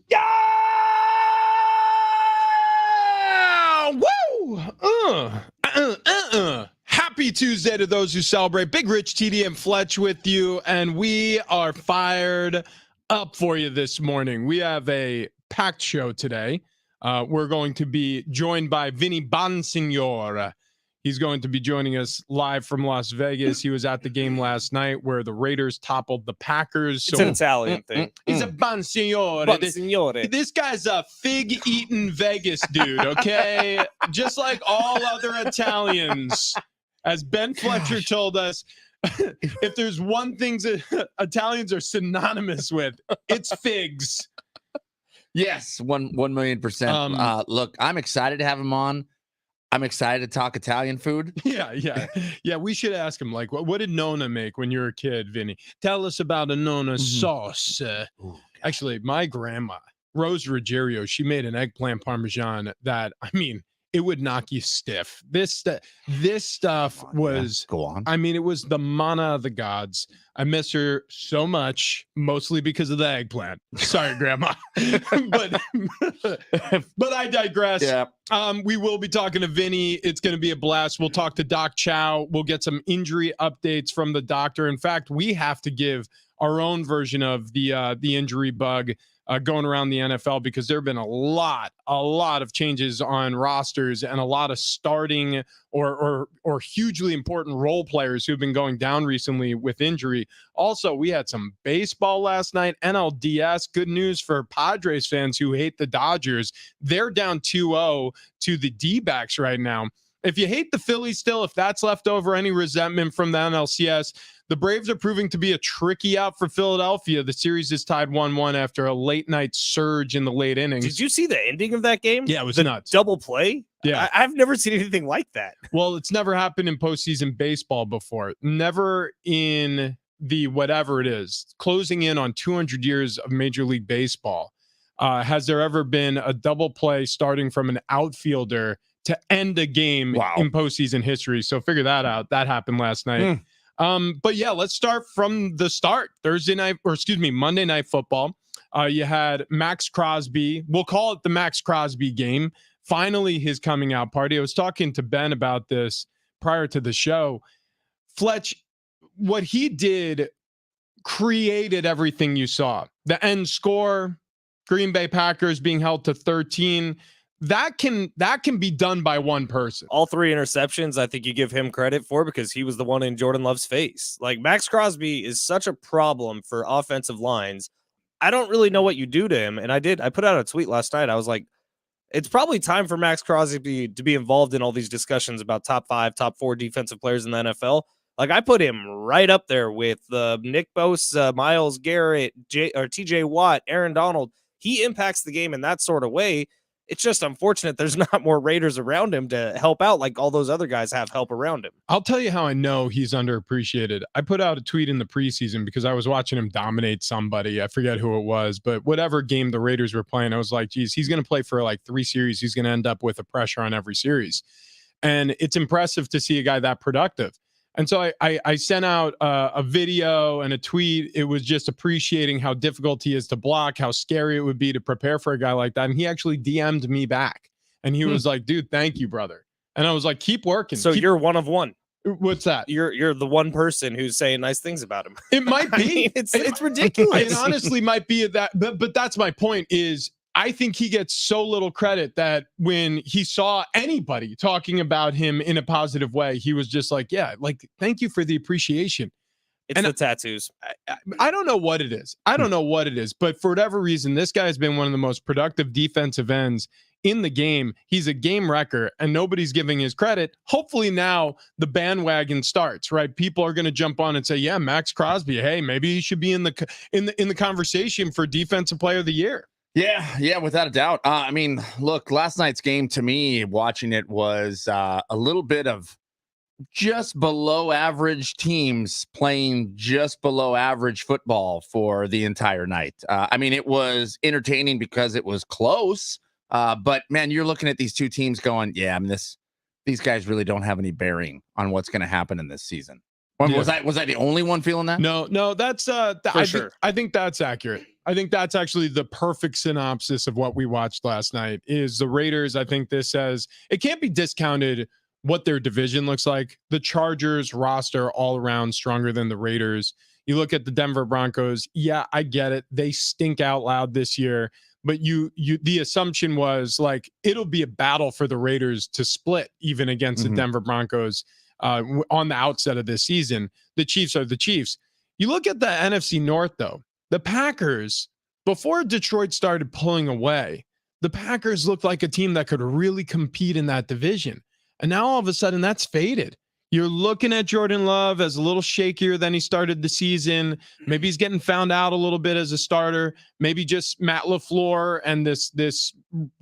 Yeah! Woo! Happy Tuesday to those who celebrate. Big Rich, TD, and Fletch with you, and we are fired up for you this morning. We have a packed show today. We're going to be joined by Vinny Bonsignor. He's going to be joining us live from Las Vegas. He was at the game last night where the Raiders toppled the Packers. It's an Italian thing. He's a Bonsignore. Bonsignore. This guy's a fig-eating Vegas dude, okay? Just like all other Italians. As Ben Fletcher told us, if there's one thing that Italians are synonymous with, it's figs. Yes, 1,000,000%. Look, I'm excited to have him on. I'm excited to talk Italian food. Yeah. We should ask him, like, what did Nonna make when you were a kid, Vinny? Tell us about a Nonna sauce. Actually, my grandma, Rose Ruggiero, she made an eggplant parmesan that, I mean, it would knock you stiff. This stuff was, go on. I mean, it was the manna of the gods. I miss her so much, mostly because of the eggplant. Sorry, Grandma. but I digress. Yeah. We will be talking to Vinny. It's going to be a blast. We'll talk to Doc Chow. We'll get some injury updates from the doctor. In fact, we have to give our own version of the injury bug going around the NFL, because there have been a lot of changes on rosters and a lot of starting or hugely important role players who've been going down recently with injury. Also, we had some baseball last night, NLDS. Good news for Padres fans who hate the Dodgers. They're down 2-0 to the D-backs right now. If you hate the Phillies still, if that's left over any resentment from the NLCS, the Braves are proving to be a tricky out for Philadelphia. The series is tied 1-1 after a late night surge in the late innings. Did you see the ending of that game? Yeah, it was the nuts. Double play? Yeah. I've never seen anything like that. Well, it's never happened in postseason baseball before. Never in the whatever it is, closing in on 200 years of Major League Baseball. Has there ever been a double play starting from an outfielder to end a game in postseason history? So figure that out. That happened last night. But yeah, let's start from the start. Monday Night Football. You had Max Crosby. We'll call it the Max Crosby game. Finally, his coming out party. I was talking to Ben about this prior to the show. Fletch, what he did created everything you saw. The end score, Green Bay Packers being held to 13. That can be done by one person. All three interceptions, I think you give him credit for, because he was the one in Jordan Love's face. Like, Max Crosby is such a problem for offensive lines. I don't really know what you do to him. And I put out a tweet last night. I was like, it's probably time for Max Crosby to be involved in all these discussions about top 5, top 4 defensive players in the NFL. Like, I put him right up there with Nick Bosa, Myles Garrett, TJ Watt, Aaron Donald. He impacts the game in that sort of way. It's just unfortunate there's not more Raiders around him to help out like all those other guys have help around him. I'll tell you how I know he's underappreciated. I put out a tweet in the preseason because I was watching him dominate somebody. I forget who it was, but whatever game the Raiders were playing, I was like, geez, he's going to play for like 3 series. He's going to end up with a pressure on every series. And it's impressive to see a guy that productive. And so I sent out a video and a tweet. It was just appreciating how difficult he is to block, how scary it would be to prepare for a guy like that. And he actually DM'd me back. And he was like, dude, thank you, brher. And I was like, keep working. So you're one of one. What's that? You're the one person who's saying nice things about him. It might be. I mean, it's ridiculous. It honestly might be that. But that's my point is, I think he gets so little credit that when he saw anybody talking about him in a positive way, he was just like, yeah, like, thank you for the appreciation. It's the tattoos. I don't know what it is. But for whatever reason, this guy has been one of the most productive defensive ends in the game. He's a game wrecker and nobody's giving his credit. Hopefully now the bandwagon starts, right? People are going to jump on and say, yeah, Max Crosby, hey, maybe he should be in the conversation for Defensive Player of the Year. Yeah, without a doubt. I mean, look, last night's game to me, watching it was a little bit of just below average teams playing just below average football for the entire night. I mean, it was entertaining because it was close. But man, you're looking at these two teams going, yeah, I mean, these guys really don't have any bearing on what's going to happen in this season. Was I the only one feeling that? No, that's for sure. I think that's accurate. I think that's actually the perfect synopsis of what we watched last night. Is the Raiders? I think this says it can't be discounted what their division looks like. The Chargers roster all around stronger than the Raiders. You look at the Denver Broncos. Yeah, I get it. They stink out loud this year. But the assumption was like it'll be a battle for the Raiders to split even against the Denver Broncos on the outset of this season. The Chiefs are the Chiefs. You look at the NFC North though. The Packers, before Detroit started pulling away, the Packers looked like a team that could really compete in that division. And now all of a sudden that's faded. You're looking at Jordan Love as a little shakier than he started the season. Maybe he's getting found out a little bit as a starter. Maybe just Matt LaFleur and this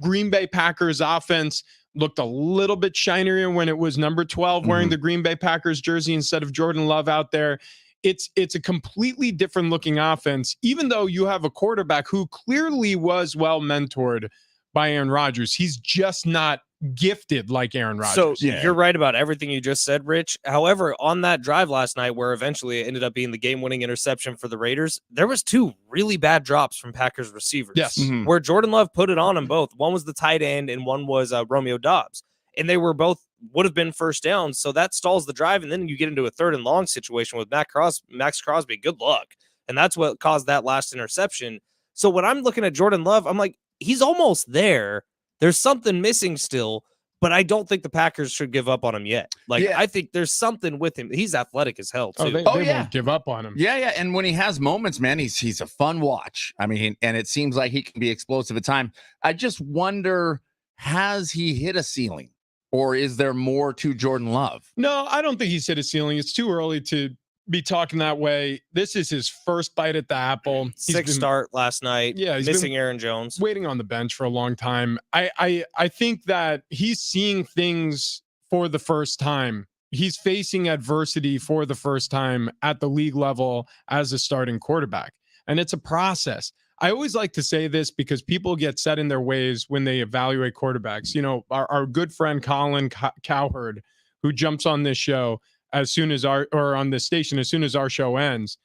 Green Bay Packers offense looked a little bit shinier when it was number 12 wearing the Green Bay Packers jersey instead of Jordan Love out there. It's a completely different looking offense, even though you have a quarterback who clearly was well mentored by Aaron Rodgers. He's just not gifted like Aaron Rodgers. So you're right about everything you just said, Rich. However, on that drive last night, where eventually it ended up being the game-winning interception for the Raiders, there was 2 really bad drops from Packers receivers. Yes. Where Jordan Love put it on them both. One was the tight end and one was Romeo Doubs. And they were both would have been first down. So that stalls the drive. And then you get into a 3rd and long situation with Max Crosby. Good luck. And that's what caused that last interception. So when I'm looking at Jordan Love, I'm like, he's almost there. There's something missing still, but I don't think the Packers should give up on him yet. I think there's something with him. He's athletic as hell too. They won't give up on him. Yeah. And when he has moments, man, he's a fun watch. I mean, and it seems like he can be explosive at time. I just wonder, has he hit a ceiling? Or is there more to Jordan Love? No, I don't think he's hit a ceiling. It's too early to be talking that way. This is his first bite at the apple. Sixth start last night. Yeah, he's missing Aaron Jones. Waiting on the bench for a long time. I think that he's seeing things for the first time. He's facing adversity for the first time at the league level as a starting quarterback. And it's a process. I always like to say this because people get set in their ways when they evaluate quarterbacks. You know, our good friend Colin Cowherd, who jumps on this show as soon as on this station as soon as our show ends,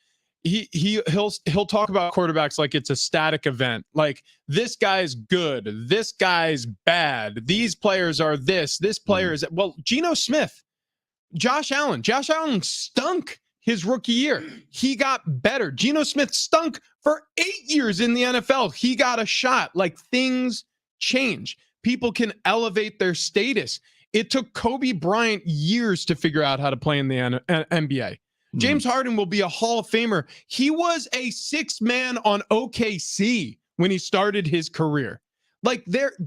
he'll talk about quarterbacks like it's a static event. Like, this guy's good, this guy's bad, these players are this player is well. Geno Smith, Josh Allen stunk his rookie year. He got better. Geno Smith stunk for 8 years in the NFL. He got a shot. Like, things change. People can elevate their status. It took Kobe Bryant years to figure out how to play in the NBA. James Harden will be a Hall of Famer. He was a 6th man on OKC when he started his career. Like,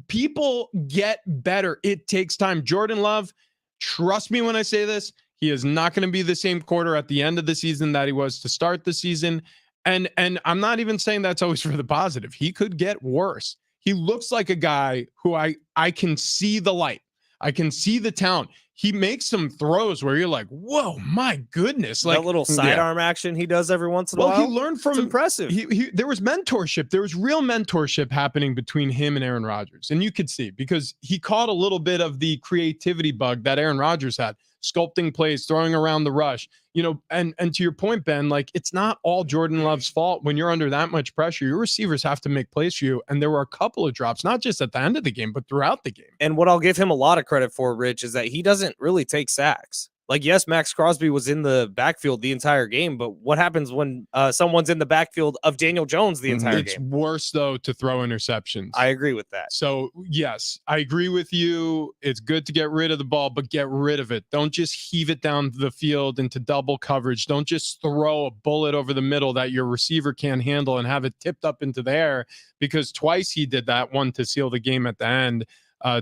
people get better. It takes time. Jordan Love, trust me when I say this, he is not going to be the same quarter at the end of the season that he was to start the season. And I'm not even saying that's always for the positive. He could get worse. He looks like a guy who I can see the light. I can see the talent. He makes some throws where you're like, whoa, my goodness. Like that little sidearm action he does every once in a while. Well, he learned from it's impressive. There was mentorship. There was real mentorship happening between him and Aaron Rodgers. And you could see because he caught a little bit of the creativity bug that Aaron Rodgers had, sculpting plays, throwing around the rush, you know, and to your point, Ben, like, it's not all Jordan Love's fault. When you're under that much pressure, your receivers have to make plays for you. And there were a couple of drops, not just at the end of the game, but throughout the game. And what I'll give him a lot of credit for, Rich, is that he doesn't really take sacks. Like, yes, Max Crosby was in the backfield the entire game, but what happens when someone's in the backfield of Daniel Jones the entire game? It's worse, though, to throw interceptions. I agree with that. So, yes, I agree with you. It's good to get rid of the ball, but get rid of it. Don't just heave it down the field into double coverage. Don't just throw a bullet over the middle that your receiver can't handle and have it tipped up into the air, because twice he did that, one to seal the game at the end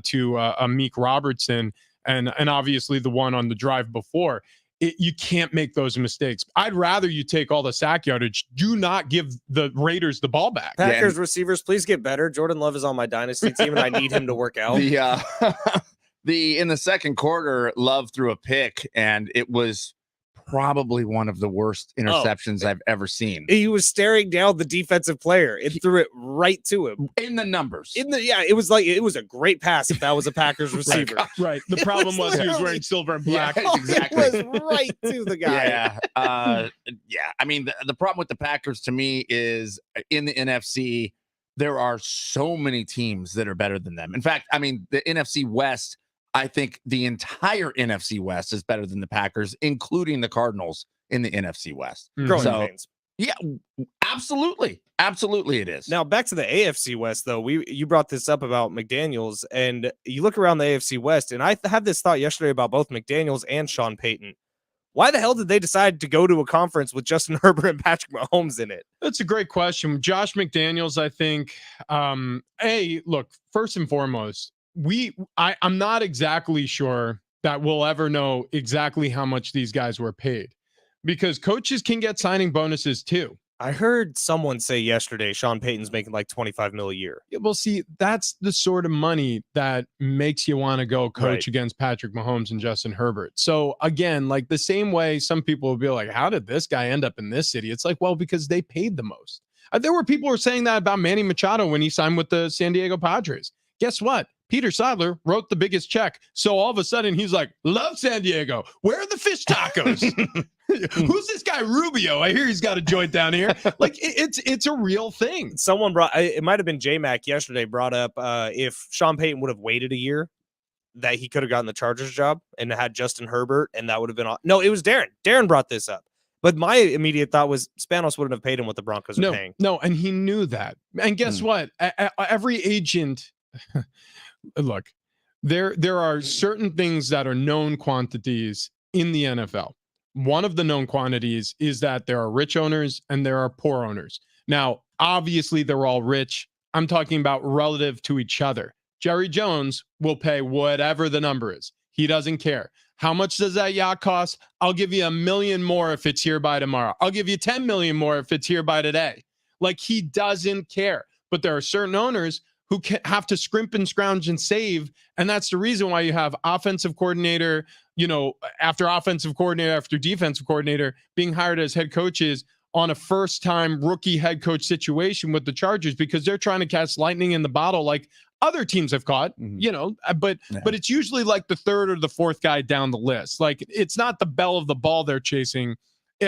to Amik Robertson. And obviously the one on the drive before. You can't make those mistakes. I'd rather you take all the sack yardage. Do not give the Raiders the ball back. Packers receivers, please get better. Jordan Love is on my dynasty team, and I need him to work out. In the second quarter, Love threw a pick, and it was probably one of the worst interceptions I've ever seen. He was staring down the defensive player and threw it right to him. In the numbers. It was like it was a great pass if that was a Packers receiver. Right. The problem was he was literally- wearing silver and black. Yeah, exactly. It was right to the guy. Yeah. I mean, the problem with the Packers to me is in the NFC, there are so many teams that are better than them. In fact, I mean, the NFC West, I think the entire NFC West is better than the Packers, including the Cardinals in the NFC West. Growing So- pains. Yeah, absolutely. Absolutely it is. Now back to the AFC West, though. You brought this up about McDaniels, and you look around the AFC West, and I had this thought yesterday about both McDaniels and Sean Payton. Why the hell did they decide to go to a conference with Justin Herbert and Patrick Mahomes in it? That's a great question. Josh McDaniels, I think, look, first and foremost, I'm not exactly sure that we'll ever know exactly how much these guys were paid, because coaches can get signing bonuses too. I heard someone say yesterday Sean Payton's making like $25 million a year. Yeah, well, see, that's the sort of money that makes you want to go coach Right. against Patrick Mahomes and Justin Herbert. So again, like the same way some people will be like, how did this guy end up in this city? It's like, well, because they paid the most. There were people who were saying that about Manny Machado when he signed with the San Diego Padres. Guess what? Peter Seidler wrote the biggest check. So all of a sudden he's like, love San Diego. Where are the fish tacos? Who's this guy Rubio? I hear he's got a joint down here. Like it's a real thing. Someone it might have been J-Mac yesterday brought up if Sean Payton would have waited a year, that he could have gotten the Chargers job and had Justin Herbert, and that would have been no, it was Darren. Darren brought this up. But my immediate thought was Spanos wouldn't have paid him what the Broncos are paying. No, and he knew that. And guess what? Every agent, look, there are certain things that are known quantities in the NFL. One of the known quantities is that there are rich owners and there are poor owners. Now, obviously, they're all rich. I'm talking about relative to each other. Jerry Jones will pay whatever the number is. He doesn't care. How much does that yacht cost? I'll give you $1 million more if it's here by tomorrow. I'll give you 10 million more if it's here by today. Like, he doesn't care. But there are certain owners who have to scrimp and scrounge and save. And that's the reason why you have offensive coordinator, after offensive coordinator, after defensive coordinator being hired as head coaches on a first-time rookie head coach situation with the Chargers, because they're trying to catch lightning in the bottle like other teams have caught, but it's usually like the third or the fourth guy down the list. Like, it's not the bell of the ball they're chasing.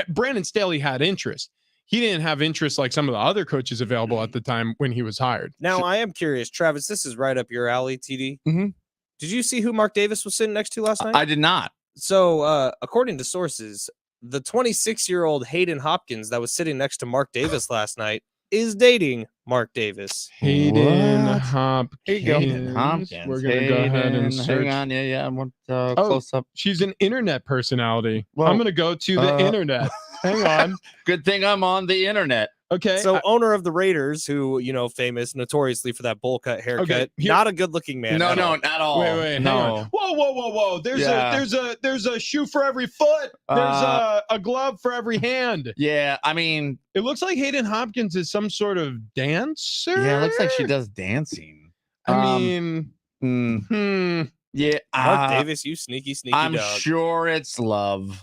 Brandon Staley had interest. He didn't have interest like some of the other coaches available at the time when he was hired. Now, I am curious, Travis, this is right up your alley, TD. Mhm. Did you see who Mark Davis was sitting next to last night? I did not. So, according to sources, the 26-year-old Hayden Hopkins that was sitting next to Mark Davis last night is dating Mark Davis. Hayden What? Hopkins. Here you go. Hayden Hopkins. We're going to go ahead and search. Hang on. Yeah. I want close up. She's an internet personality. Well, I'm going to go to the internet. Hang on. Good thing I'm on the internet. Okay. So, owner of the Raiders, who, famous notoriously for that bowl cut haircut, Okay, here- not a good-looking man. No, at all. not at all. Wait, hang no. on. Whoa. Yeah. There's a shoe for every foot. There's a glove for every hand. Yeah, I mean, It looks like Hayden Hopkins is some sort of dancer. yeah, it looks like she does dancing. I mean, yeah, Mark Davis, you sneaky I'm dog. sure it's love.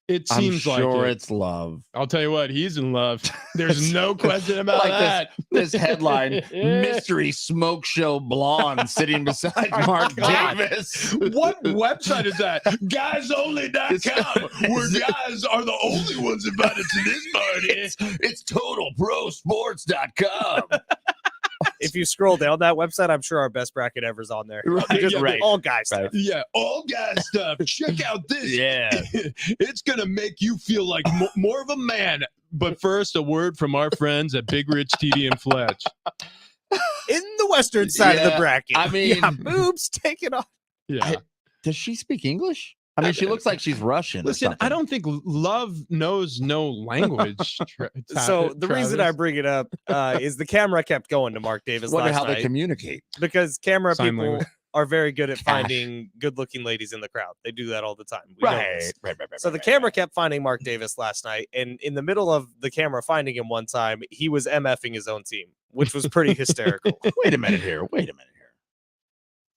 it I'm seems sure like it's love. I'll tell you what, he's in love. There's no question about Like that. This headline: mystery smoke show blonde sitting beside Mark God. Davis. What website is that? Guysonly.com, where guys are the only ones invited to this party. It's totalprosports.com. If you scroll down that website, I'm sure our best bracket ever is on there. Right, Just right. all guys. Right. Yeah, all guys stuff. Check out this. Yeah. It's going to make you feel like more of a man. But first, a word from our friends at Big Rich TD and Fletch. In the western side of the Yeah, bracket. I mean- yeah, boobs, take it off. Yeah. Does she speak English? I mean, she looks like she's Russian. Listen, I don't think love knows no language. So the reason I bring it up is the camera kept going to Mark Davis wonder last how they night communicate. because camera Sign people language. are very good at Gosh. finding good-looking ladies in the crowd. They do that all the time. We know this. Right. So the camera kept finding Mark Davis last night, and in the middle of the camera finding him one time, he was MFing his own team, which was pretty hysterical. Wait a minute here.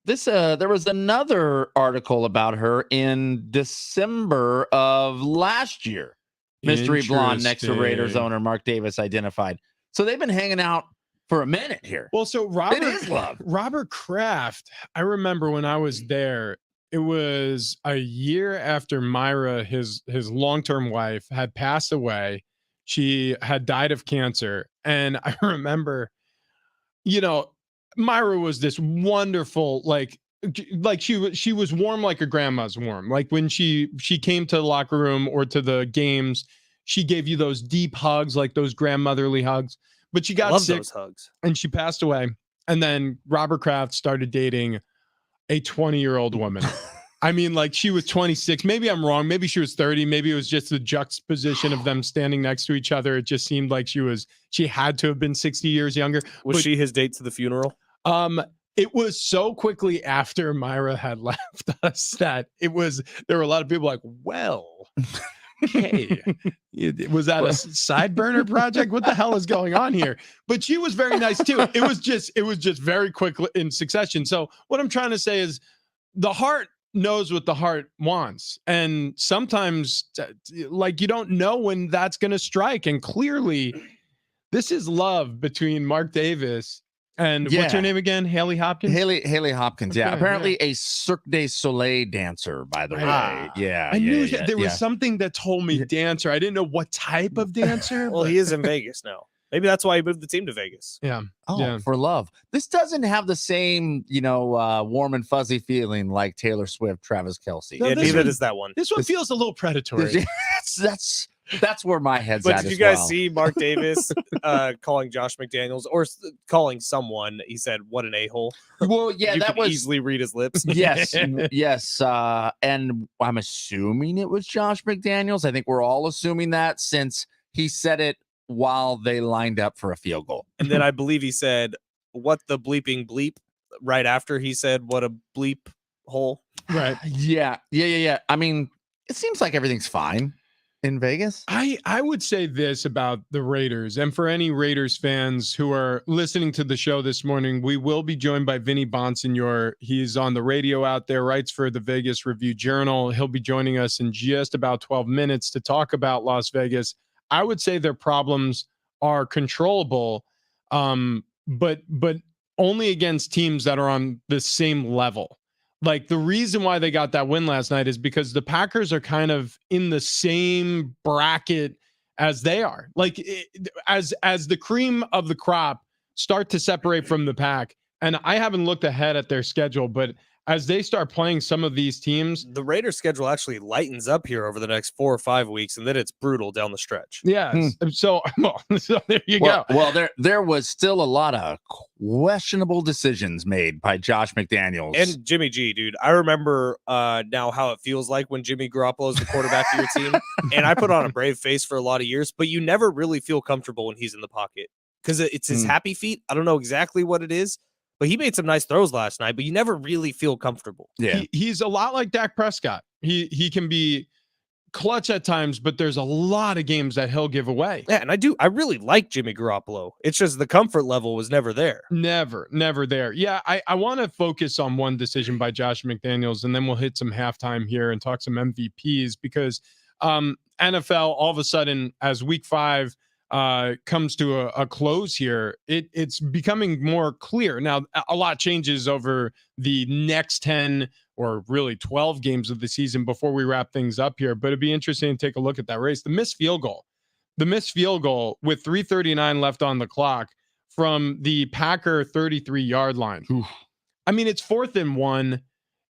There was another article about her in December of last year. Mystery blonde next to Raiders Interesting. owner Mark Davis identified. So they've been hanging out for a minute here. Well, so It is love. Robert Kraft, I remember when I was there, it was a year after Myra, his long-term wife, had passed away. She had died of cancer. And I remember, Myra was this wonderful, like she was warm like a grandma's warm. Like when she came to the locker room or to the games, she gave you those deep hugs, like those grandmotherly hugs. But she got Love sick those hugs. and she passed away. And then Robert Kraft started dating a 20-year-old woman. I mean, like she was 26. Maybe I'm wrong. Maybe she was 30. Maybe it was just the juxtaposition of them standing next to each other. It just seemed like she had to have been 60 years younger. Was But- she his date to the funeral? It was so quickly after Myra had left us that there were a lot of people like, well, hey, was that a side burner project? What the hell is going on here? But she was very nice too. It was just very quick in succession. So what I'm trying to say is the heart knows what the heart wants. And sometimes like you don't know when that's going to strike. And clearly this is love between Mark Davis and what's her name again? Haley Hopkins? Haley Hopkins. Yeah. Okay, Apparently a Cirque du Soleil dancer, by the way. Ah, Yeah. I knew yeah, that there was yeah. something that told me dancer. I didn't know what type of dancer. Well, but- he is in Vegas now. Maybe that's why he moved the team to Vegas. Yeah. Oh, Yeah. for love. This doesn't have the same, warm and fuzzy feeling like Taylor Swift, Travis Kelsey. No, Yeah, this neither one- does that one. This one feels a little predatory. That's where my head's But at. did you as guys well. see Mark Davis calling Josh McDaniels or calling someone? He said, "What an a-hole." Well, yeah, you that could was easily read his lips. yes, yes. And I'm assuming it was Josh McDaniels. I think we're all assuming that since he said it while they lined up for a field goal. And then I believe he said, "What the bleeping bleep?" Right after he said, "What a bleep hole." Right. Yeah. I mean, it seems like everything's fine in Vegas. I would say this about the Raiders, and for any Raiders fans who are listening to the show this morning, we will be joined by Vinny Bonsignor. He's on the radio out there, writes for the Vegas Review Journal. He'll be joining us in just about 12 minutes to talk about Las Vegas. I would say their problems are controllable, but only against teams that are on the same level. Like the reason why they got that win last night is because the Packers are kind of in the same bracket as they are. Like as the cream of the crop start to separate from the pack. And I haven't looked ahead at their schedule, but as they start playing some of these teams, The Raiders' schedule actually lightens up here over the next 4 or 5 weeks, and then it's brutal down the stretch. yeah. So there you Well, go. well, there was still a lot of questionable decisions made by Josh McDaniels. And Jimmy G, dude, I remember now how it feels like when Jimmy Garoppolo is the quarterback of your team. And I put on a brave face for a lot of years, but you never really feel comfortable when he's in the pocket because it's his happy feet. I don't know exactly what it is, but he made some nice throws last night, but you never really feel comfortable. yeah, He's a lot like Dak Prescott. He can be clutch at times, but there's a lot of games that he'll give away. Yeah, and I really like Jimmy Garoppolo. It's just the comfort level was never there. Never there. Yeah, I want to focus on one decision by Josh McDaniels, and then we'll hit some halftime here and talk some MVPs because NFL all of a sudden, as week 5 comes to a close here, it's becoming more clear. Now, a lot changes over the next 10 or really 12 games of the season before we wrap things up here, but it'd be interesting to take a look at that race. The missed field goal with 3:39 left on the clock from the Packer 33-yard line. Oof. I mean, it's 4th and 1.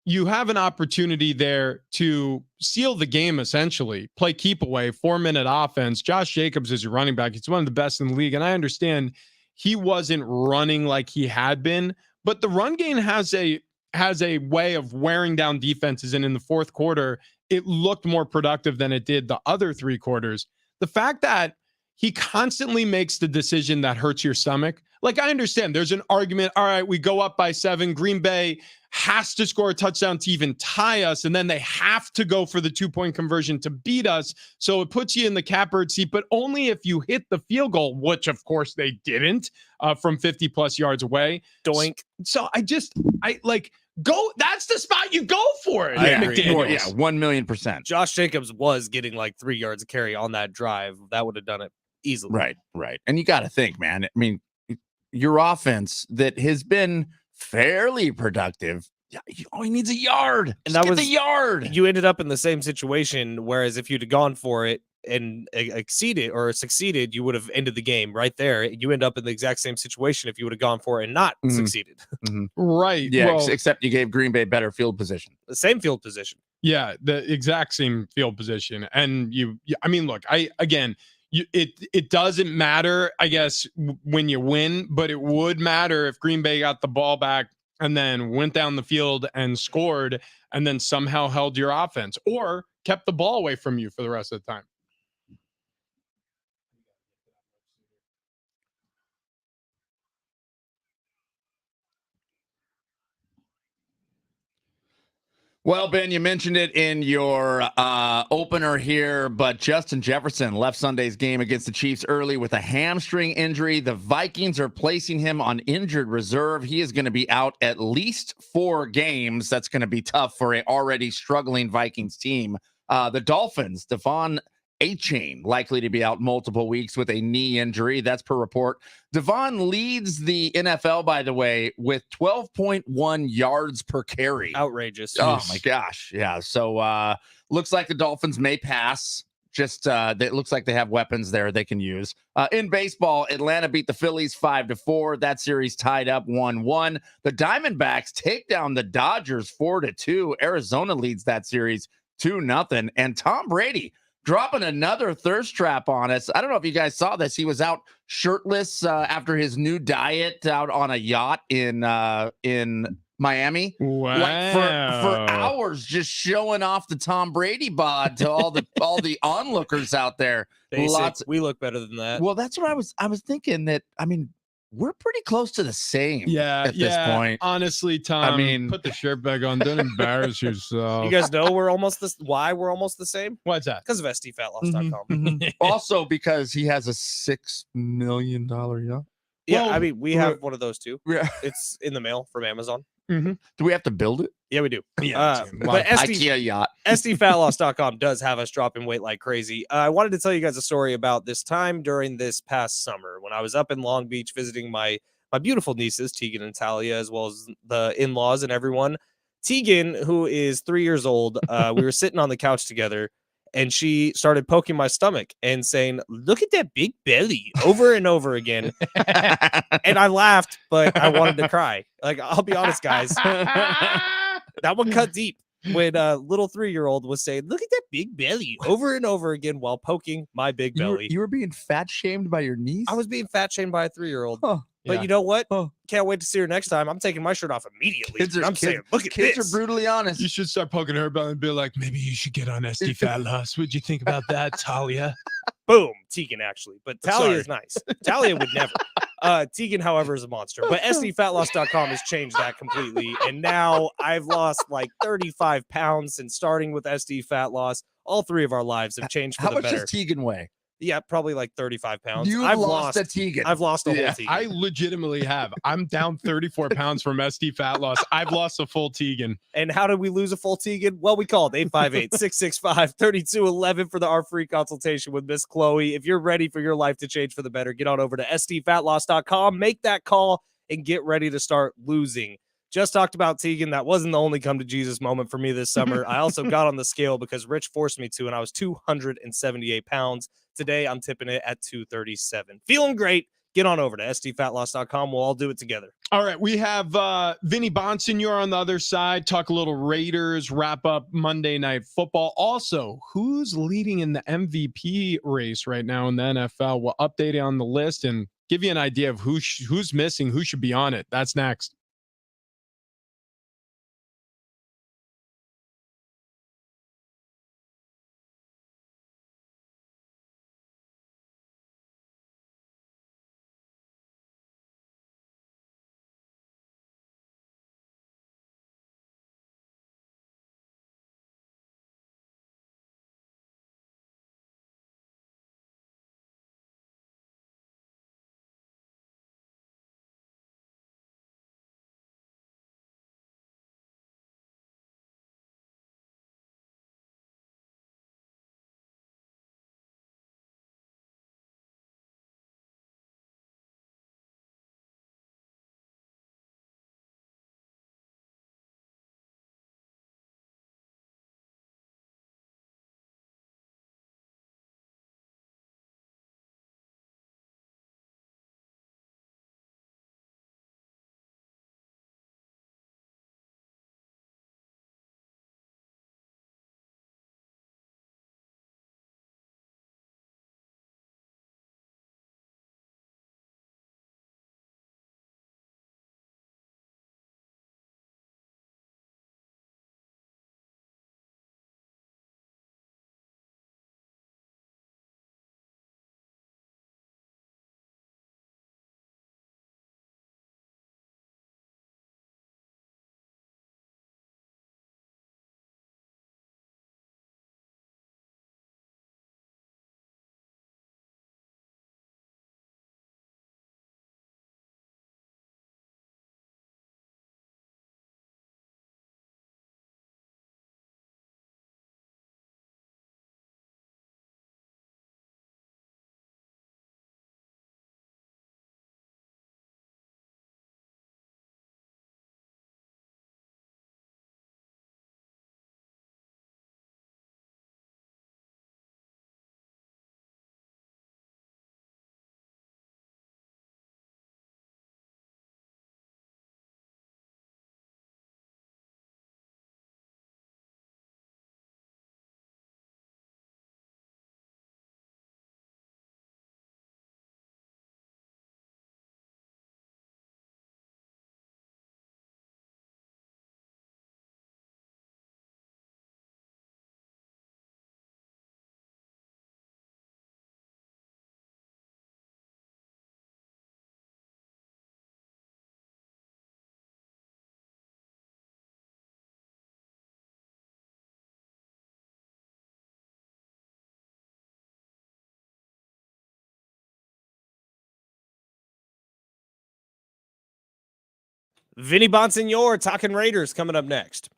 You have an opportunity there to seal the game, essentially, play keep away, 4-minute offense. Josh Jacobs is your running back. He's one of the best in the league. And I understand he wasn't running like he had been, but the run game has a way of wearing down defenses. And in the 4th quarter, it looked more productive than it did the other 3 quarters. The fact that he constantly makes the decision that hurts your stomach. Like, I understand there's an argument. All right, we go up by 7. Green Bay has to score a touchdown to even tie us, and then they have to go for the 2-point conversion to beat us. So it puts you in the catbird seat, but only if you hit the field goal, which of course they didn't from 50 plus yards away. Doink. So I like go. That's the spot you go for it. I agree. McDaniels. Yeah, 1,000,000%. Josh Jacobs was getting like 3 yards of carry on that drive. That would have done it easily. Right. And you got to think, man. I mean, your offense that has been fairly productive. Yeah, all he needs a yard. And Just that get was the yard. You ended up in the same situation. Whereas if you'd have gone for it and exceeded or succeeded, you would have ended the game right there. You end up in the exact same situation if you would have gone for it and not succeeded. Right. Yeah, Well, except you gave Green Bay better field position. The same field position. yeah, the exact same field position. And I mean, look, it doesn't matter, I guess, when you win, but it would matter if Green Bay got the ball back and then went down the field and scored and then somehow held your offense or kept the ball away from you for the rest of the time. Well, Ben, you mentioned it in your opener here, but Justin Jefferson left Sunday's game against the Chiefs early with a hamstring injury. The Vikings are placing him on injured reserve. He is going to be out at least 4 games. That's going to be tough for an already struggling Vikings team. The Dolphins, Devon Achane, likely to be out multiple weeks with a knee injury. That's per report. Devon leads the NFL, by the way, with 12.1 yards per carry. Outrageous. Oh my gosh. Yeah. So looks like the Dolphins may pass. Just it looks like they have weapons there they can use. In baseball, Atlanta beat the Phillies 5-4. That series tied up 1-1. The Diamondbacks take down the Dodgers 4-2. Arizona leads that series 2-0. And Tom Brady dropping another thirst trap on us. I don't know if you guys saw this. He was out shirtless after his new diet out on a yacht in Miami. Wow. Like for hours, just showing off the Tom Brady bod to all the onlookers out there. Basic. We look better than that. Well, that's what I was thinking. That I mean, we're pretty close to the same. At this point. Honestly, Tom, I mean, put the shirt back on. Don't embarrass yourself. You guys know why we're almost the same? What's that? Because of SDFatloss.com. Also because he has a $6 million yacht. Yeah, Well, I mean, we have one of those too. Yeah. It's in the mail from Amazon. Do we have to build it? Yeah, we do. Yeah, But IKEA yacht. SDFatloss.com does have us dropping weight like crazy. I wanted to tell you guys a story about this time during this past summer when I was up in Long Beach visiting my beautiful nieces, Tegan and Talia, as well as the in-laws and everyone. Tegan, who is 3 years old, we were sitting on the couch together, and she started poking my stomach and saying, "Look at that big belly," over and over again. And I laughed, but I wanted to cry. Like, I'll be honest, guys. That one cut deep when a little 3-year-old was saying, "Look at that big belly," over and over again while poking my big belly. You were being fat shamed by your niece? I was being fat shamed by a 3-year-old. Huh. But Yeah. you know what? Huh. Can't wait to see her next time. I'm taking my shirt off immediately. Kids are- I'm saying, look at Kids this. are brutally honest. You should start poking her belly and be like, maybe you should get on SD Fat Loss. What'd you think about that, Talia? Boom. Tegan, actually. But Talia Sorry. is nice. Talia would never. Tegan, however, is a monster. But SDFatloss.com has changed that completely. And now I've lost like 35 pounds since starting with SD Fat Loss. All 3 of our lives have changed for How the much better. does Tegan weigh? Yeah, probably like 35 pounds. You've I've lost a Tegan. I've lost a whole Yeah, Tegan. I legitimately have. I'm down 34 pounds from SD Fat Loss. I've lost a full Tegan. And how did we lose a full Tegan? Well, we called 858-665-3211 for our free consultation with Miss Chloe. If you're ready for your life to change for the better, get on over to SDFatloss.com, make that call, and get ready to start losing. Just talked about Tegan. That wasn't the only come to Jesus moment for me this summer. I also got on the scale because Rich forced me to, and I was 278 pounds. Today, I'm tipping it at 237. Feeling great. Get on over to SDFatloss.com. We'll all do it together. All right, we have Vinny Bonsignor on the other side. Talk a little Raiders, wrap up Monday Night Football. Also, who's leading in the MVP race right now in the NFL? We'll update it on the list and give you an idea of who's missing, who should be on it. That's next. Vinny Bonsignore talking Raiders coming up next.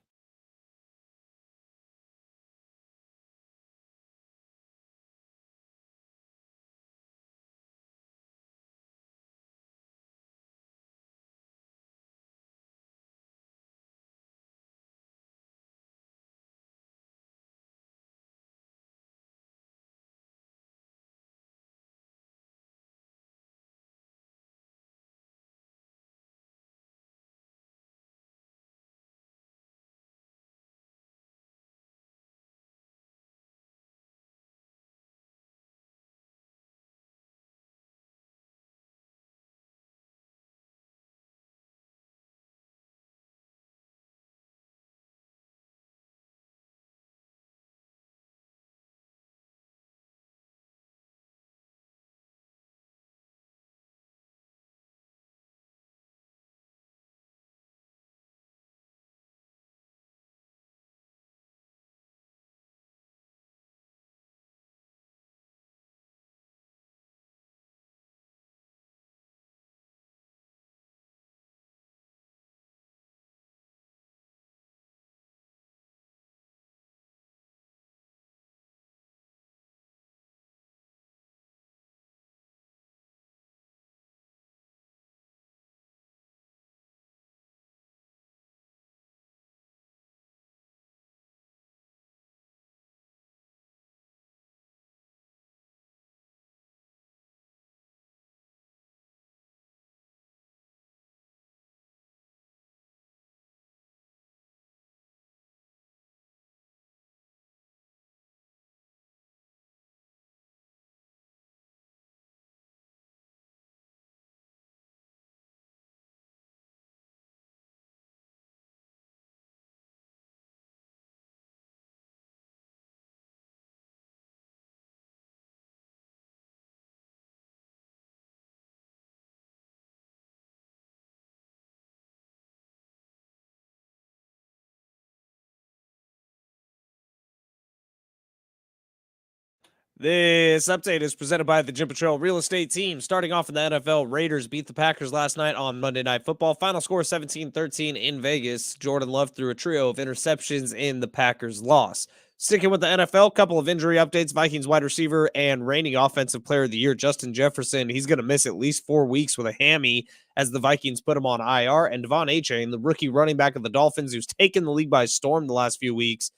This update is presented by the Jim Patrol Real Estate Team. Starting off in the NFL, Raiders beat the Packers last night on Monday Night Football. Final score 17-13 in Vegas. Jordan Love threw a trio of interceptions in the Packers' loss. Sticking with the NFL, couple of injury updates. Vikings wide receiver and reigning offensive player of the year, Justin Jefferson, he's going to miss at least 4 weeks with a hammy as the Vikings put him on IR. And Devon Achane, the rookie running back of the Dolphins, who's taken the league by storm the last few weeks,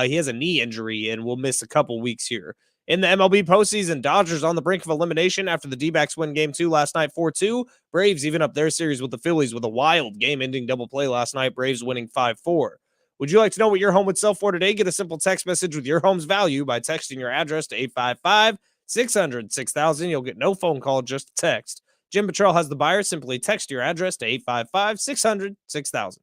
he has a knee injury and will miss a couple weeks here. In the MLB postseason, Dodgers on the brink of elimination after the D-backs win Game 2 last night 4-2. Braves even up their series with the Phillies with a wild game-ending double play last night. Braves winning 5-4. Would you like to know what your home would sell for today? Get a simple text message with your home's value by texting your address to 855-600-6000. You'll get no phone call, just a text. Jim Patrol has the buyer. Simply text your address to 855-600-6000.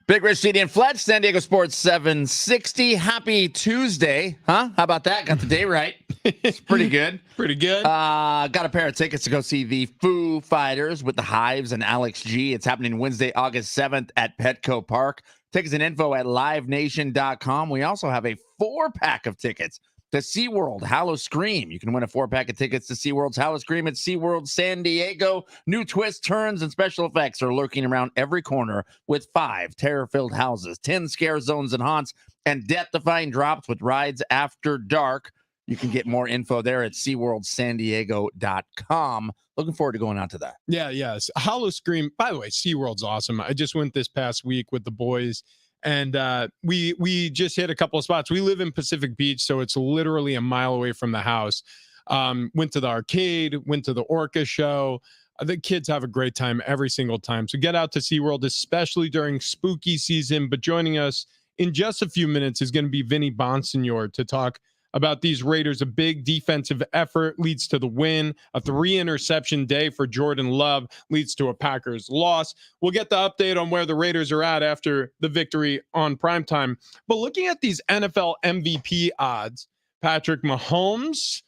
Big Rich, CD, and Fletch, San Diego Sports 760. Happy Tuesday. Huh? How about that? Got the day right. It's pretty good. Pretty good. Got a pair of tickets to go see the Foo Fighters with the Hives and Alex G. It's happening Wednesday, August 7th at Petco Park. Tickets and info at livenation.com. We also have a 4-pack of tickets to SeaWorld Howl-O-Scream. You can win a 4-pack of tickets to SeaWorld's Howl-O-Scream at SeaWorld San Diego. New twists, turns, and special effects are lurking around every corner with 5 terror-filled houses, 10 scare zones and haunts, and death-defying drops with rides after dark. You can get more info there at SeaWorldSanDiego.com. Looking forward to going out to that. Yes. Howl-O-Scream. By the way, SeaWorld's awesome. I just went this past week with the boys. And we just hit a couple of spots. We live in Pacific Beach, so it's literally a mile away from the house. Went to the arcade, went to the Orca show. The kids have a great time every single time. So get out to SeaWorld, especially during spooky season. But joining us in just a few minutes is going to be Vinny Bonsignore to talk about these Raiders. A big defensive effort leads to the win. A 3-interception day for Jordan Love leads to a Packers loss. We'll get the update on where the Raiders are at after the victory on primetime. But looking at these NFL MVP odds, Patrick Mahomes,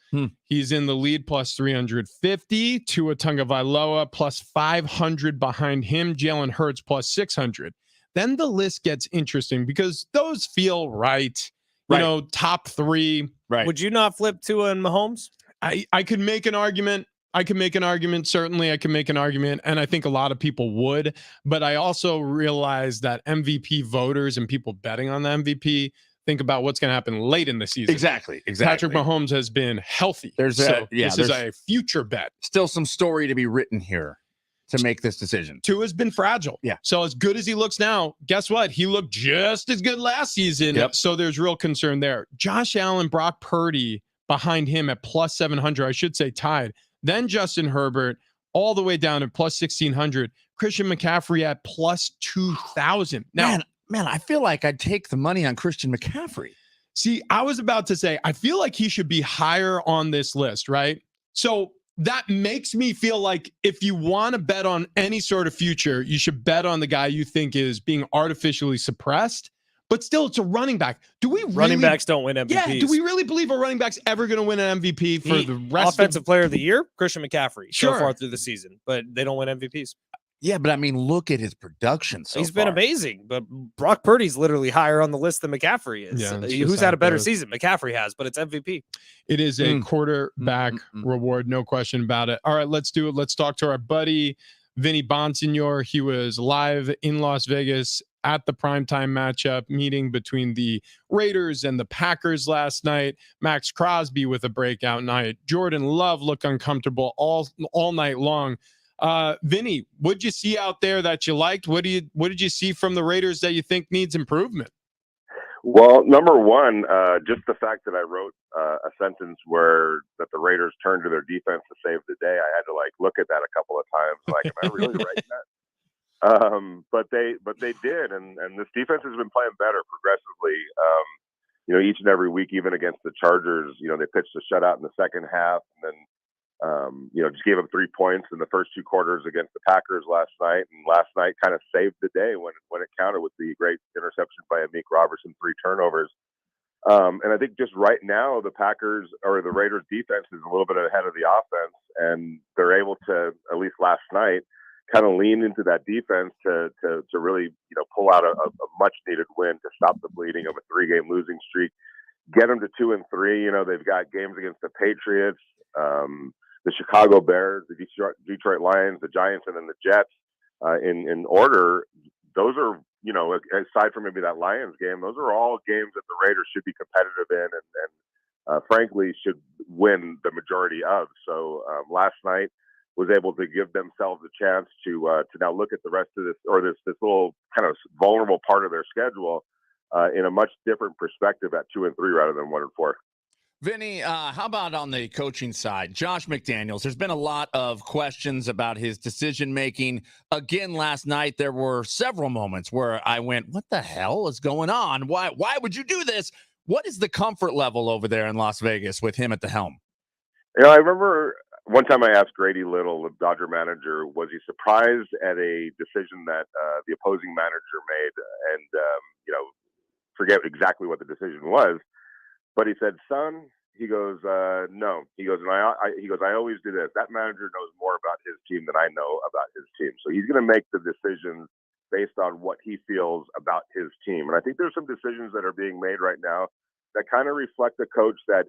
he's in the lead plus 350. Tua Tagovailoa plus 500 behind him. Jalen Hurts plus 600. Then the list gets interesting because those feel right. You know, top 3. Right. Would you not flip Tua and Mahomes? I could make an argument. I can make an argument. Certainly, I can make an argument, and I think a lot of people would. But I also realize that MVP voters and people betting on the MVP think about what's going to happen late in the season. Exactly. Patrick Mahomes has been healthy. This is a future bet. Still some story to be written here to make this decision. Tua's been fragile. Yeah. So as good as he looks now, guess what? He looked just as good last season. Yep. So there's real concern there. Josh Allen, Brock Purdy behind him at plus 700. I should say tied. Then Justin Herbert all the way down at plus 1,600. Christian McCaffrey at plus 2,000. Now, man, I feel like I'd take the money on Christian McCaffrey. See, I was about to say, I feel like he should be higher on this list, right? So that makes me feel like if you want to bet on any sort of future, you should bet on the guy you think is being artificially suppressed. But still, it's a running back. Do we running backs don't win MVPs? Yeah, do we really believe a running back's ever going to win an MVP for the rest offensive player of the year? Christian McCaffrey so Sure. far through the season, but they don't win MVPs. Yeah, but I mean, look at his production so He's far. been amazing, but Brock Purdy's literally higher on the list than McCaffrey is. Yeah, it's Who's just had out a better there. season? McCaffrey has, but it's MVP. It is a quarterback reward, no question about it. All right, let's do it. Let's talk to our buddy, Vinny Bonsignor. He was live in Las Vegas at the primetime matchup meeting between the Raiders and the Packers last night. Max Crosby with a breakout night. Jordan Love looked uncomfortable all night long. Vinny, what'd you see out there that you liked? What did you see from the Raiders that you think needs improvement? Well, number one, just the fact that I wrote a sentence where that the Raiders turned to their defense to save the day. I had to look at that a couple of times. Like, am I really writing that? But they did, and this defense has been playing better progressively. Each and every week, even against the Chargers, they pitched a shutout in the second half, and then just gave up 3 points in the first 2 quarters against the Packers last night. And last night kind of saved the day when it counted with the great interception by Amik Robertson, 3 turnovers. And I think just right now, the Raiders defense is a little bit ahead of the offense, and they're able to, at least last night, kind of lean into that defense to really, pull out a much needed win to stop the bleeding of a 3-game losing streak, get them to 2-3. They've got games against the Patriots, the Chicago Bears, the Detroit Lions, the Giants, and then the Jets in order. Those are, aside from maybe that Lions game, those are all games that the Raiders should be competitive in and frankly should win the majority of. So last night was able to give themselves a chance to now look at the rest of this little kind of vulnerable part of their schedule in a much different perspective at 2-3 rather than 1-4. Vinny, how about on the coaching side? Josh McDaniels, there's been a lot of questions about his decision-making. Again, last night, there were several moments where I went, what the hell is going on? Why would you do this? What is the comfort level over there in Las Vegas with him at the helm? I remember one time I asked Grady Little, the Dodger manager, was he surprised at a decision that the opposing manager made? And, forget exactly what the decision was. But he said, son, he goes, no. He goes, I always do this. That manager knows more about his team than I know about his team. So he's going to make the decisions based on what he feels about his team. And I think there's some decisions that are being made right now that kind of reflect a coach that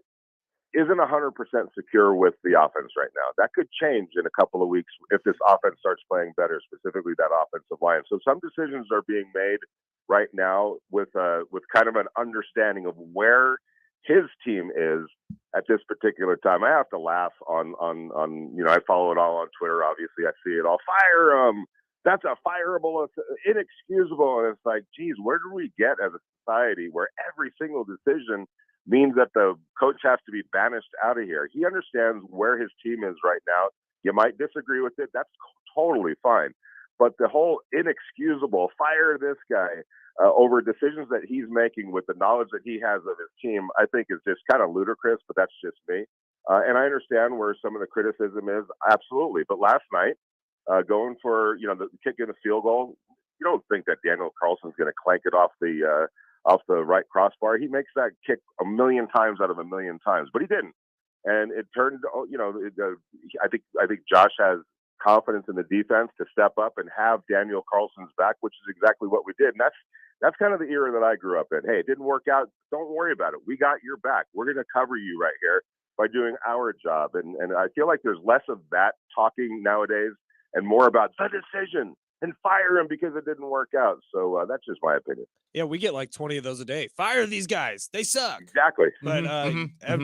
isn't 100% secure with the offense right now. That could change in a couple of weeks if this offense starts playing better, specifically that offensive line. So some decisions are being made right now with kind of an understanding of where his team is at this particular time. I have to laugh on I follow it all on Twitter. Obviously, I see it all. Fire him. That's a fireable, inexcusable. And it's like, geez, where do we get as a society where every single decision means that the coach has to be banished out of here? He understands where his team is right now. You might disagree with it. That's totally fine. But the whole inexcusable, fire this guy over decisions that he's making with the knowledge that he has of his team, I think is just kind of ludicrous, but that's just me. And I understand where some of the criticism is, absolutely. But last night, going for, the kick in the field goal, you don't think that Daniel Carlson's going to clank it off the right crossbar. He makes that kick a million times out of a million times, but he didn't. And it turned, I think Josh has confidence in the defense to step up and have Daniel Carlson's back, which is exactly what we did. And that's kind of the era that I grew up in. Hey, it didn't work out. Don't worry about it. We got your back. We're going to cover you right here. by doing our job. And I feel like there's less of that talking nowadays and more about the decision and fire him because it didn't work out. So that's just my opinion. Yeah, we get like 20 of those a day. Fire these guys. They suck. Exactly. But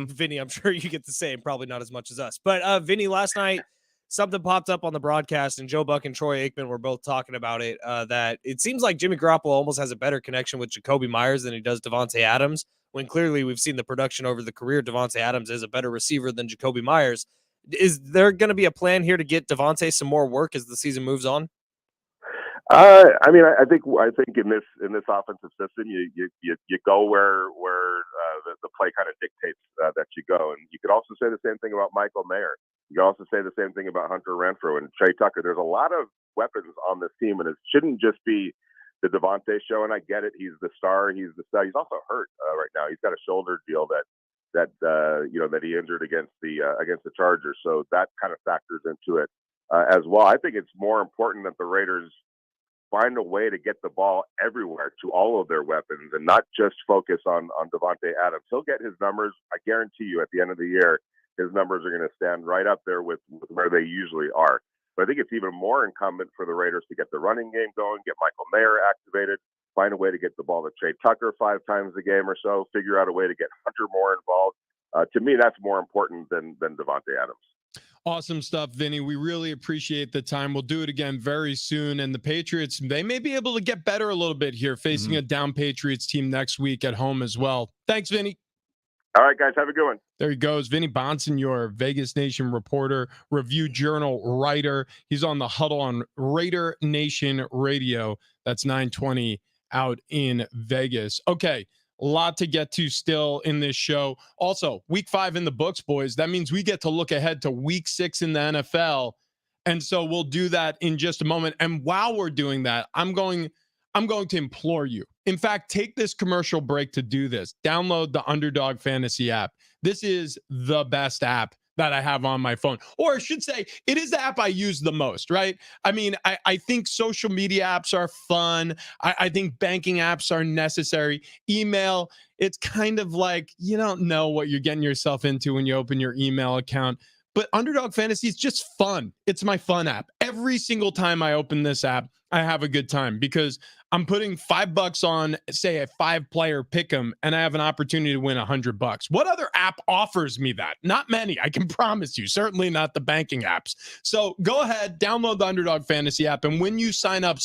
Vinny, I'm sure you get the same, probably not as much as us. But Vinny, last night, something popped up on the broadcast, and Joe Buck and Troy Aikman were both talking about it, that it seems like Jimmy Garoppolo almost has a better connection with Jacoby Myers than he does Devontae Adams, when clearly we've seen the production over the career. Devontae Adams is a better receiver than Jacoby Myers. Is there going to be a plan here to get Devontae some more work as the season moves on? I mean, I think in this offensive system, you go where the play kind of dictates that you go, and you could also say the same thing about Michael Mayer. You can also say the same thing about Hunter Renfrow and Trey Tucker. There's a lot of weapons on this team, and it shouldn't just be the Devontae show. And I get it; he's the star, he's the star. He's also hurt right now. He's got a shoulder deal that he injured against the Chargers, so that kind of factors into it as well. I think it's more important that the Raiders find a way to get the ball everywhere to all of their weapons and not just focus on Devontae Adams. He'll get his numbers. I guarantee you at the end of the year, his numbers are going to stand right up there with where they usually are. But I think it's even more incumbent for the Raiders to get the running game going, get Michael Mayer activated, find a way to get the ball to Trey Tucker 5 times a game or so, figure out a way to get Hunter more involved. To me, that's more important than Devontae Adams. Awesome stuff, Vinny. We really appreciate the time. We'll do it again very soon. And the Patriots, they may be able to get better a little bit here, facing a down Patriots team next week at home as well. Thanks, Vinny. All right, guys. Have a good one. There he goes. Vinny Bonsignore, Vegas Nation reporter, Review Journal writer. He's on the Huddle on Raider Nation Radio. That's 920 out in Vegas. Okay. A lot to get to still in this show. Also, week 5 in the books, boys. That means we get to look ahead to week 6 in the NFL. And so we'll do that in just a moment. And while we're doing that, I'm going to implore you. In fact, take this commercial break to do this. Download the Underdog Fantasy app. This is the best app that I have on my phone. Or I should say, it is the app I use the most, right? I mean, I think social media apps are fun. I think banking apps are necessary. Email, it's kind of like you don't know what you're getting yourself into when you open your email account. But Underdog Fantasy is just fun. It's my fun app. Every single time I open this app, I have a good time because I'm putting $5 on, say, a 5-player pick'em, and I have an opportunity to win $100. What other app offers me that? Not many, I can promise you. Certainly not the banking apps. So go ahead, download the Underdog Fantasy app, and when you sign up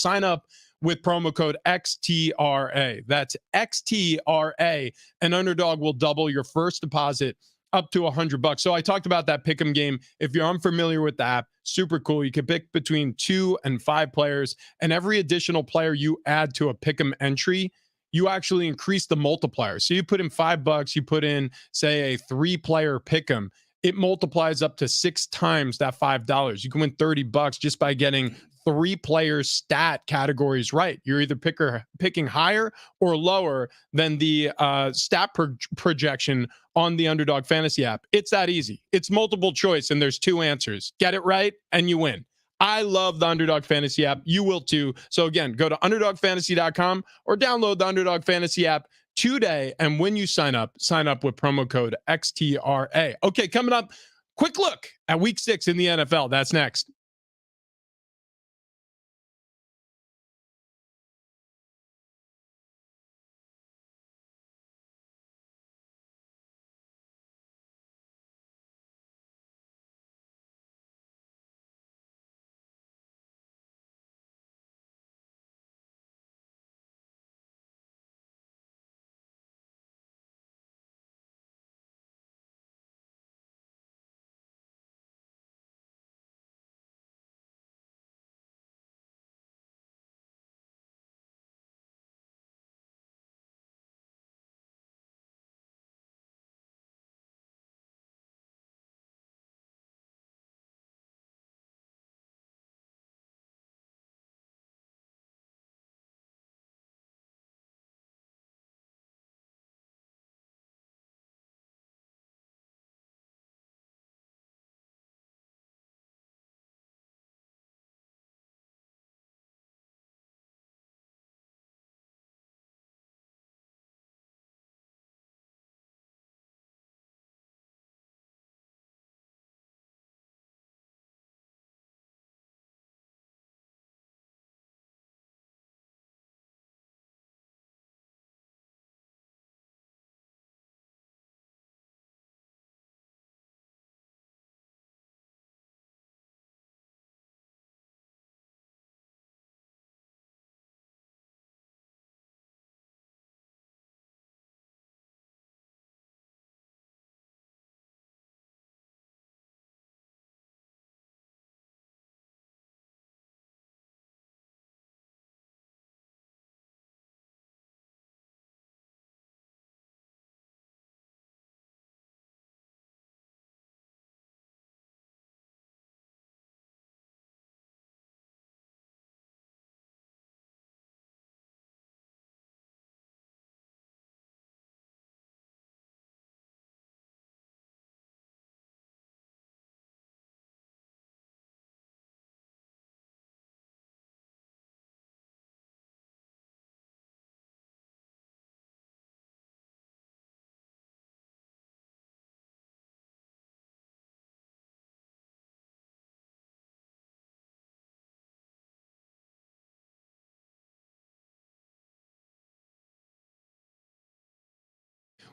with promo code XTRA. That's XTRA, and Underdog will double your first deposit up to $100. So I talked about that pick'em game. If you're unfamiliar with the app, super cool. You can pick between 2 and 5 players, and every additional player you add to a pick'em entry, you actually increase the multiplier. So you put in $5, you put in, say, a 3-player pick'em, it multiplies up to 6 times that $5. You can win $30 just by getting 3 players stat categories right. You're either picking higher or lower than the stat projection on the Underdog Fantasy app. It's that easy. It's multiple choice, and there's 2 answers. Get it right, and you win. I love the Underdog Fantasy app. You will too. So again, go to UnderdogFantasy.com or download the Underdog Fantasy app today. And when you sign up with promo code XTRA. Okay, coming up, quick look at week 6 in the NFL. That's next.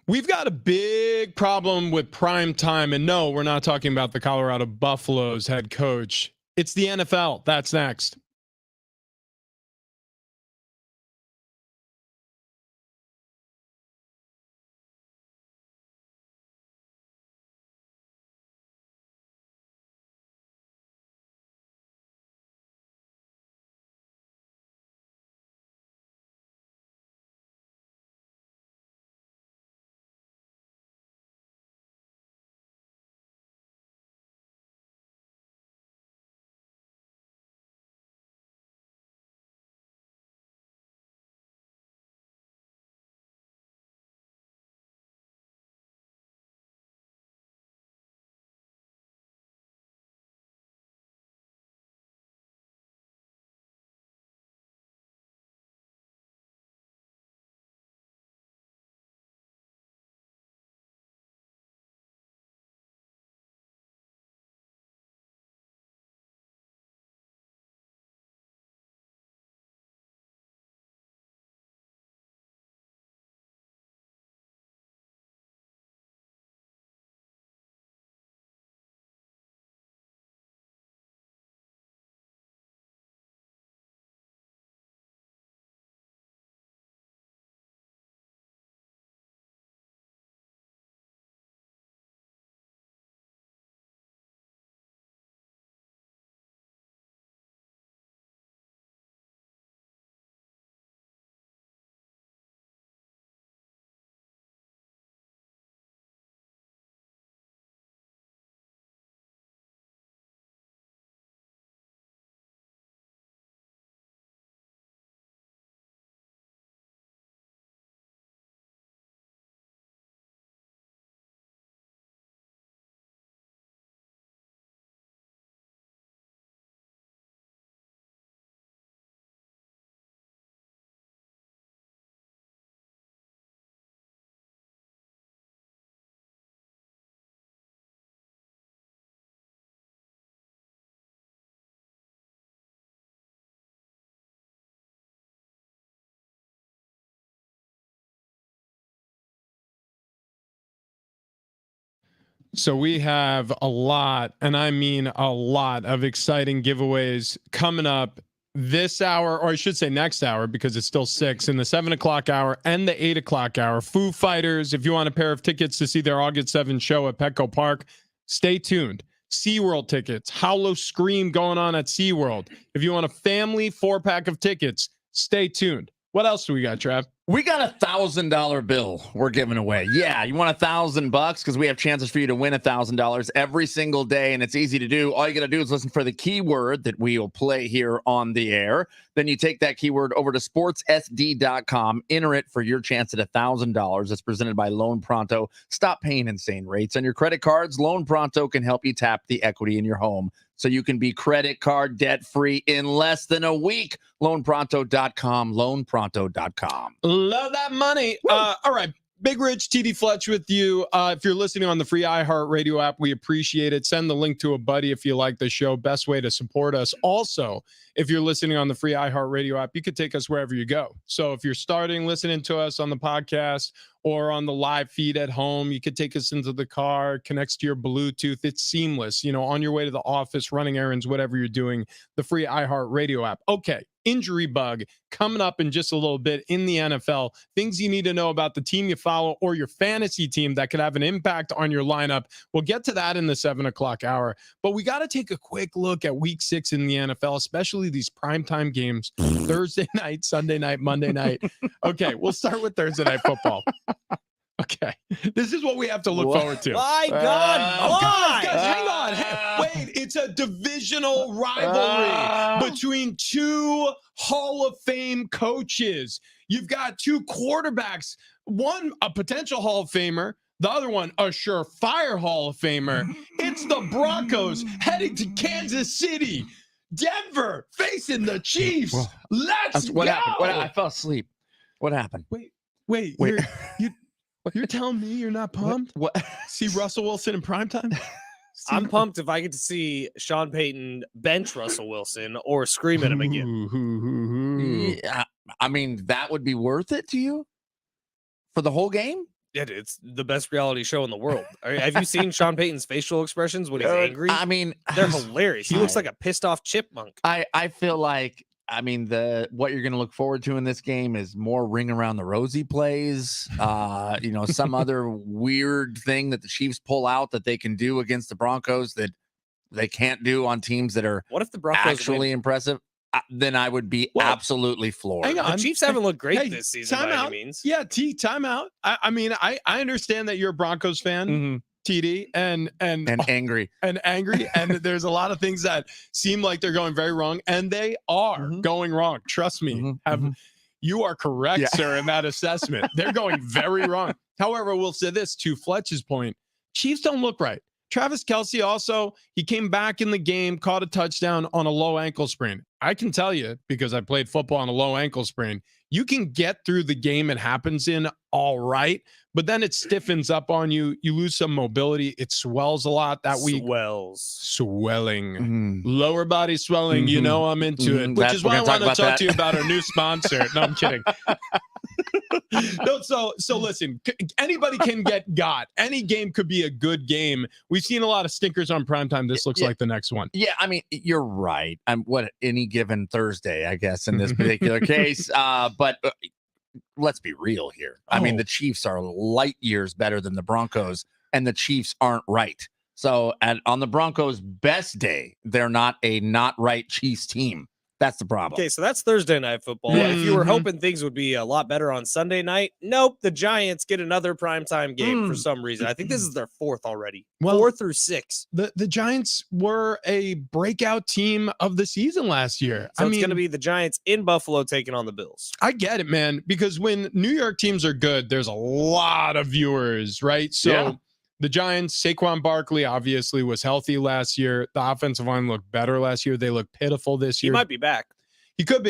We've got a big problem with prime time. And no, we're not talking about the Colorado Buffaloes head coach. It's the NFL. That's next. So we have a lot, and I mean a lot of exciting giveaways coming up this hour, or I should say next hour, because it's still 6 in the 7 o'clock hour and the 8 o'clock hour. Foo Fighters, if you want a pair of tickets to see their August 7th show at Petco Park, stay tuned. SeaWorld tickets, Howlow Scream going on at SeaWorld. If you want a family 4-pack of tickets, stay tuned. What else do we got, Trav? We got $1,000 bill we're giving away. Yeah, you want $1,000 because we have chances for you to win $1,000 every single day, and it's easy to do. All you got to do is listen for the keyword that we will play here on the air. Then you take that keyword over to sportssd.com, enter it for your chance at $1,000. It's presented by Loan Pronto. Stop paying insane rates on your credit cards. Loan Pronto can help you tap the equity in your home so you can be credit card debt free in less than a week. LoanPronto.com, LoanPronto.com. Love that money. All right. Big Rich, TD Fletch with you. If you're listening on the free iHeartRadio app, we appreciate it. Send the link to a buddy if you like the show. Best way to support us. Also, if you're listening on the free iHeartRadio app, you could take us wherever you go. So if you're starting listening to us on the podcast or on the live feed at home, you could take us into the car, connects to your Bluetooth. It's seamless, on your way to the office, running errands, whatever you're doing, the free iHeartRadio app. Okay. Injury bug coming up in just a little bit in the NFL. Things you need to know about the team you follow or your fantasy team that could have an impact on your lineup. We'll get to that in the 7 o'clock hour. But we got to take a quick look at week 6 in the NFL, especially these primetime games, Thursday night, Sunday night, Monday night. Okay, we'll start with Thursday night football. Okay, this is what we have to look forward to. My God, guys, hang on. Wait, it's a divisional rivalry between two Hall of Fame coaches. You've got two quarterbacks, one a potential Hall of Famer, the other one a surefire Hall of Famer. It's the Broncos heading to Kansas City. Denver facing the Chiefs. Let's What go. happened? I fell asleep. What happened? Wait. You're telling me you're not pumped? What? See Russell Wilson in primetime? I'm pumped if I get to see Sean Payton bench Russell Wilson or scream at him again. Yeah, I mean, that would be worth it to you for the whole game? It's the best reality show in the world. Have you seen Sean Payton's facial expressions when he's angry? I mean, They're hilarious. He looks like a pissed off chipmunk. I feel like, I mean, what you're going to look forward to in this game is more ring around the rosy plays. Some other weird thing that the Chiefs pull out that they can do against the Broncos that they can't do on teams that are What if the Broncos actually impressive? Then I would be absolutely floored. hang on. The Chiefs haven't looked great Hey, this season by any means. Yeah, time out. I mean, I understand that you're a Broncos fan, Mhm. TD, and angry. and angry, and there's a lot of things that seem like they're going very wrong, and they are going wrong. Trust me. You are correct, sir, in that assessment. They're going very wrong. However, we'll say this, to Fletch's point, Chiefs don't look right. Travis Kelce also, he came back in the game, caught a touchdown on a low ankle sprain. I can tell you, because I played football on a low ankle sprain, you can get through the game it happens in all right, but then it stiffens up on you. You lose some mobility. It swells a lot that week. Swelling. Lower body swelling. You know I'm into it, which is why I want to talk to you about our new sponsor. No, I'm kidding. No, so listen, anybody can get got. Any game could be a good game. We've seen a lot of stinkers on primetime. This looks like the next one. Yeah, I mean, you're right. Any given Thursday, I guess, in this particular case. But let's be real here. I mean, the Chiefs are light years better than the Broncos, and the Chiefs aren't right. So on the Broncos' best day, they're not a not right Chiefs team. That's the problem. Okay, so that's Thursday night football. If you were hoping things would be a lot better on Sunday night, nope. The Giants get another primetime game for some reason. I think this is their fourth already. Well, 4 through 6. The Giants were a breakout team of the season last year. So it's going to be the Giants in Buffalo taking on the Bills. I get it, man, because when New York teams are good, there's a lot of viewers, right? So the Giants, Saquon Barkley obviously was healthy last year. The offensive line looked better last year. They look pitiful this year. He might be back. He could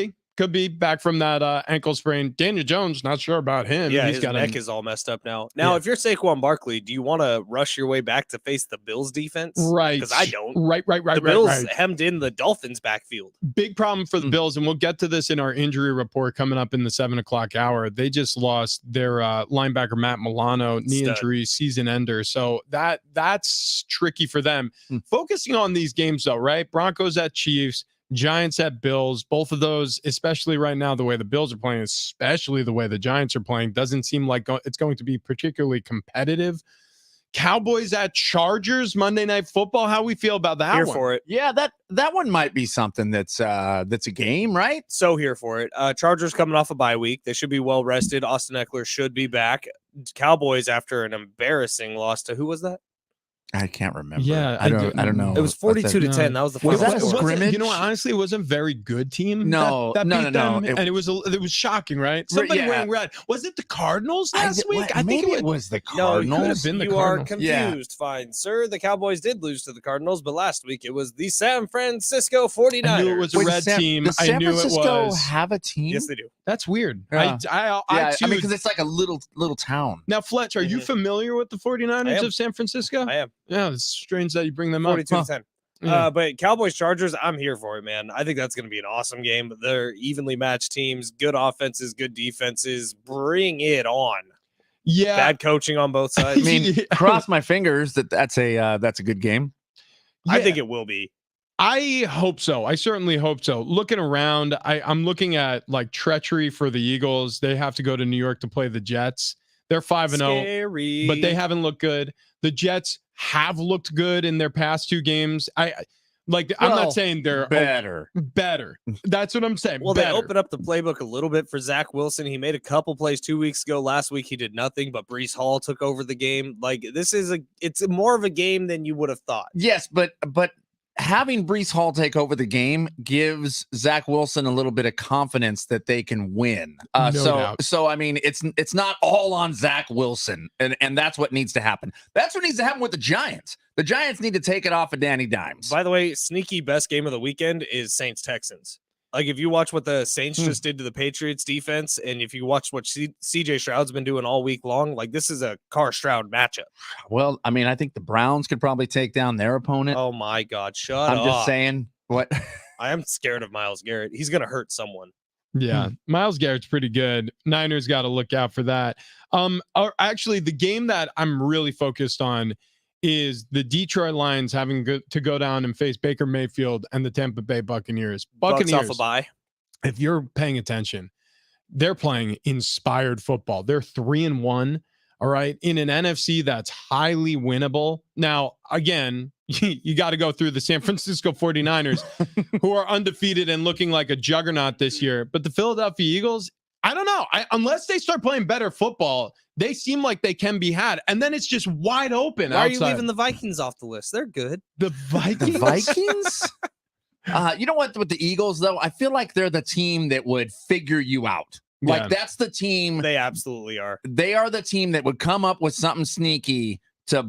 be back from that ankle sprain. Daniel Jones, not sure about him. Yeah, He's his got neck is all messed up now. Now, if you're Saquon Barkley, do you want to rush your way back to face the Bills defense? Right. Because I don't. Right. The Bills hemmed in the Dolphins backfield. Big problem for the Bills, and we'll get to this in our injury report coming up in the 7:00 hour. They just lost their linebacker Matt Milano, knee injury, season ender. So that's tricky for them. Focusing on these games though, right? Broncos at Chiefs, Giants at Bills. Both of those, especially right now, the way the Bills are playing, especially the way the Giants are playing, doesn't seem like it's going to be particularly competitive. Cowboys at Chargers, Monday Night Football. How we feel about that Here one? for it. Yeah, that one might be something that's a game, right? So here for it. Chargers coming off a bye week. They should be well rested. Austin Eckler should be back. Cowboys after an embarrassing loss to who was that? I can't remember. Yeah, I don't know. It was 42-10. That was the Was final that a score. scrimmage? You know, honestly, it wasn't a very good team. No, that no, beat no. them, and it was shocking, right? Somebody yeah. wearing red. Was it the Cardinals last week? I think maybe it was the No, Cardinals. it could have been the you are Cardinals. confused, fine, sir. The Cowboys did lose to the Cardinals, but last week it was the San Francisco 49ers. I knew it was a Wait, red team. Does I San knew Francisco it was. have a team? Yes, they do. That's weird. Yeah. I I mean, because it's like a little town. now, Fletch, are you familiar with the 49ers of San Francisco? I am. Yeah, it's strange that you bring them up. 42-10. Yeah. But Cowboys Chargers, I'm here for it, man. I think that's going to be an awesome game. They're evenly matched teams, good offenses, good defenses. Bring it on. Yeah. Bad coaching on both sides. I mean, cross my fingers that's a good game. I think it will be. I hope so. I certainly hope so. Looking around, I'm looking at like treachery for the Eagles. They have to go to New York to play the Jets. They're 5-0, but they haven't looked good. The Jets have looked good in their past 2 games. I'm not saying they're better. That's what I'm saying. Well, better. they opened up the playbook a little bit for Zach Wilson. He made a couple plays 2 weeks ago. Last week he did nothing, but Breece Hall took over the game. Like it's more of a game than you would have thought. Yes, but having Breece Hall take over the game gives Zach Wilson a little bit of confidence that they can win. No doubt. So I mean, it's not all on Zach Wilson, and that's what needs to happen. That's what needs to happen with the Giants. The Giants need to take it off of Danny Dimes. By the way, sneaky best game of the weekend is Saints Texans. Like if you watch what the Saints just did to the Patriots defense, and if you watch what CJ Stroud's been doing all week long, like this is a Carr Stroud matchup. Well, I mean, I think the Browns could probably take down their opponent. Oh my God, shut up. I'm just saying. What? I am scared of Myles Garrett. He's going to hurt someone. Yeah, Miles Garrett's pretty good. Niners got to look out for that. Actually, the game that I'm really focused on is the Detroit Lions having to go down and face Baker Mayfield and the Tampa Bay Buccaneers. Bucks off a bye. If you're paying attention, they're playing inspired football. They're 3-1. All right, in an NFC that's highly winnable. Now, again, you got to go through the San Francisco 49ers, who are undefeated and looking like a juggernaut this year. But the Philadelphia Eagles, I don't know. Unless they start playing better football, they seem like they can be had. And then it's just wide open. Why are you leaving the Vikings off the list? They're good. The Vikings? The Vikings? You know what? With the Eagles, though, I feel like they're the team that would figure you out. Like, that's the team. They absolutely are. They are the team that would come up with something sneaky to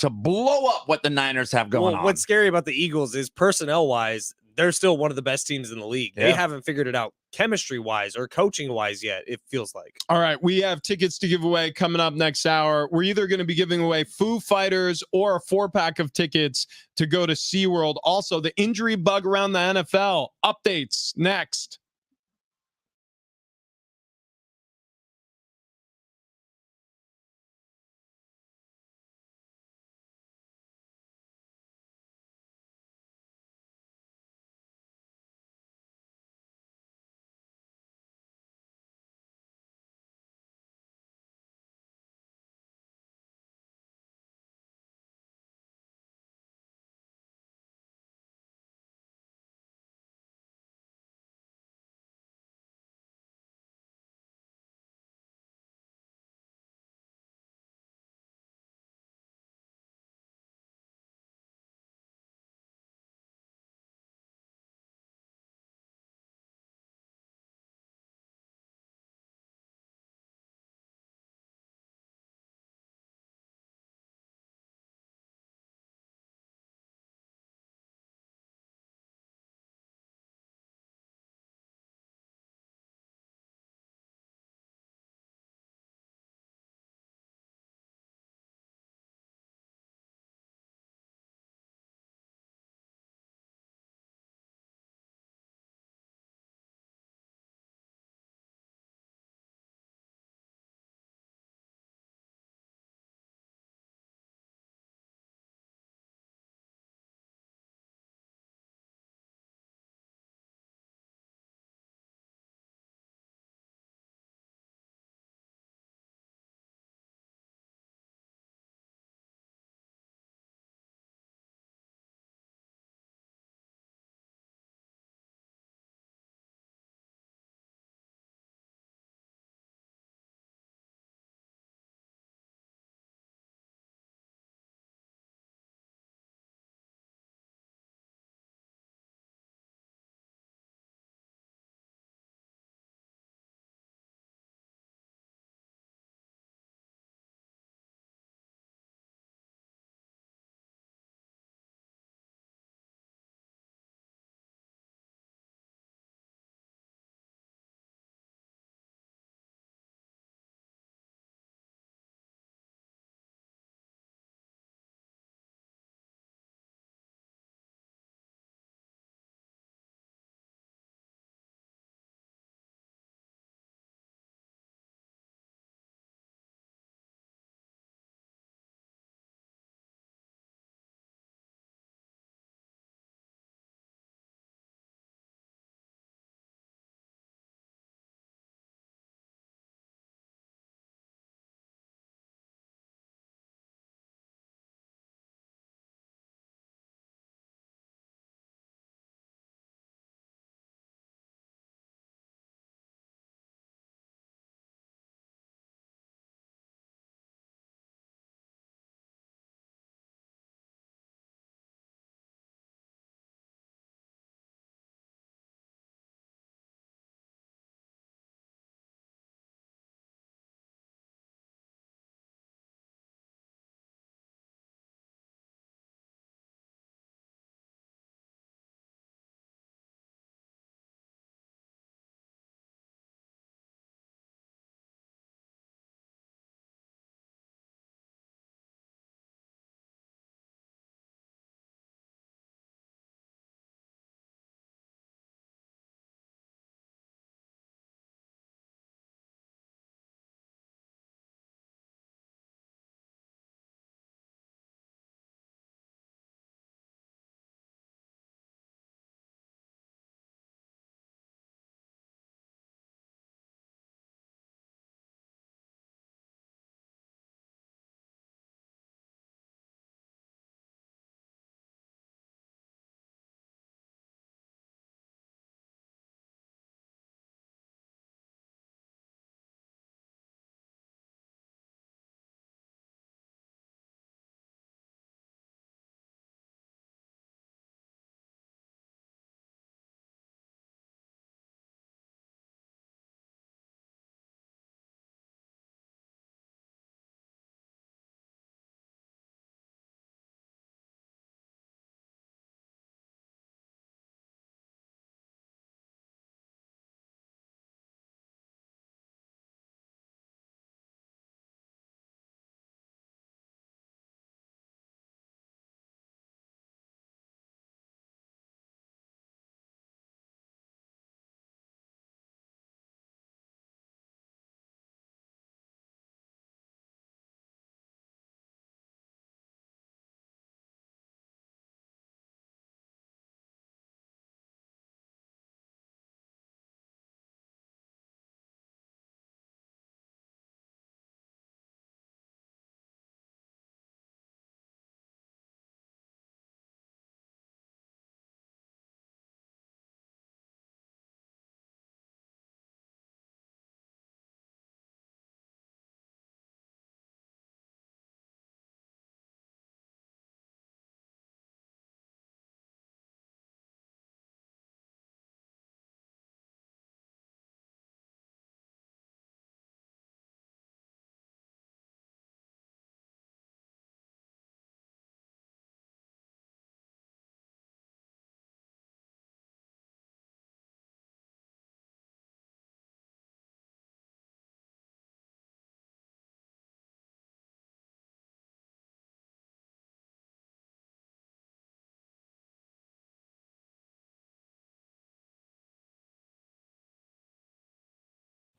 blow up what the Niners have going on. What's scary about the Eagles is personnel-wise, they're still one of the best teams in the league. Yeah. They haven't figured it out chemistry-wise or coaching-wise yet, it feels like. All right, we have tickets to give away coming up next hour. We're either going to be giving away Foo Fighters or a 4-pack of tickets to go to SeaWorld. Also, the injury bug around the NFL. Updates next.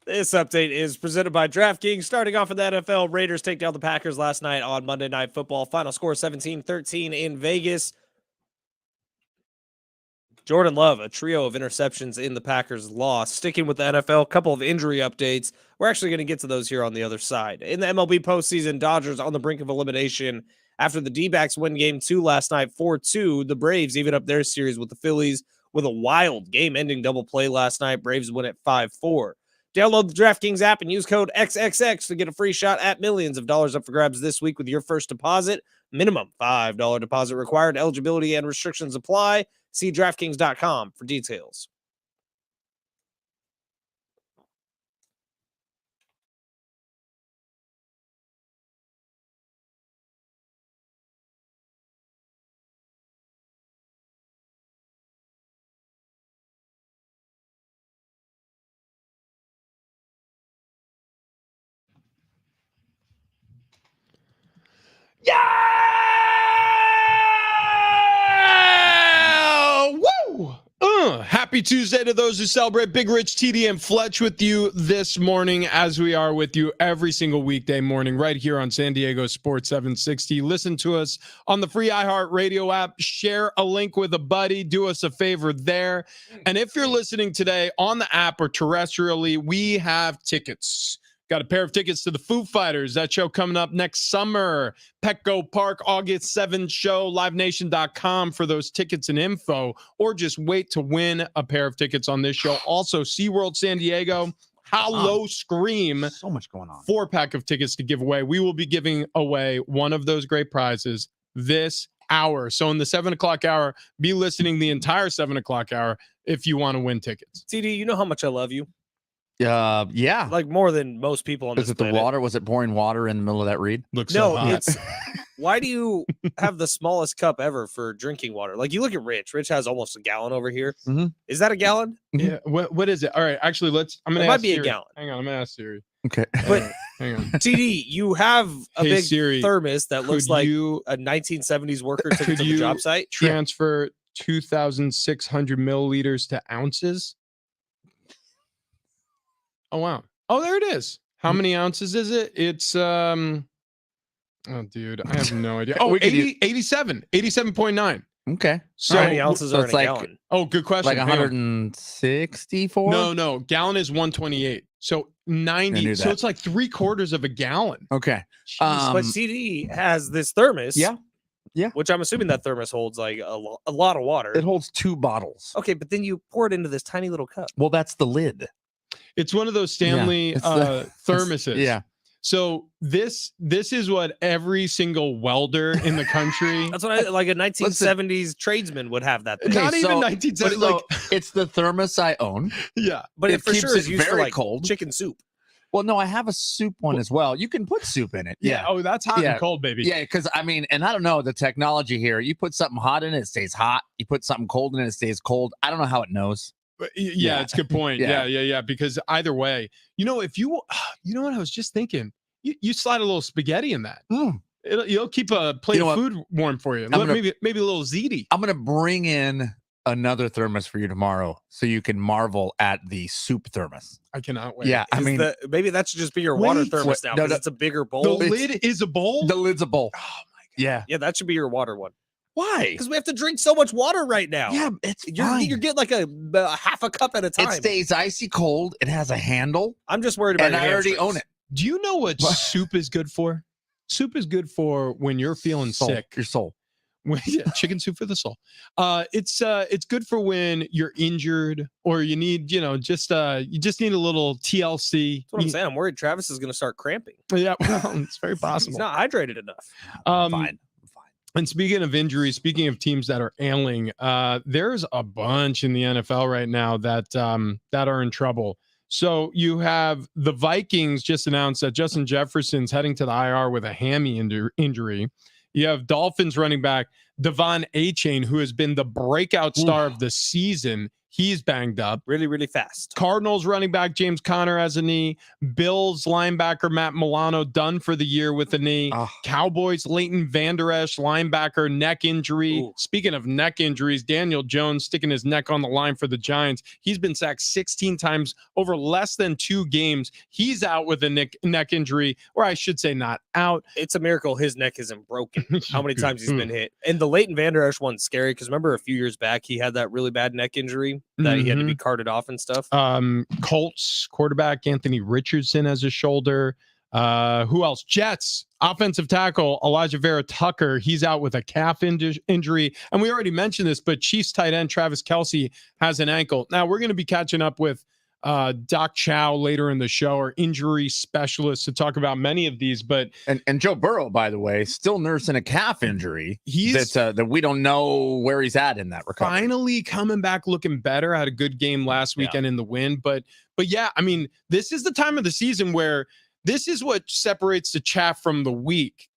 This update is presented by DraftKings. Starting off with the NFL, Raiders take down the Packers last night on Monday Night Football. Final score 17-13 in Vegas. Jordan Love, a trio of interceptions in the Packers' loss. Sticking with the NFL, a couple of injury updates. We're actually going to get to those here on the other side. In the MLB postseason, Dodgers on the brink of elimination after the D-backs win Game 2 last night 4-2. The Braves even up their series with the Phillies with a wild game-ending double play last night. Braves win at 5-4. Download the DraftKings app and use code XXX to get a free shot at millions of dollars up for grabs this week with your first deposit. Minimum $5 deposit required. Eligibility and restrictions apply. See DraftKings.com for details. Yeah! Woo! Happy Tuesday to those who celebrate. Big Rich, TD, and Fletch with you this morning, as we are with you every single weekday morning right here on San Diego Sports 760. Listen to us on the free iHeartRadio app. Share a link with a buddy. Do us a favor there. And if you're listening today on the app or terrestrially, we have tickets. Got a pair of tickets to the Foo Fighters. That show coming up next summer. Petco Park, August 7th show. LiveNation.com for those tickets and info. Or just wait to win a pair of tickets on this show. Also, SeaWorld San Diego. How Low Scream. So much going on. 4-pack of tickets to give away. We will be giving away one of those great prizes this hour. So in the 7 o'clock hour, be listening the entire 7 o'clock hour if you want to win tickets. TD, you know how much I love you? Yeah. Like more than most people on Is this it the planet. water? Was it pouring water in the middle of that read? Looks so No, hot. it's why do you have the smallest cup ever for drinking water? Like you look at Rich. Rich has almost a gallon over here. Mhm. Is that a gallon? Yeah. What is it? All right. Actually, I'm going It to might ask be a Siri. gallon. Hang on. I'm going to ask Siri. Okay. But Hang on. TD, you have a Hey, big Siri, thermos that looks Could like you a 1970s worker took it could to the you job site. transfer 2,600 milliliters to ounces? Oh, wow. Oh, there it is. How many ounces is it? It's, oh, dude, I have no idea. Oh, We could 87.9. Okay. So how many Alright, ounces so are in it's a like- gallon? Oh, good question. Like Hang on. 164? No. Gallon is 128. So 90. knew So that. it's like 3/4 of a gallon. Okay. Jeez. But TD has this thermos. Yeah. Yeah. Which I'm assuming that thermos holds like a lot of water. It holds 2 bottles. Okay, but then you pour it into this tiny little cup. Well, that's the lid. It's one of those Stanley it's the- thermoses. Yeah. So this is what every single welder in the country. That's what I like. A 1970s tradesman would have that thing. Okay, Not even so- 1970. But Like, it's the thermos I own. yeah. But it it for keeps sure it is used for very like cold. chicken soup. Well, no, I have a soup one as well. You can put soup in it. Yeah. Oh, that's hot Yeah. and cold, baby. Yeah, because I mean, and I don't know the technology here. You put something hot in it, it stays hot. You put something cold in it, it stays cold. I don't know how it knows. But Yeah. it's a good point. Yeah. Yeah. Because either way, if you know what I was just thinking, you slide a little spaghetti in that. Mm. You'll keep a plate You know of what? food warm for you. I'm gonna- Maybe a little ziti. I'm gonna bring in another thermos for you tomorrow, so you can marvel at the soup thermos. I cannot wait. Yeah, I mean, Maybe that should just be your water Wait. thermos now No, because no. it's a bigger The bowl. It's- lid is a bowl. the lid's a bowl. Oh my god. Yeah. Yeah, that should be your water one. Why? Because we have to drink so much water right now. Yeah, it's You're fine. getting like a half a cup at a time. It stays icy cold. It has a handle, I'm just worried about and your I already hamstrings. own it. Do you know what What? soup is good for? Soup is good for when you're feeling Soul, sick. Your soul. Yeah, chicken soup for the soul. It's good for when you're injured or you need, you just need a little TLC. That's what I'm saying. I'm worried Travis is going to start cramping. Yeah, well, it's very He's possible. not hydrated enough. I'm fine. I'm fine. And speaking of injuries, speaking of teams that are ailing, there's a bunch in the NFL right now that are in trouble. So you have the Vikings just announced that Justin Jefferson's heading to the IR with a hammy injury. You have Dolphins running back Devon Achane, who has been the breakout star of the season. He's banged up. Really, really fast. Cardinals running back James Conner has a knee. Bills linebacker Matt Milano done for the year with a knee. Oh. Cowboys Leighton Vander Esch linebacker neck injury. Ooh. Speaking of neck injuries, Daniel Jones sticking his neck on the line for the Giants. He's been sacked 16 times over less than 2 games. He's out with a neck injury, or I should say not out. It's a miracle his neck isn't broken. How many times he's been hit. And the Leighton Vander Esch one's scary because remember a few years back he had that really bad neck injury that he had to be carted off and stuff. Colts quarterback Anthony Richardson has a shoulder. Who else? Jets offensive tackle Elijah Vera Tucker. He's out with a calf injury. And we already mentioned this, but Chiefs tight end Travis Kelce has an ankle. Now we're going to be catching up with Doc Chow later in the show, our injury specialist, to talk about many of these. But and Joe Burrow, by the way, still nursing a calf injury. He's that we don't know where he's at in that recovery. finally coming back looking better. Had a good game last weekend in the win. But yeah, I mean, this is the time of the season where this is what separates the chaff from the wheat.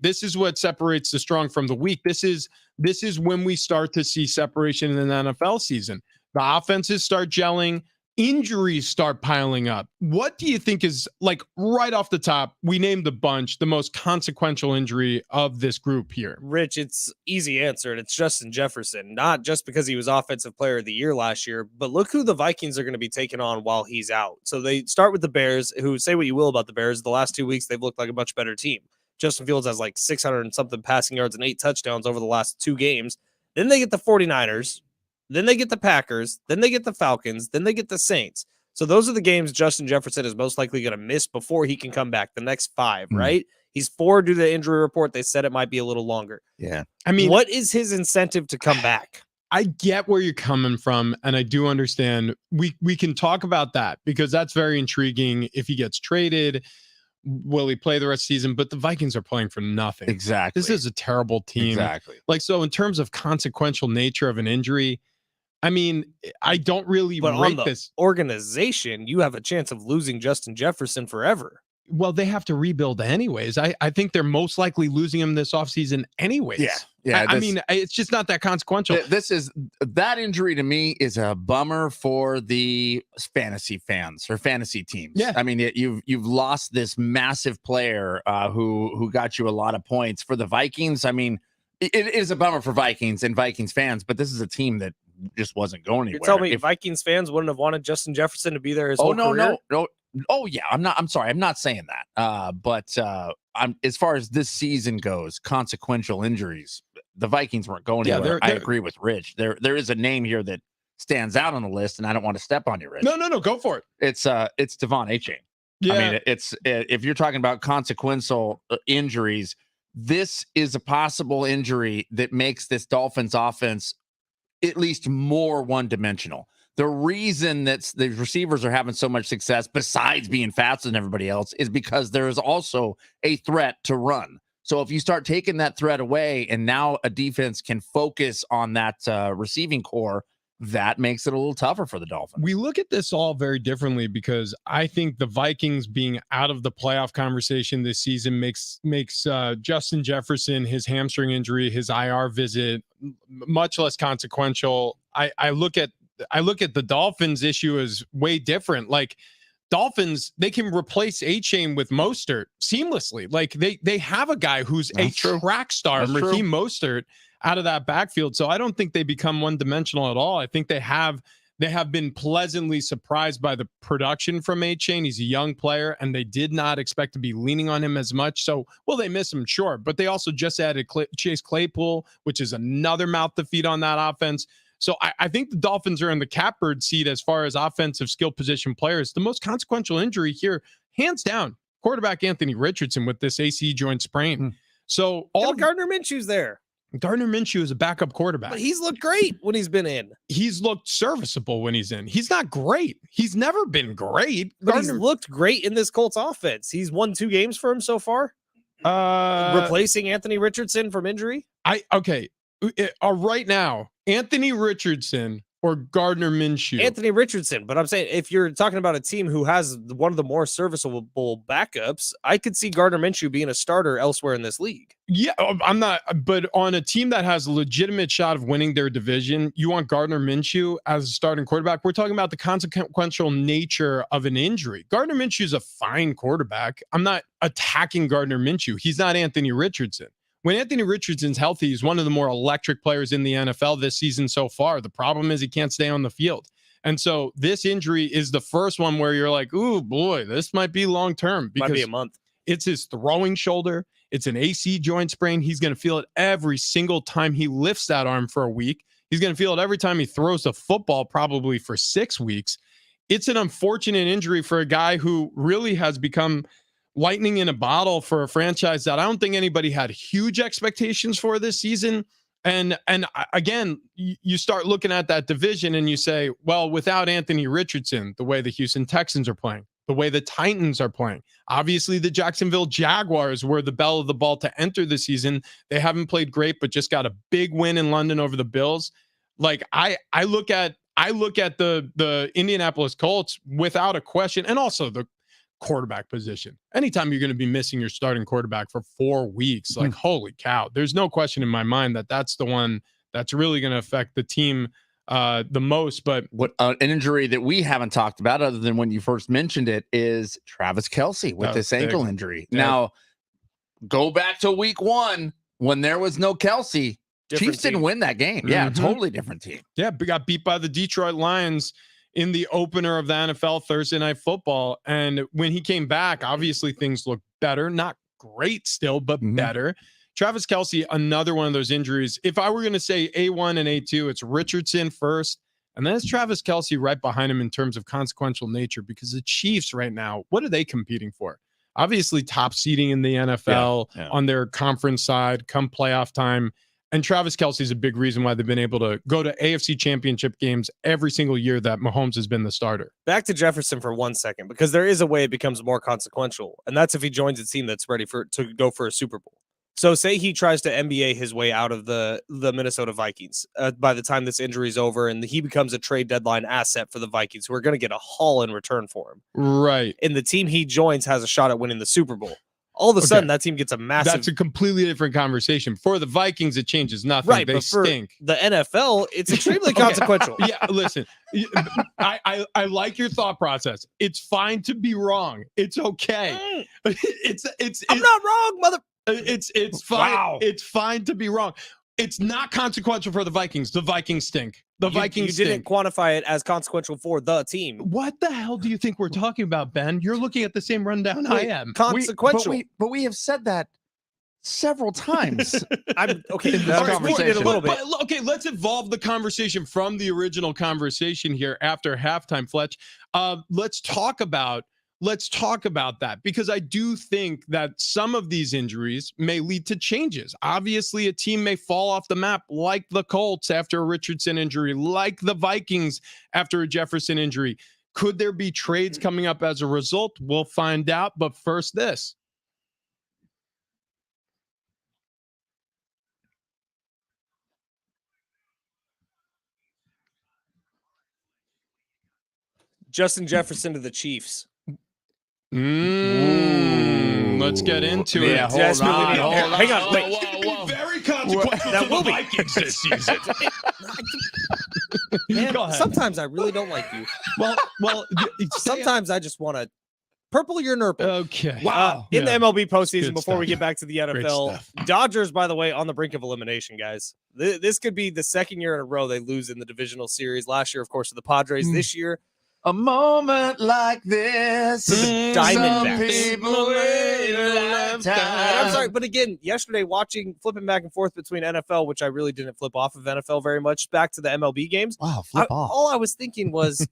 This is what separates the strong from the weak. This is when we start to see separation in the NFL season. The offenses start gelling. Injuries start piling up. What do you think is, like, right off the top, we named a bunch, the most consequential injury of this group here? Rich, it's easy answer, and it's Justin Jefferson. Not just because he was Offensive Player of the Year last year, but look who the Vikings are going to be taking on while he's out. So they start with the Bears, who, say what you will about the Bears, the last 2 weeks they've looked like a much better team. Justin Fields has like 600 and something passing yards and 8 touchdowns over the last 2 games. Then they get the 49ers. Then they get the Packers, then they get the Falcons, then they get the Saints. So those are the games Justin Jefferson is most likely going to miss before he can come back, the next 5, right? He's 4 due to the injury report. They said it might be a little longer. Yeah. I mean, what is his incentive to come back? I get where you're coming from, and I do understand. We can talk about that because that's very intriguing. If he gets traded, will he play the rest of the season? But the Vikings are playing for nothing. Exactly. This is a terrible team. Exactly. Like, so in terms of consequential nature of an injury, I mean, I don't really rate this organization. You have a chance of losing Justin Jefferson forever. Well, they have to rebuild anyways. I think they're most likely losing him this offseason anyways. Yeah. I mean, it's just not that consequential. That injury to me is a bummer for the fantasy fans or fantasy teams. Yeah. I mean, you've lost this massive player who got you a lot of points. For the Vikings, I mean, it is a bummer for Vikings and Vikings fans, but this is a team that just wasn't going anywhere. You tell me Vikings fans wouldn't have wanted Justin Jefferson to be there his whole career? No. Oh yeah, I'm sorry. I'm not saying that. But I'm, as far as this season goes, consequential injuries, the Vikings weren't going anywhere. I agree with Rich. There is a name here that stands out on the list, and I don't want to step on you, Rich. No, go for it. It's Devon Achane. Yeah. I mean, it's if you're talking about consequential injuries, this is a possible injury that makes this Dolphins offense at least more one-dimensional. The reason that the receivers are having so much success, besides being faster than everybody else, is because there is also a threat to run. So if you start taking that threat away, and now a defense can focus on that receiving core, that makes it a little tougher for the Dolphins. We look at this all very differently because I think the Vikings being out of the playoff conversation this season makes Justin Jefferson, his hamstring injury, his IR visit, much less consequential. I look at the Dolphins issue as way different. Like, Dolphins, they can replace Achane with Mostert seamlessly. Like, they have a guy who's a track star, Raheem Mostert, out of that backfield. So I don't think they become one-dimensional at all. I think they have been pleasantly surprised by the production from Achane. He's a young player, and they did not expect to be leaning on him as much. So, will they miss him? Sure. But they also just added Chase Claypool, which is another mouth to feed on that offense. So I think the Dolphins are in the catbird seat as far as offensive skill position players. The most consequential injury here, hands down, quarterback Anthony Richardson with this AC joint sprain. So all Gardner Minshew's there. Gardner Minshew is a backup quarterback. But he's looked great when he's been in. He's looked serviceable when he's in. He's not great. He's never been great. But he's looked great in this Colts offense. He's won 2 games for him so far. Replacing Anthony Richardson from injury. Right now, Anthony Richardson or Gardner Minshew? Anthony Richardson. But I'm saying if you're talking about a team who has one of the more serviceable backups, I could see Gardner Minshew being a starter elsewhere in this league. Yeah, I'm not, but on a team that has a legitimate shot of winning their division, you want Gardner Minshew as a starting quarterback. We're talking about the consequential nature of an injury. Gardner Minshew is a fine quarterback. I'm not attacking Gardner Minshew. He's not Anthony Richardson. When Anthony Richardson's healthy, he's one of the more electric players in the NFL this season so far. The problem is he can't stay on the field. And so this injury is the first one where you're like, ooh, boy, this might be long-term. Might be a month. It's his throwing shoulder. It's an AC joint sprain. He's going to feel it every single time he lifts that arm for a week. He's going to feel it every time he throws the football, probably for 6 weeks. It's an unfortunate injury for a guy who really has become lightning in a bottle for a franchise that I don't think anybody had huge expectations for this season. And again, you start looking at that division and you say, well, without Anthony Richardson, the way the Houston Texans are playing, the way the Titans are playing, obviously the Jacksonville Jaguars were the belle of the ball to enter the season. They haven't played great, but just got a big win in London over the Bills. Like I look at the Indianapolis Colts without a question, and also the quarterback position. Anytime you're going to be missing your starting quarterback for 4 weeks, like holy cow, there's no question in my mind that that's the one that's really going to affect the team the most. But what an injury that we haven't talked about, other than when you first mentioned it, is Travis Kelce with this ankle injury. Yeah. Now, go back to week 1 when there was no Kelce. Chiefs didn't win that game. Yeah, totally different team. Yeah, we got beat by the Detroit Lions in the opener of the NFL Thursday Night Football. And when he came back, obviously things looked better. Not great still, but better. Travis Kelce, another one of those injuries. If I were going to say A1 and A2, it's Richardson first, and then it's Travis Kelce right behind him in terms of consequential nature, because the Chiefs right now, what are they competing for? Obviously top seeding in the NFL on their conference side come playoff time. And Travis Kelce is a big reason why they've been able to go to AFC championship games every single year that Mahomes has been the starter. Back to Jefferson for 1 second, because there is a way it becomes more consequential, and that's if he joins a team that's ready to go for a Super Bowl. So say he tries to NBA his way out of the Minnesota Vikings by the time this injury is over, and he becomes a trade deadline asset for the Vikings, who are going to get a haul in return for him. Right. And the team he joins has a shot at winning the Super Bowl. All of a sudden, that team gets a massive... That's a completely different conversation. For the Vikings, it changes nothing. Right, they but for stink. The NFL, it's extremely consequential. Yeah, listen, I like your thought process. It's fine to be wrong. It's okay. I'm not wrong, mother... It's fine. Wow. It's fine to be wrong. It's not consequential for the Vikings. The Vikings stink. The Vikings stink. You didn't quantify it as consequential for the team. What the hell do you think we're talking about, Ben? You're looking at the same rundown I am. Consequential. But we have said that several times. I'm okay. In this conversation. A little bit. But, okay, let's evolve the conversation from the original conversation here after halftime, Fletch. Let's talk about that, because I do think that some of these injuries may lead to changes. Obviously, a team may fall off the map, like the Colts after a Richardson injury, like the Vikings after a Jefferson injury. Could there be trades coming up as a result? We'll find out. But first, this. Justin Jefferson to the Chiefs. Let's get into it. Hold on. Hang on. Wait. Whoa. Very consequential that to will the be Vikings this season. Man, Go ahead. sometimes I really don't like you. Well. Sometimes I just want to purple your nurple. Okay. Wow. In the MLB postseason, Good before stuff. we get back to the NFL, Dodgers, by the way, on the brink of elimination, guys. This could be the second year in a row they lose in the divisional series. Last year, of course, to the Padres. This year, a moment like this. The Diamondbacks. People wait a lifetime. I'm sorry, but again, yesterday flipping back and forth between NFL, which I really didn't flip off of NFL very much, back to the MLB games. Wow, flip off. All I was thinking was,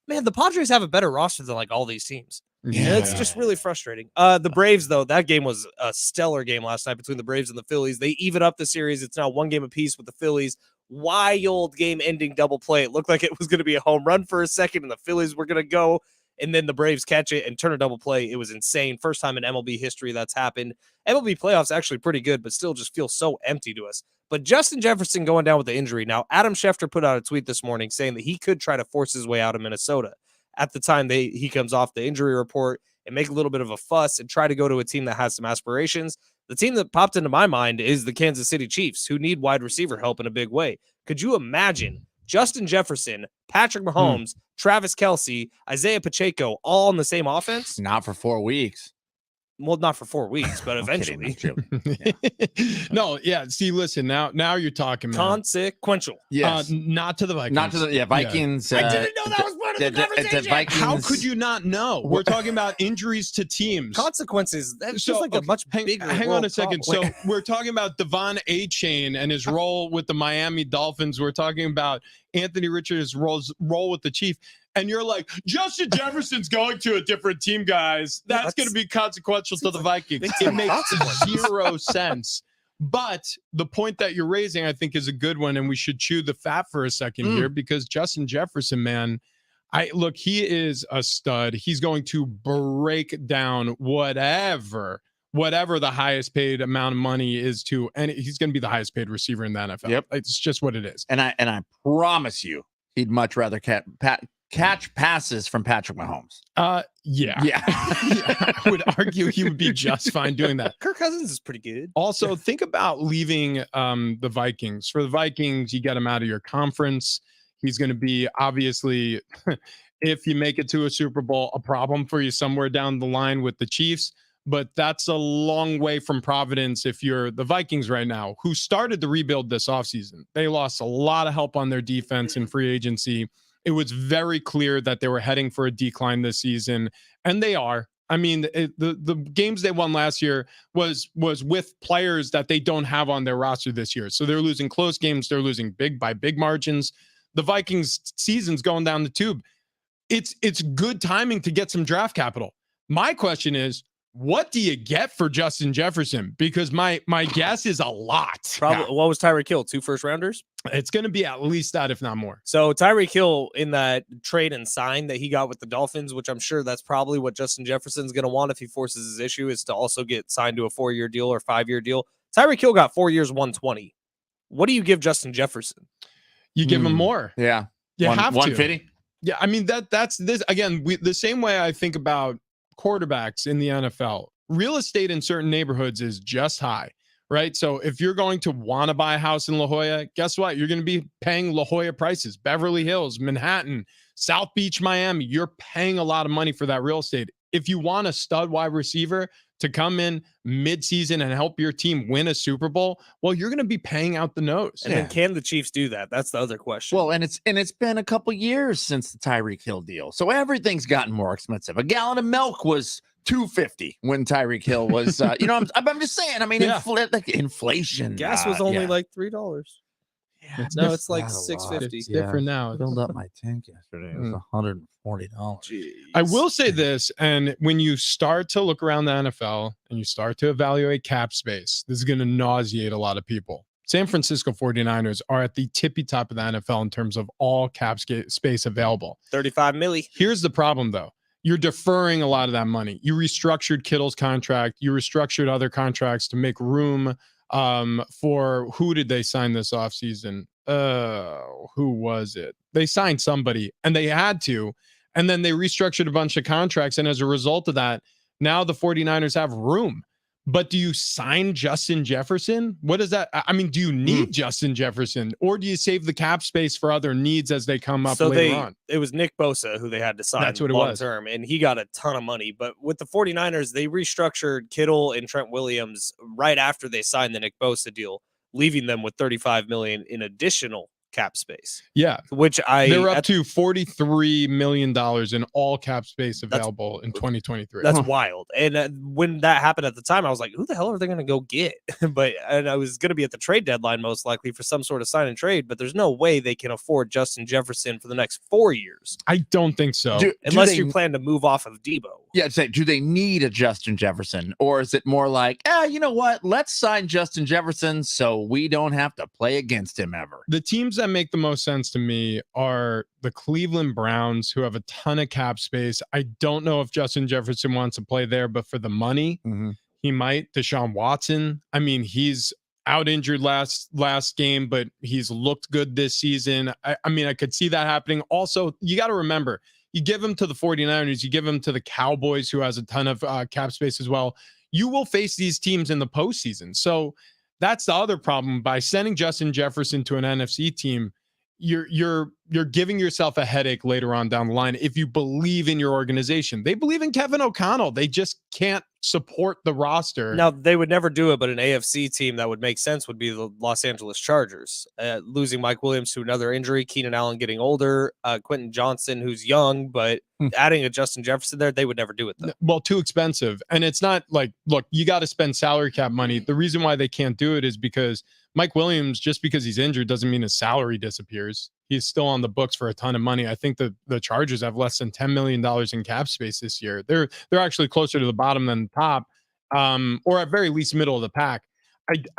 man, the Padres have a better roster than like all these teams. Yeah. It's just really frustrating. The Braves, though, that game was a stellar game last night between the Braves and the Phillies. They even up the series. It's now 1 game apiece with the Phillies. Wild game-ending double play. It looked like it was going to be a home run for a second, and the Phillies were going to go, and then the Braves catch it and turn a double play. It was insane. First time in MLB history that's happened. MLB playoffs actually pretty good, but still just feel so empty to us. But Justin Jefferson going down with the injury. Now, Adam Schefter put out a tweet this morning saying that he could try to force his way out of Minnesota at the time he comes off the injury report and make a little bit of a fuss and try to go to a team that has some aspirations. The team that popped into my mind is the Kansas City Chiefs, who need wide receiver help in a big way. Could you imagine Justin Jefferson, Patrick Mahomes, Travis Kelce, Isaiah Pacheco, all in the same offense? Not for 4 weeks. Well, not for 4 weeks, but I'm kidding, eventually. I'm joking. No, yeah. See, listen, now you're talking, man. Consequential. Yes. Not to the Vikings. Not to the Vikings. I didn't know that was part of the conversation. Vikings. How could you not know? We're talking about injuries to teams. Consequences. That's So, just like a okay, much bigger. Hang on world a second. problem. So we're talking about Devon A-Chain and his role with the Miami Dolphins. We're talking about Anthony Richards' role with the Chief. And you're like, Justin Jefferson's going to a different team, guys. That's going to be consequential to the Vikings. It makes zero sense. But the point that you're raising, I think, is a good one. And we should chew the fat for a second here, because Justin Jefferson, man, he is a stud. He's going to break down whatever the highest paid amount of money is to, and he's going to be the highest paid receiver in the NFL. Yep. It's just what it is. And I promise you, he'd much rather catch passes from Patrick Mahomes. Yeah. Yeah. I would argue he would be just fine doing that. Kirk Cousins is pretty good. Also, think about leaving the Vikings. For the Vikings, you get him out of your conference. He's going to be, obviously, if you make it to a Super Bowl, a problem for you somewhere down the line with the Chiefs. But that's a long way from Providence if you're the Vikings right now, who started the rebuild this offseason. They lost a lot of help on their defense in free agency. It was very clear that they were heading for a decline this season, and they are. I mean, the games they won last year was with players that they don't have on their roster this year. So they're losing close games. They're losing by big margins. The Vikings season's going down the tube. It's good timing to get some draft capital. My question is, what do you get for Justin Jefferson? Because my guess is a lot. Probably. What was Tyreek Hill? 2 first-rounders? It's going to be at least that, if not more. So Tyreek Hill, in that trade and sign that he got with the Dolphins, which I'm sure that's probably what Justin Jefferson's going to want if he forces his issue, is to also get signed to a 4-year deal or 5-year deal. Tyreek Hill got 4 years, 120. What do you give Justin Jefferson? You give him more. Yeah. You have to. 150. Yeah, I mean, that's this again. The same way I think about quarterbacks in the NFL. Real estate in certain neighborhoods is just high, right? So if you're going to want to buy a house in La Jolla, guess what? You're going to be paying La Jolla prices. Beverly Hills, Manhattan, South Beach, Miami. You're paying a lot of money for that real estate. If you want a stud wide receiver to come in mid-season and help your team win a Super Bowl, well, you're going to be paying out the nose. And then can the Chiefs do that? That's the other question. Well, and it's been a couple years since the Tyreek Hill deal, so everything's gotten more expensive. A gallon of milk was $2.50 when Tyreek Hill was. I'm just saying. I mean, inflation. Gas was only yeah. like $3. Yeah, No, it's like not a lot. $6.50. It's different now. Filled up my tank yesterday. It was $140. I will say this, and when you start to look around the NFL and you start to evaluate cap space, this is going to nauseate a lot of people. San Francisco 49ers are at the tippy top of the NFL in terms of all cap space available. 35 milli. Here's the problem, though. You're deferring a lot of that money. You restructured Kittle's contract. You restructured other contracts to make room for who did they sign this offseason? Who was it? They signed somebody and they had to, and then they restructured a bunch of contracts. And as a result of that, now the 49ers have room. But do you sign Justin Jefferson? What is that? I mean, do you need Justin Jefferson, or do you save the cap space for other needs as they come up later on? It was Nick Bosa who they had to sign. That's what it long was. Term, and he got a ton of money. But with the 49ers, they restructured Kittle and Trent Williams right after they signed the Nick Bosa deal, leaving them with $35 million in additional cap space. Yeah, which they're up to $43 million in all cap space available in 2023. That's wild. And when that happened at the time, I was like, who the hell are they going to go get? And I was going to be at the trade deadline most likely for some sort of sign and trade, but there's no way they can afford Justin Jefferson for the next 4 years. I don't think so. Unless you plan to move off of Debo. Yeah, say, do they need a Justin Jefferson, or is it more like, you know what? Let's sign Justin Jefferson so we don't have to play against him ever. The teams that make the most sense to me are the Cleveland Browns, who have a ton of cap space. I don't know if Justin Jefferson wants to play there, but for the money, he might. Deshaun Watson. I mean, he's out injured last game, but he's looked good this season. I mean, I could see that happening. Also, you got to remember, you give him to the 49ers, you give him to the Cowboys, who has a ton of cap space as well. You will face these teams in the postseason. So that's the other problem. By sending Justin Jefferson to an NFC team, you're giving yourself a headache later on down the line if you believe in your organization. They believe in Kevin O'Connell. They just can't support the roster. Now, they would never do it, but an AFC team that would make sense would be the Los Angeles Chargers. Losing Mike Williams to another injury, Keenan Allen getting older, Quentin Johnson, who's young, but adding a Justin Jefferson there, they would never do it, though. Well, too expensive. And it's not like, look, you got to spend salary cap money. The reason why they can't do it is because Mike Williams, just because he's injured doesn't mean his salary disappears. He's still on the books for a ton of money. I think the Chargers have less than $10 million in cap space this year. They're actually closer to the bottom than the top, or at very least middle of the pack.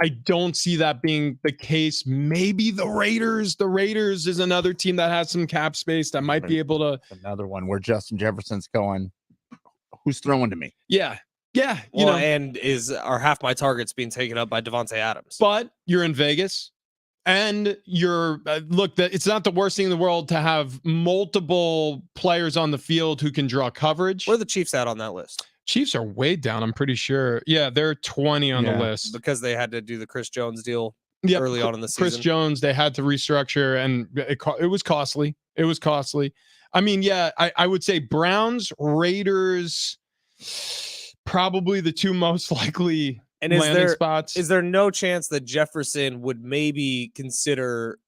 I don't see that being the case. Maybe the Raiders. The Raiders is another team that has some cap space that might be able to. Another one where Justin Jefferson's going, who's throwing to me? Yeah. And are half my targets being taken up by Devontae Adams? But you're in Vegas, and you're it's not the worst thing in the world to have multiple players on the field who can draw coverage. Where are the Chiefs at on that list? Chiefs are way down, I'm pretty sure. Yeah, they're 20 on the list because they had to do the Chris Jones deal early on in the season. Chris Jones, they had to restructure, and it was costly. It was costly. I mean, yeah, I would say Browns, Raiders, probably the two most likely landing spots. Is there no chance that Jefferson would maybe consider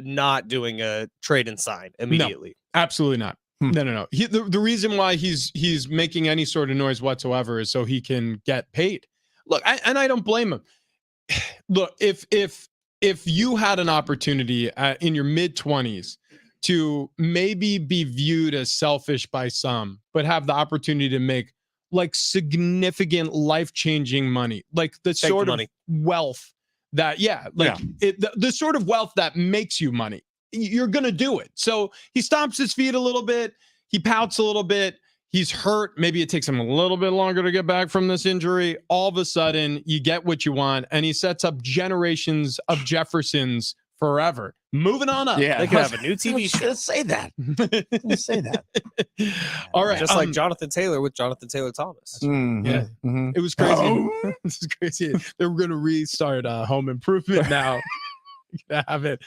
not doing a trade and sign immediately? No, absolutely not. No. The reason why he's making any sort of noise whatsoever is so he can get paid. Look, I don't blame him. Look, if you had an opportunity in your mid-20s to maybe be viewed as selfish by some, but have the opportunity to make like significant life-changing money, like the sort of wealth that, the sort of wealth that makes you money, you're going to do it. So he stomps his feet a little bit. He pouts a little bit. He's hurt. Maybe it takes him a little bit longer to get back from this injury. All of a sudden, you get what you want, and he sets up generations of Jeffersons forever. Moving on up. Yeah, they could have a new TV show. Say that. Say that. All right. Just like Jonathan Taylor with Jonathan Taylor Thomas. Yeah. It was crazy. This is crazy. They're going to restart Home Improvement now. Have it.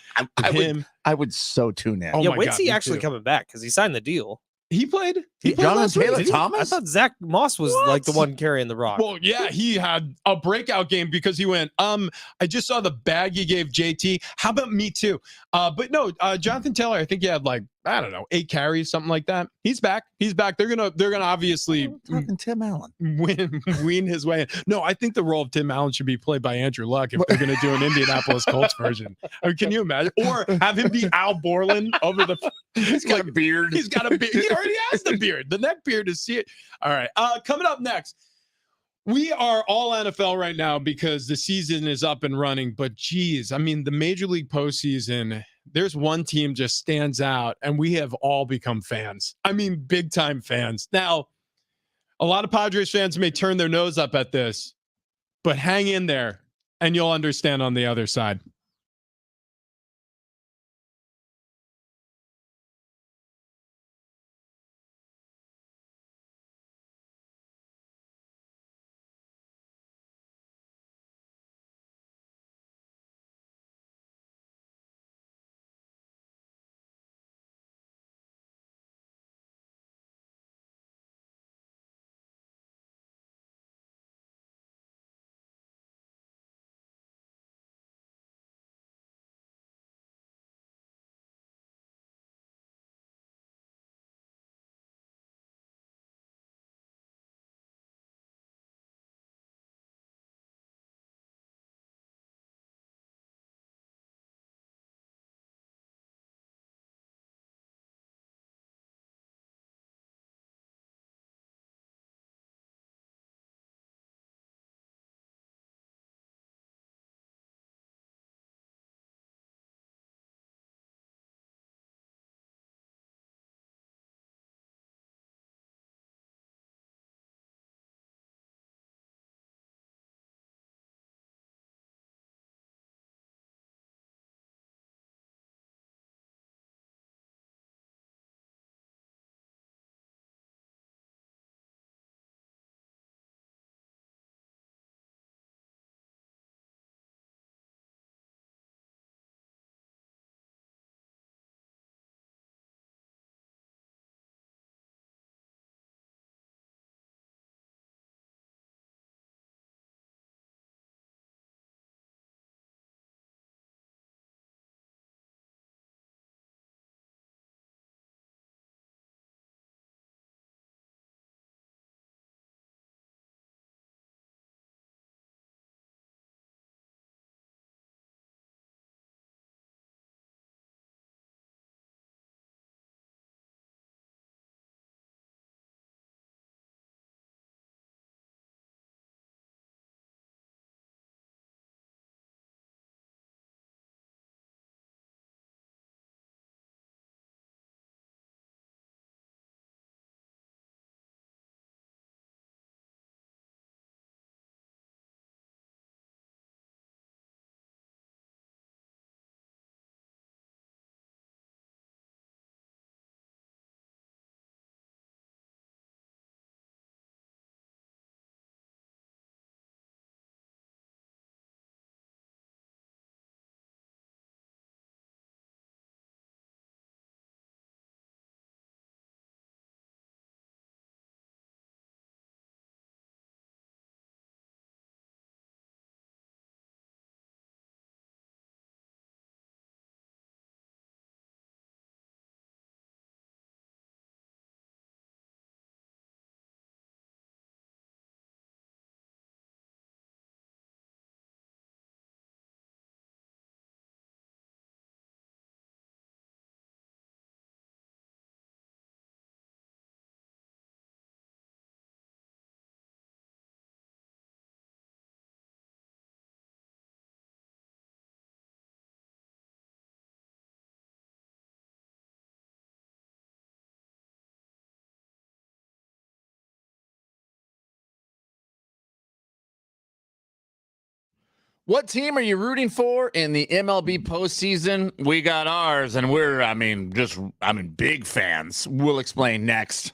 I would so tune in. When's he actually coming back? Because he signed the deal. He played. Jonathan Taylor Thomas? I thought Zach Moss was like the one carrying the rock. Well, yeah, he had a breakout game because he went, I just saw the bag you gave JT. How about me too? But no, Jonathan Taylor, I think he had like, I don't know, 8 carries, something like that. He's back. They're gonna obviously Tim Allen wean his way in. No, I think the role of Tim Allen should be played by Andrew Luck if they're gonna do an Indianapolis Colts version. I mean, can you imagine? Or have him be Al Borland over the. He's got a beard. He's got a beard. He already has the beard. The neck beard is see it. All right. Coming up next. We are all NFL right now because the season is up and running. But geez, I mean, the Major League postseason, there's one team just stands out, and we have all become fans. I mean, big time fans. Now, a lot of Padres fans may turn their nose up at this, but hang in there and you'll understand on the other side. What team are you rooting for in the MLB postseason? We got ours, and we're, big fans. We'll explain next.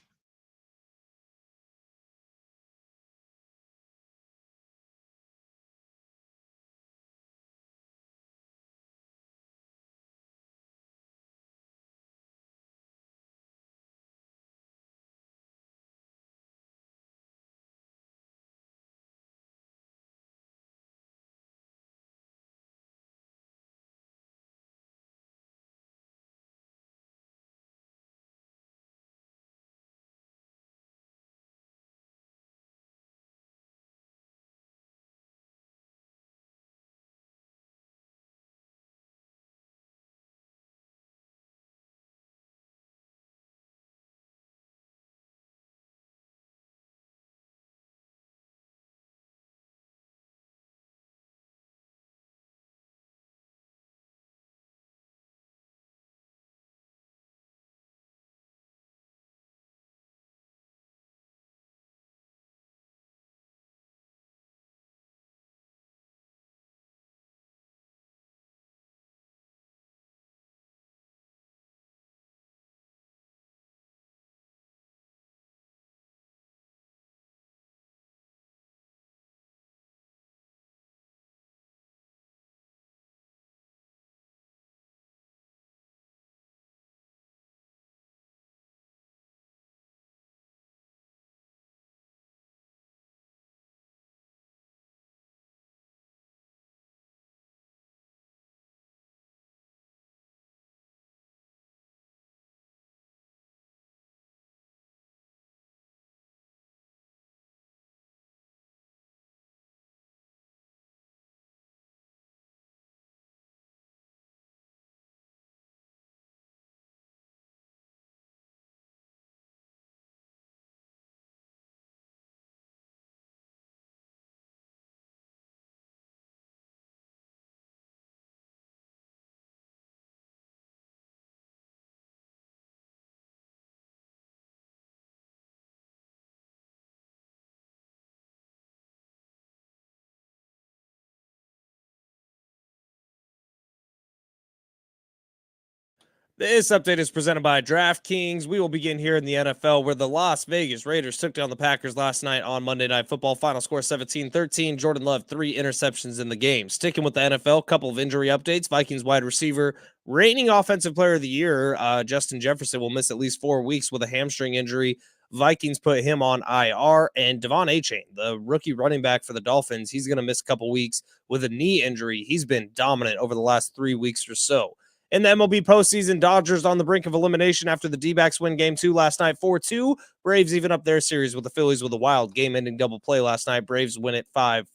This update is presented by DraftKings. We will begin here in the NFL, where the Las Vegas Raiders took down the Packers last night on Monday Night Football. Final score 17-13. Jordan Love, 3 interceptions in the game. Sticking with the NFL, couple of injury updates. Vikings wide receiver, reigning offensive player of the year, Justin Jefferson, will miss at least 4 weeks with a hamstring injury. Vikings put him on IR. And Devon Achane, the rookie running back for the Dolphins, he's going to miss a couple weeks with a knee injury. He's been dominant over the last 3 weeks or so. In the MLB postseason, Dodgers on the brink of elimination after the D-backs win Game 2 last night 4-2. Braves even up their series with the Phillies with a wild game-ending double play last night. Braves win it 5-4.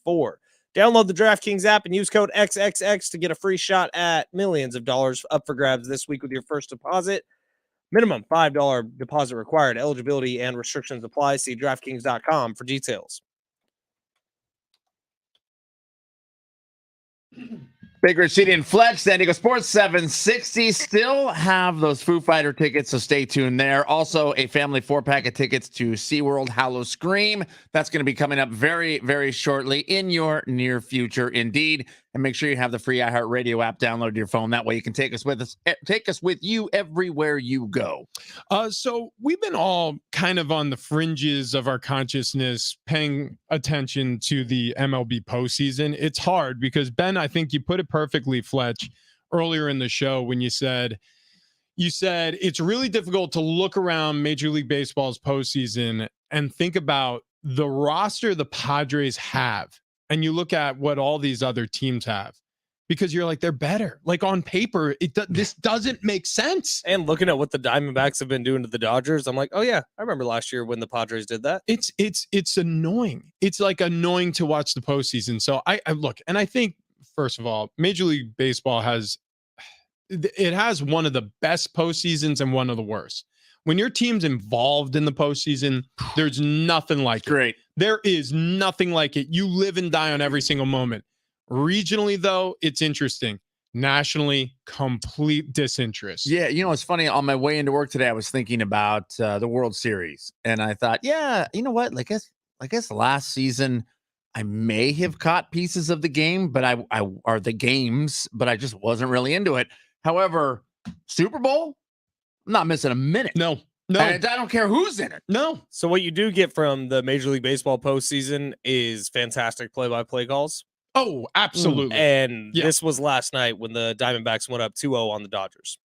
Download the DraftKings app and use code XXX to get a free shot at millions of dollars up for grabs this week with your first deposit. Minimum $5 deposit required. Eligibility and restrictions apply. See DraftKings.com for details. Big Rich City and Fletch, San Diego Sports 760. Still have those Foo Fighter tickets, so stay tuned there. Also, a family 4-pack of tickets to SeaWorld Hallow Scream. That's going to be coming up very, very shortly in your near future, indeed. And make sure you have the free iHeartRadio app downloaded to your phone. That way you can take us with you everywhere you go. So we've been all kind of on the fringes of our consciousness, paying attention to the MLB postseason. It's hard because, Ben, I think you put it perfectly, Fletch, earlier in the show when you said it's really difficult to look around Major League Baseball's postseason and think about the roster the Padres have. And you look at what all these other teams have, because you're like, they're better. Like on paper, this doesn't make sense. And looking at what the Diamondbacks have been doing to the Dodgers, I'm like, oh yeah, I remember last year when the Padres did that. It's annoying. It's like annoying to watch the postseason. So I look, and I think, first of all, Major League Baseball has one of the best postseasons and one of the worst. When your team's involved in the postseason, there's nothing like it. Great. There is nothing like it. You live and die on every single moment. Regionally, though, it's interesting. Nationally, complete disinterest. Yeah, it's funny. On my way into work today, I was thinking about the World Series, and I thought, yeah, you know what? I guess last season, I may have caught pieces of the game, but I are the games, but I just wasn't really into it. However, Super Bowl, I'm not missing a minute. No, And I don't care who's in it. no. So what you do get from the Major League Baseball postseason is fantastic play-by-play calls. Oh, absolutely. And Yeah. this was last night when the Diamondbacks went up 2-0 on the Dodgers.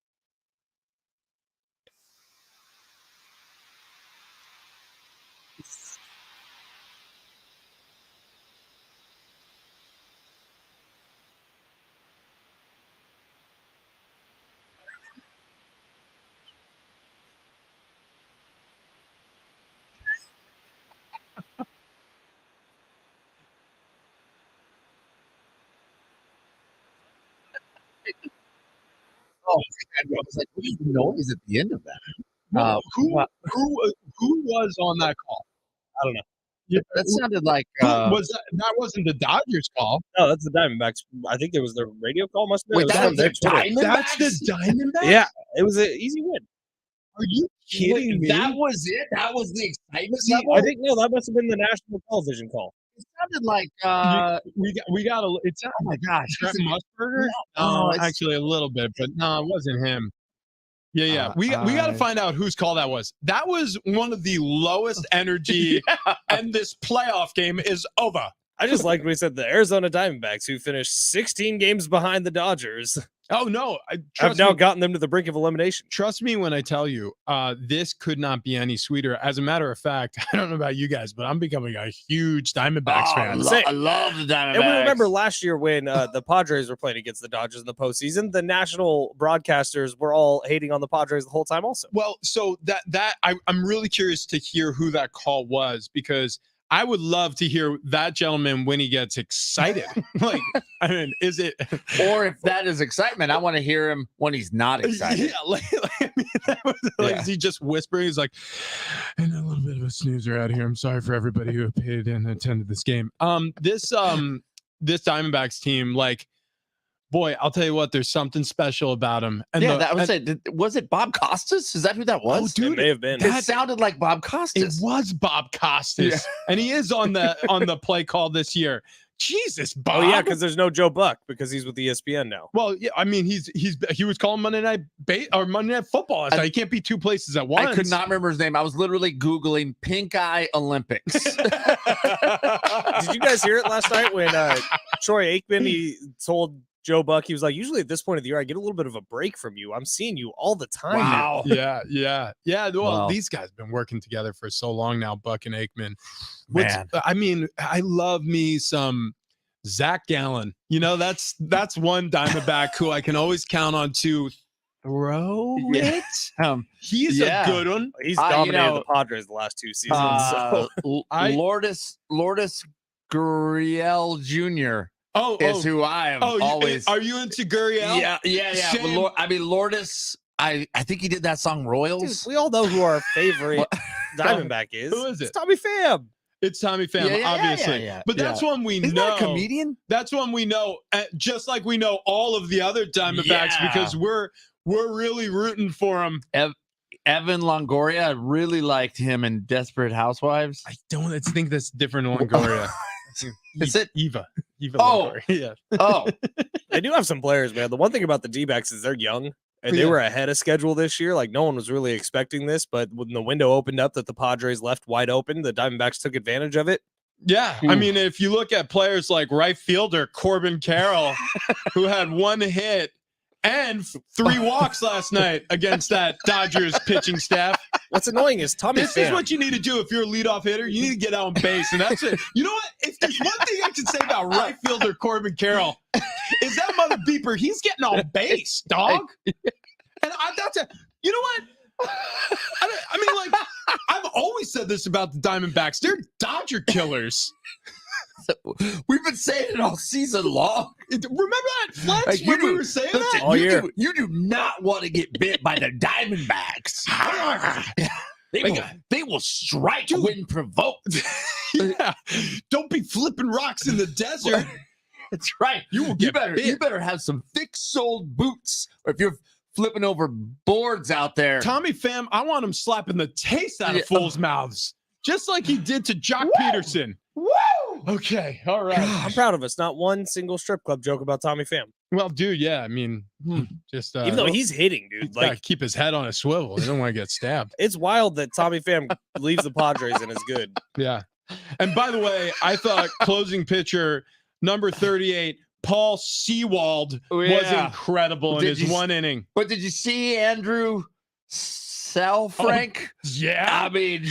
Oh, I was like, what is the noise at the end of that? Who was on that call? I don't know. Yeah, That sounded like who was that? That wasn't the Dodgers call. No, that's the Diamondbacks. I think it was the radio call. Must have been. wait, It was that on was their the Twitter. Diamondbacks? That's the Diamondbacks. Yeah, it was an easy win. Are you kidding me? That was it. That was the excitement See, level. I think no, that must have been the national television call. It sounded like we got a. It's oh my gosh, Trent is it- Musburger. No, No, it's- actually a little bit, but no, it wasn't him. Yeah. We got to find out whose call that was. That was one of the lowest energy, and this playoff game is over. I just liked when he said the Arizona Diamondbacks, who finished 16 games behind the Dodgers, Oh no! have Trust now me, gotten them to the brink of elimination. trust me when I tell you, this could not be any sweeter. As a matter of fact, I don't know about you guys, but I'm becoming a huge Diamondbacks fan. I love the Diamondbacks. And we remember last year when the Padres were playing against the Dodgers in the postseason, the national broadcasters were all hating on the Padres the whole time also. Well, so I'm really curious to hear who that call was, because I would love to hear that gentleman when he gets excited. Like, I mean, is it? or if that is excitement, I want to hear him when he's not excited. Yeah, I mean, that was, like, Yeah. is he just whispering? He's like, and a little bit of a snoozer out here. I'm sorry for everybody who paid and attended this game. This Diamondbacks team, like, boy, I'll tell you what, there's something special about him. And Yeah, the- that was and- it. Was it Bob Costas? Is that who that was? Oh, dude, It may have been. It sounded like Bob It Costas. was Bob Costas, Yeah. and he is on the play call this year. Jesus, Bob. Oh yeah, because there's no Joe Buck because he's with ESPN now. well, yeah, I mean, he was calling Monday Night Monday Night Football last night. He can't be two places at once. I could not remember his name. I was literally Googling Pink Eye Olympics. Did you guys hear it last night when Troy Aikman he told Joe Buck, he was like, usually at this point of the year, I get a little bit of a break from you. I'm seeing you all the time. now." Wow. Yeah. Well, Wow. these guys have been working together for so long now, Buck and Aikman. Man. I mean, I love me some Zach Gallen. You know, that's one Diamondback who I can always count on to throw Yeah. it. He's Yeah. a good one. He's you dominated know, the Padres the last two seasons. so. I- Lourdes Gurriel Jr. is who I am always. Are you into Gurriel? Yeah. Same. But Lourdes, I think he did that song Dude, Royals. we all know who our favorite What- Diamondback is. Who is It's it? Tommy Pham. It's Tommy Pham, obviously. yeah. But that's one we Isn't know. that a comedian? That's one we know, just like we know all of the other Diamondbacks, Yeah. because we're really rooting for them. Evan Longoria, I really liked him in Desperate Housewives. I don't think that's different Longoria. Is it? Eva Oh. Longoria. Yeah. Oh, They do have some players, man. The one thing about the D-backs is they're young and they Yeah. were ahead of schedule this year. Like no one was really expecting this, but when the window opened up that the Padres left wide open, the Diamondbacks took advantage of it. Yeah. I Hmm. mean, if you look at players like right fielder Corbin Carroll, who had one hit and 3 walks last night against that Dodgers pitching staff. What's annoying is Tommy This is Pham. what you need to do if you're a leadoff hitter. You need to get out on base, and that's it. You know what? If there's one thing I can say about right fielder Corbin Carroll, is that mother beeper, he's getting on base, dog. And that's a, you know what? I mean, like, I've always said this about the Diamondbacks. They're Dodger killers. we've been saying it all season long. Remember that flex Like, when we were saying that? All year. You do not want to get bit by the Diamondbacks. They will strike when provoked. Yeah. Don't be flipping rocks in the desert. That's right. You will You get better bit. have some thick-soled boots, or if you're flipping over boards out there. Tommy Pham, I want him slapping the taste out Yeah. of fools' mouths, just like he did to Jock Woo! Peterson. Woo! Okay. All right. I'm proud of us. Not one single strip club joke about Tommy Pham. Well, dude, yeah. I mean, just Even though he's hitting, he's dude. got to Like, keep his head on a swivel. He don't want to get stabbed. it's wild that Tommy Pham leaves the Padres and is good. Yeah. And by the way, I thought closing pitcher number 38, Paul Sewald, was incredible in Did his you- one inning. But did you see Andrew Frank? Yeah. I mean,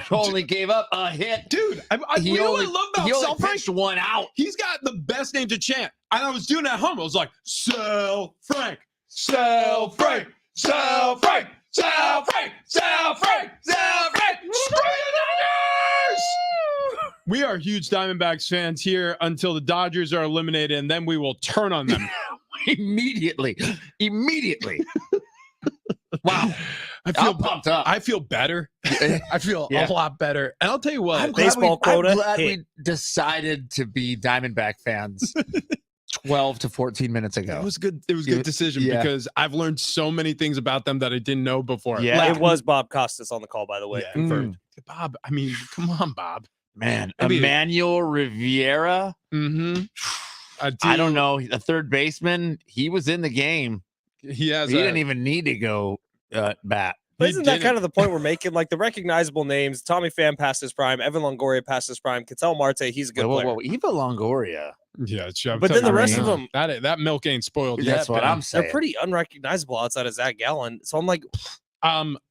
only gave up a hit. Dude, you know what I love about he only Sal Frank? pitched one out. He's got the best name to chant. And I was doing it at home. I was like, Sal Frank, Sal Frank, Sal Frank, Sal Frank, Sal Frank, Sal Frank. Screw the Dodgers! We are huge Diamondbacks fans here until the Dodgers are eliminated, and then we will turn on them. Immediately. Wow. I feel I'm pumped up. I feel better. I feel Yeah. a lot better. And I'll tell you what, I'm glad Baseball quota I'm glad hit. we decided to be Diamondback fans 12 to 14 minutes ago. it was good. It was a good decision Yeah. because I've learned so many things about them that I didn't know before. Yeah. Like, It was Bob Costas on the call, by the way. Yeah. Confirmed. Bob. I mean, come on, Bob. Man, I mean- Emmanuel Riviera. Mm-hmm. I don't know. The third baseman, he was in the game. He has. He didn't even need to go bat. But He isn't that didn't. kind of the point we're making? Like the recognizable names, Tommy Pham past his prime, Evan Longoria past his prime, Ketel Marte, he's a good player. Eva Longoria. Yeah, I'm But then telling the you rest right of now, them- that milk ain't spoiled That's yet. what Ben. I'm saying. They're pretty unrecognizable outside of Zach Gallen. So I'm like,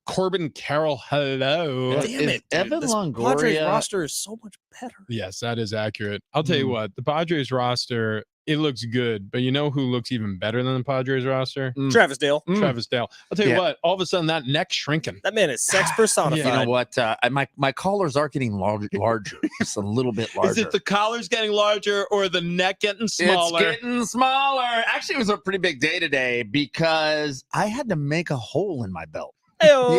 Corbin Carroll. Hello. Is damn it, dude. Evan This Padres Longoria- roster is so much better. Yes, that is accurate. I'll tell you Mm. what, the Padres roster, it looks good, but you know who looks even better than the Padres roster? Travis Dale, Mm. Travis Dale. I'll tell you Yeah. what, all of a sudden that neck's shrinking. that man is sex personified. You know what? My collars are getting larger, just a little bit larger. Is it the collars getting larger or the neck getting smaller? It's getting smaller. Actually, it was a pretty big day today because I had to make a hole in my belt. Heyo.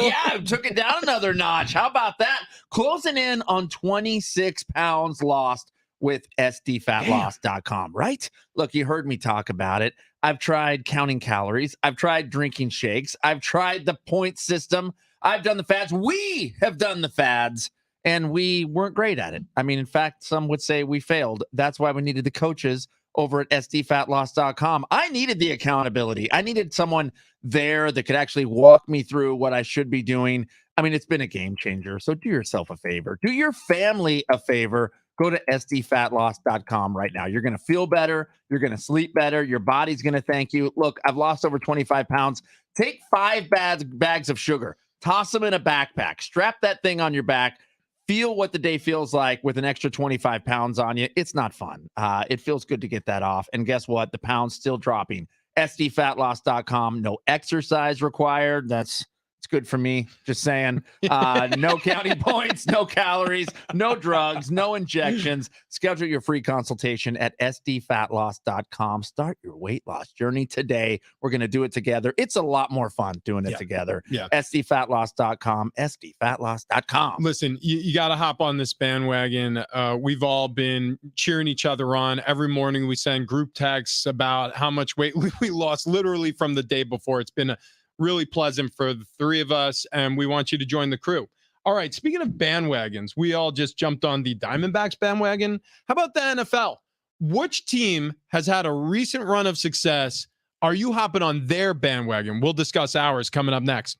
Yeah, I took it down another notch. How about that? Closing in on 26 pounds lost with sdfatloss.com, right? Look, you heard me talk about it. I've tried counting calories. I've tried drinking shakes. I've tried the point system. I've done the fads. We have done the fads, and we weren't great at it. I mean, in fact, some would say we failed. That's why we needed the coaches over at sdfatloss.com. I needed the accountability. I needed someone there that could actually walk me through what I should be doing. I mean, it's been a game changer. So do yourself a favor. Do your family a favor. Go to sdfatloss.com right now. You're going to feel better. You're going to sleep better. Your body's going to thank you. Look, I've lost over 25 pounds. Take 5 bags of sugar, toss them in a backpack, strap that thing on your back. Feel what the day feels like with an extra 25 pounds on you. It's not fun. It feels good to get that off. And guess what? The pound's still dropping. sdfatloss.com. No exercise required. It's good for me. Just saying. No counting points, no calories, no drugs, no injections. Schedule your free consultation at sdfatloss.com. Start your weight loss journey today. We're going to do it together. It's a lot more fun doing it together. Yeah. sdfatloss.com, sdfatloss.com. Listen, you got to hop on this bandwagon. We've all been cheering each other on. Every morning we send group texts about how much weight we lost literally from the day before. It's been really pleasant for the three of us, and we want you to join the crew. All right, speaking of bandwagons, we all just jumped on the Diamondbacks bandwagon. How about the NFL? Which team has had a recent run of success? Are you hopping on their bandwagon? We'll discuss ours coming up next.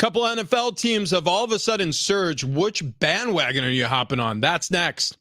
couple NFL teams have all of a sudden surged. Which bandwagon are you hopping on? That's next.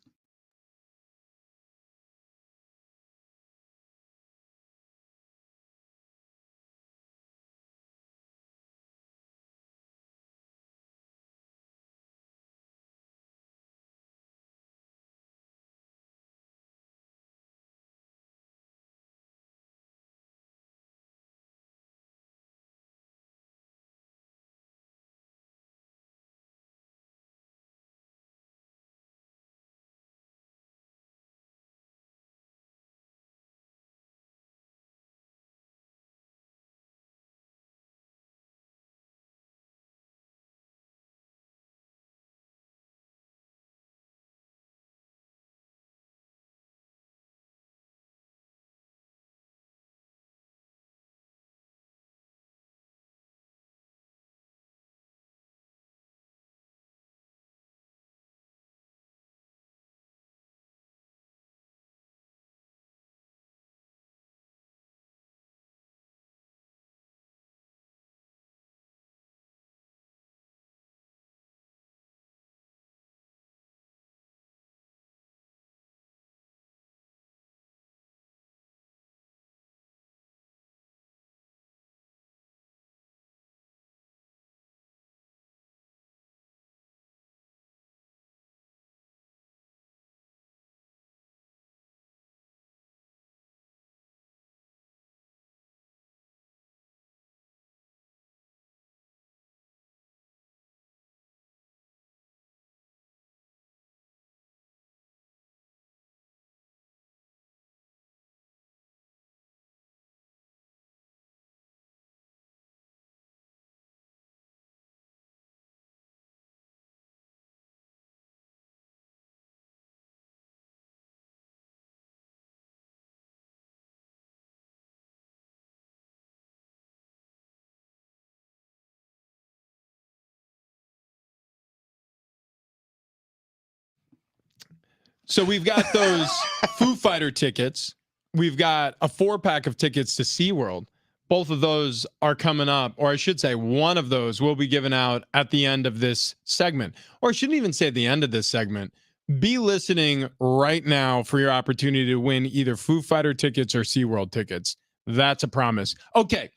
So we've got those Foo Fighter tickets. We've got a 4-pack of tickets to SeaWorld. Both of those are coming up, or I should say one of those will be given out at the end of this segment. Or I shouldn't even say at the end of this segment. Be listening right now for your opportunity to win either Foo Fighter tickets or SeaWorld tickets. That's a promise. Okay.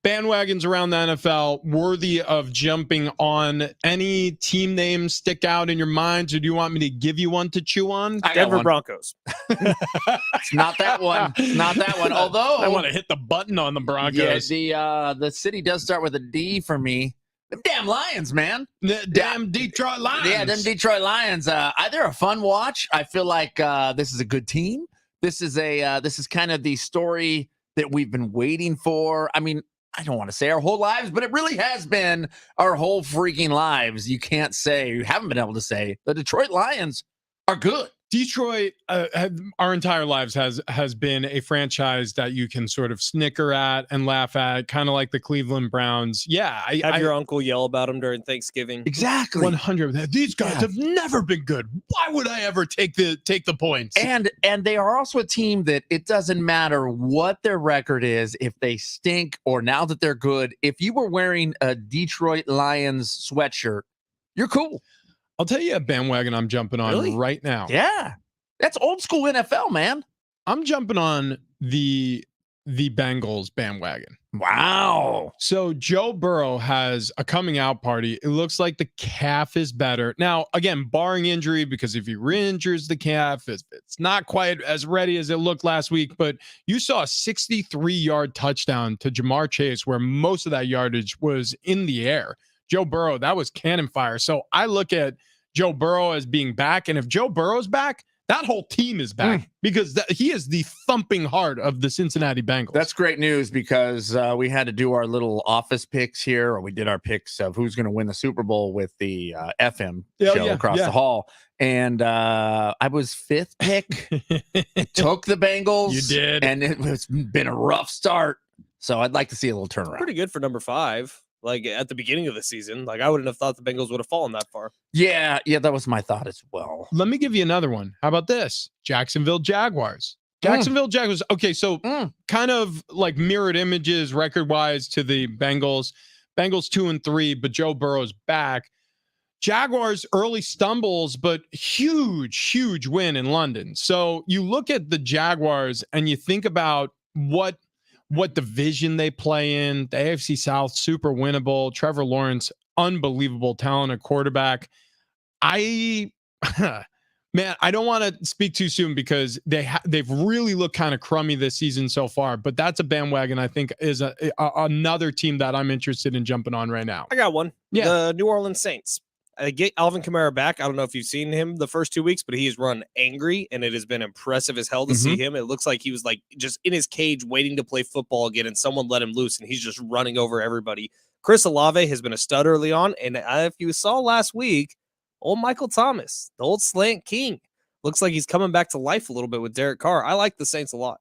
Bandwagons around the NFL worthy of jumping on. Any team names stick out in your minds, or do you want me to give you one to chew on? I got Denver one. Broncos. It's not that one. It's not that one. Although I want to hit the button on the Broncos. yeah, the city does start with a D for me. Them damn Lions, man. Damn Detroit Lions. Yeah, them Detroit Lions. They're a fun watch. I feel like this is a good team. This is kind of the story that we've been waiting for. I mean, I don't want to say our whole lives, but it really has been our whole freaking lives. You can't say, you haven't been able to say the Detroit Lions are good. Detroit, our entire lives has been a franchise that you can sort of snicker at and laugh at, kind of like the Cleveland Browns. Yeah, Have your uncle yell about them during Thanksgiving. Exactly. 100. These guys have never been good. Why would I ever take the points? And they are also a team that it doesn't matter what their record is, if they stink or now that they're good. If you were wearing a Detroit Lions sweatshirt, you're cool. I'll tell you a bandwagon I'm jumping on Really? right now. Yeah. That's old school NFL, man. I'm jumping on the Bengals bandwagon. Wow. So Joe Burrow has a coming out party. It looks like the calf is better. Now, again, barring injury, because if he re-injures the calf, it's not quite as ready as it looked last week, but you saw a 63-yard touchdown to Jamar Chase where most of that yardage was in the air. Joe Burrow, that was cannon fire. So I look at Joe Burrow as being back, and if Joe Burrow's back, that whole team is back because he is the thumping heart of the Cincinnati Bengals. That's great news because we had to do our little office picks here, or we did our picks of who's going to win the Super Bowl with the FM show across the hall. And I was fifth pick. Took the Bengals. You did. And it's been a rough start. So I'd like to see a little turnaround. Pretty good for number 5. Like at the beginning of the season, like I wouldn't have thought the Bengals would have fallen that far. Yeah, that was my thought as well. Let me give you another one. How about this? Jacksonville Jaguars. Jacksonville Jaguars. Okay, so kind of like mirrored images record-wise to the Bengals. Bengals 2-3, but Joe Burrow's back. Jaguars early stumbles, but huge win in London. So you look at the Jaguars and you think about what division they play in. The AFC South, super winnable. Trevor Lawrence, unbelievable talent at quarterback. Man, I don't want to speak too soon because they've really looked kind of crummy this season so far. But that's a bandwagon I think is another team that I'm interested in jumping on right now. I got one. Yeah. The New Orleans Saints. Get Alvin Kamara back. I don't know if you've seen him the first 2 weeks, but he's run angry, and it has been impressive as hell to see him. It looks like he was like just in his cage waiting to play football again, and someone let him loose, and he's just running over everybody. Chris Olave has been a stud early on, and if you saw last week, old Michael Thomas, the old slant king, looks like he's coming back to life a little bit with Derek Carr. I like the Saints a lot.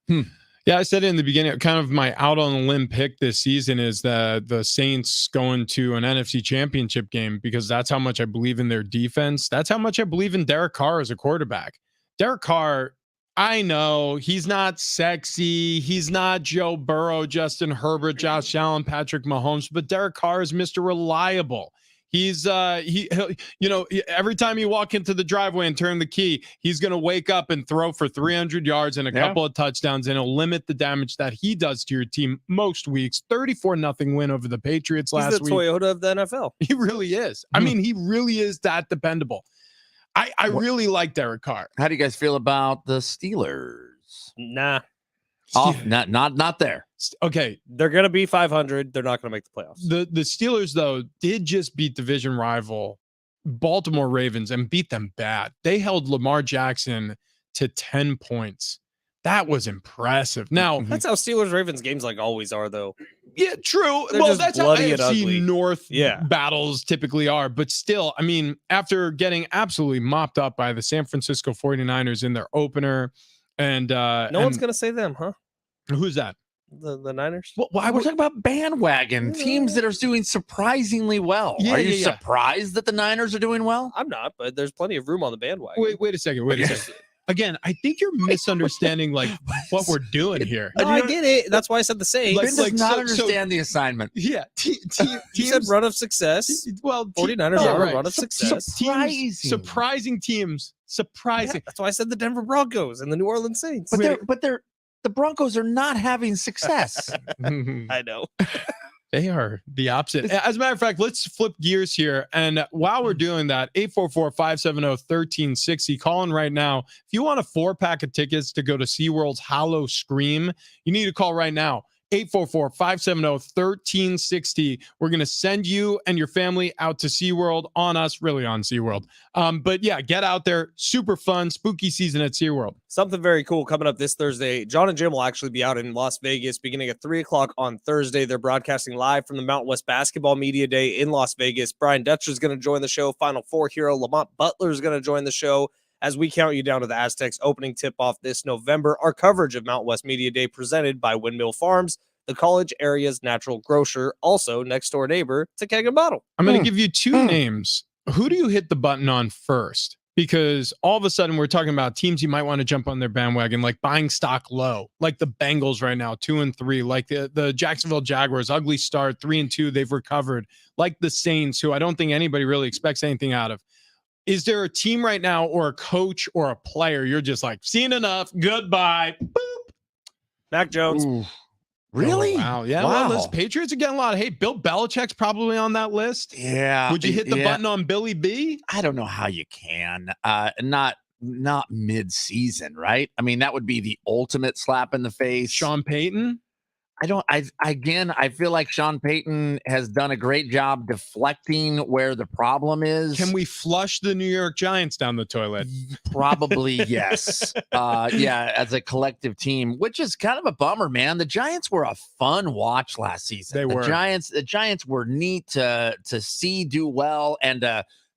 Yeah, I said it in the beginning, kind of my out on a limb pick this season is the Saints going to an NFC championship game because that's how much I believe in their defense. That's how much I believe in Derek Carr as a quarterback. Derek Carr, I know he's not sexy. He's not Joe Burrow, Justin Herbert, Josh Allen, Patrick Mahomes, but Derek Carr is Mr. Reliable. He's every time you walk into the driveway and turn the key, he's going to wake up and throw for 300 yards and a couple of touchdowns, and it'll limit the damage that he does to your team most weeks. 34-0 win over the Patriots last week. He's the Toyota of the NFL. He really is. I mean, he really is that dependable. I really like Derek Carr. How do you guys feel about the Steelers? Nah. Oh, not there. Okay. They're going to be 500. They're not going to make the playoffs. The Steelers, though, did just beat division rival Baltimore Ravens and beat them bad. They held Lamar Jackson to 10 points. That was impressive. Now, that's how Steelers-Ravens games like always are, though. Yeah, true. They're well, just that's how bloody and AFC ugly. North battles typically are. But still, I mean, after getting absolutely mopped up by the San Francisco 49ers in their opener, and no one's going to say them, huh? Who's that? The Niners? Well, we're talking about bandwagon teams that are doing surprisingly well. Are you surprised that the Niners are doing well? I'm not, but there's plenty of room on the bandwagon. Wait a second. Again, I think you're misunderstanding like what we're doing here. No, I get it. That's why I said the Saints. Ben does not understand the assignment. Yeah. You said run of success. Well, 49ers have a run of success. Surprising teams. Surprising. Yeah, that's why I said the Denver Broncos and the New Orleans Saints. But the Broncos are not having success. I know. They are the opposite. As a matter of fact, let's flip gears here. And while we're doing that, 844-570-1360, call in right now. If you want a 4-pack of tickets to go to SeaWorld's Hollow Scream, you need to call right now. 844-570-1360. We're going to send you and your family out to SeaWorld on us, really on SeaWorld. But yeah, get out there. Super fun, spooky season at SeaWorld. Something very cool coming up this Thursday. John and Jim will actually be out in Las Vegas beginning at 3 o'clock on Thursday. They're broadcasting live from the Mountain West Basketball Media Day in Las Vegas. Brian Dutcher is going to join the show. Final Four hero Lamont Butler is going to join the show as we count you down to the Aztecs opening tip-off this November. Our coverage of Mountain West Media Day presented by Windmill Farms, the college area's natural grocer, also next-door neighbor to Keg and Bottle. I'm going to give you two names. Who do you hit the button on first? Because all of a sudden we're talking about teams you might want to jump on their bandwagon, like buying stock low, like the Bengals right now, 2-3, like the Jacksonville Jaguars, ugly start, 3-2, they've recovered, like the Saints, who I don't think anybody really expects anything out of. Is there a team right now or a coach or a player you're just like, seen enough, goodbye, boop? Mac Jones. Ooh. Really? Oh, wow. Yeah. Wow. Well, Patriots are getting a lot of hate. Bill Belichick's probably on that list. Yeah. Would you hit the button on Billy B? I don't know how you can. Not mid-season, right? I mean, that would be the ultimate slap in the face. Sean Payton? I feel like Sean Payton has done a great job deflecting where the problem is. Can we flush the New York Giants down the toilet? Probably yes. Yeah, as a collective team, which is kind of a bummer, man. The Giants were a fun watch last season. They were. The Giants were neat to see do well, and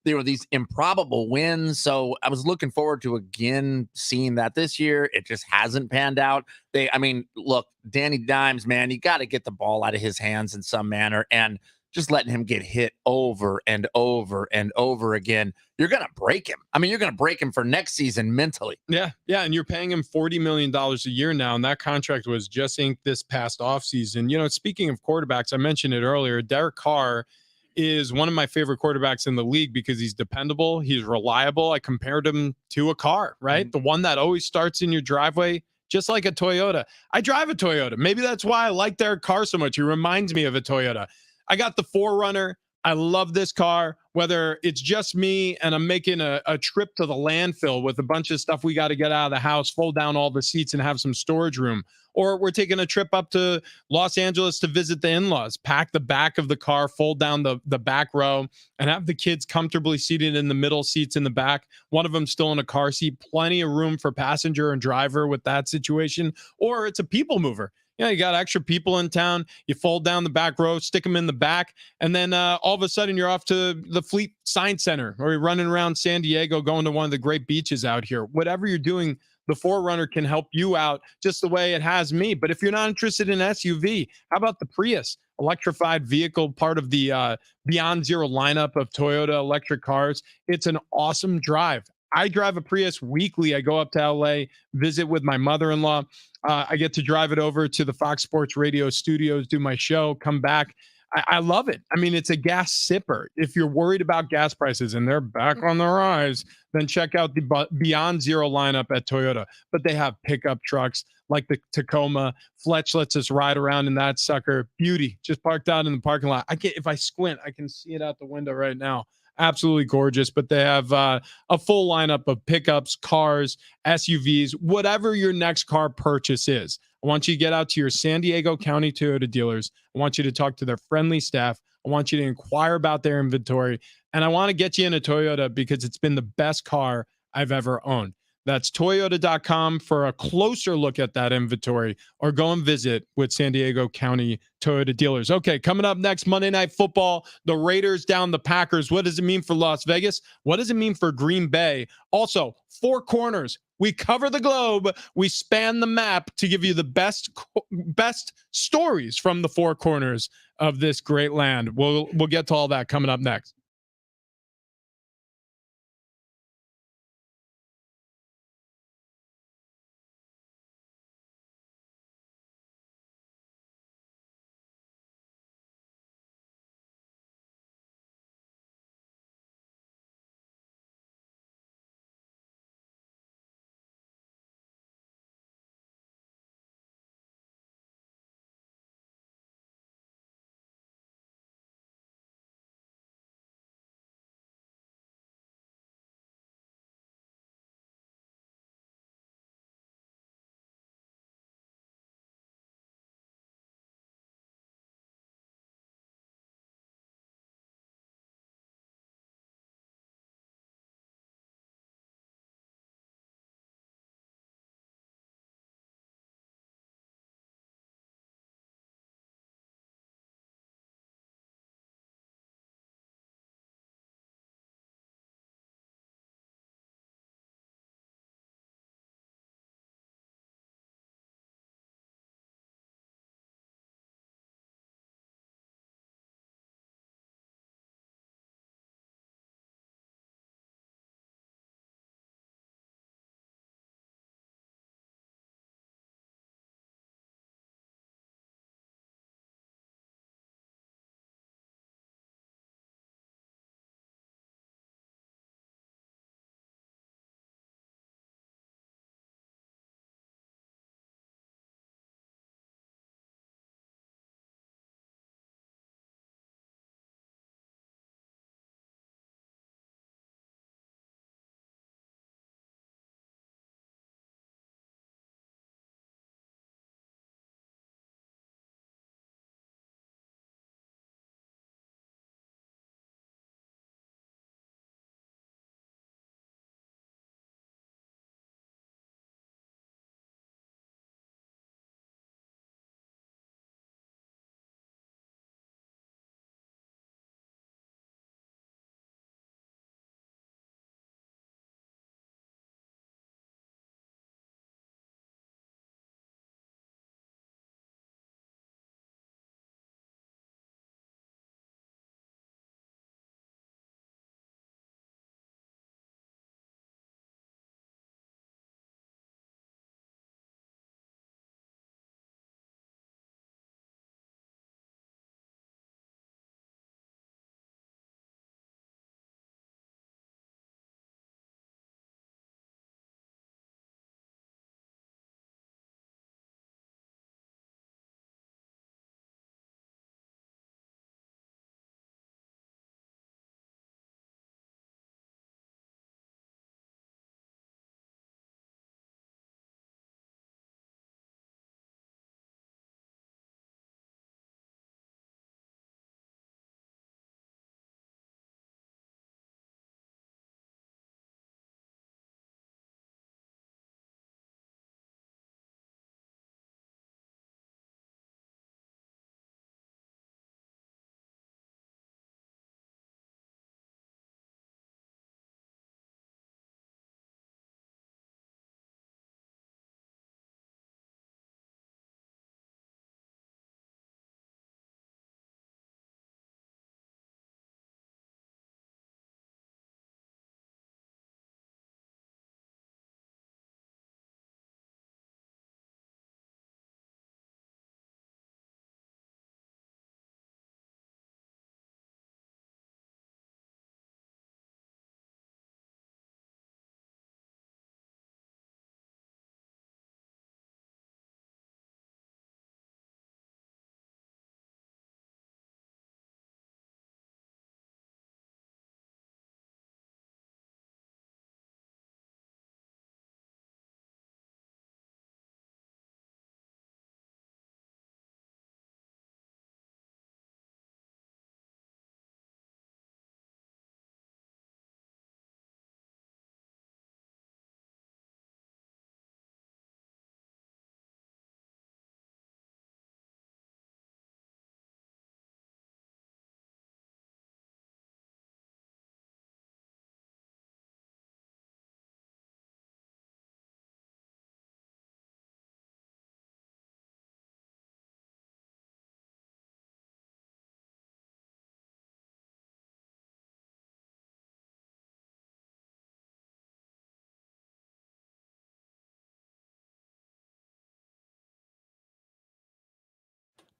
there were these improbable wins. So I was looking forward to again seeing that this year. It just hasn't panned out. Look, Danny Dimes, man, you got to get the ball out of his hands in some manner. And just letting him get hit over and over and over again, you're going to break him. I mean, you're going to break him for next season mentally. Yeah. And you're paying him $40 million a year now. And that contract was just inked this past offseason. Speaking of quarterbacks, I mentioned it earlier. Derek Carr is one of my favorite quarterbacks in the league because he's dependable. He's reliable. I compared him to a car, right? The one that always starts in your driveway, just like a Toyota. I drive a Toyota. Maybe that's why I like Derek Carr so much. He reminds me of a Toyota. I got the 4Runner. I love this car, whether it's just me and I'm making a trip to the landfill with a bunch of stuff we got to get out of the house, fold down all the seats and have some storage room. Or we're taking a trip up to Los Angeles to visit the in-laws, pack the back of the car, fold down the back row, and have the kids comfortably seated in the middle seats in the back. One of them still in a car seat, plenty of room for passenger and driver with that situation. Or it's a people mover. You got extra people in town. You fold down the back row, stick them in the back, and then all of a sudden you're off to the Fleet Science Center, or you're running around San Diego, going to one of the great beaches out here. Whatever you're doing, the 4Runner can help you out just the way it has me. But if you're not interested in SUV, how about the Prius? Electrified vehicle, part of the Beyond Zero lineup of Toyota electric cars. It's an awesome drive. I drive a Prius weekly. I go up to LA, visit with my mother-in-law. I get to drive it over to the Fox Sports Radio studios, do my show, come back. I love it. I mean, it's a gas sipper. If you're worried about gas prices and they're back on the rise, then check out the Beyond Zero lineup at Toyota. But they have pickup trucks like the Tacoma. Fletch lets us ride around in that sucker. Beauty, just parked out in the parking lot. If I squint, I can see it out the window right now. Absolutely gorgeous. But they have a full lineup of pickups, cars, SUVs, whatever your next car purchase is. I want you to get out to your San Diego County Toyota dealers. I want you to talk to their friendly staff. I want you to inquire about their inventory. And I want to get you in a Toyota because it's been the best car I've ever owned. That's toyota.com for a closer look at that inventory, or go and visit with San Diego County Toyota dealers. Okay, coming up next, Monday Night Football, the Raiders down the Packers. What does it mean for Las Vegas? What does it mean for Green Bay? Also, Four Corners. We cover the globe. We span the map to give you the best stories from the four corners of this great land. We'll get to all that coming up next.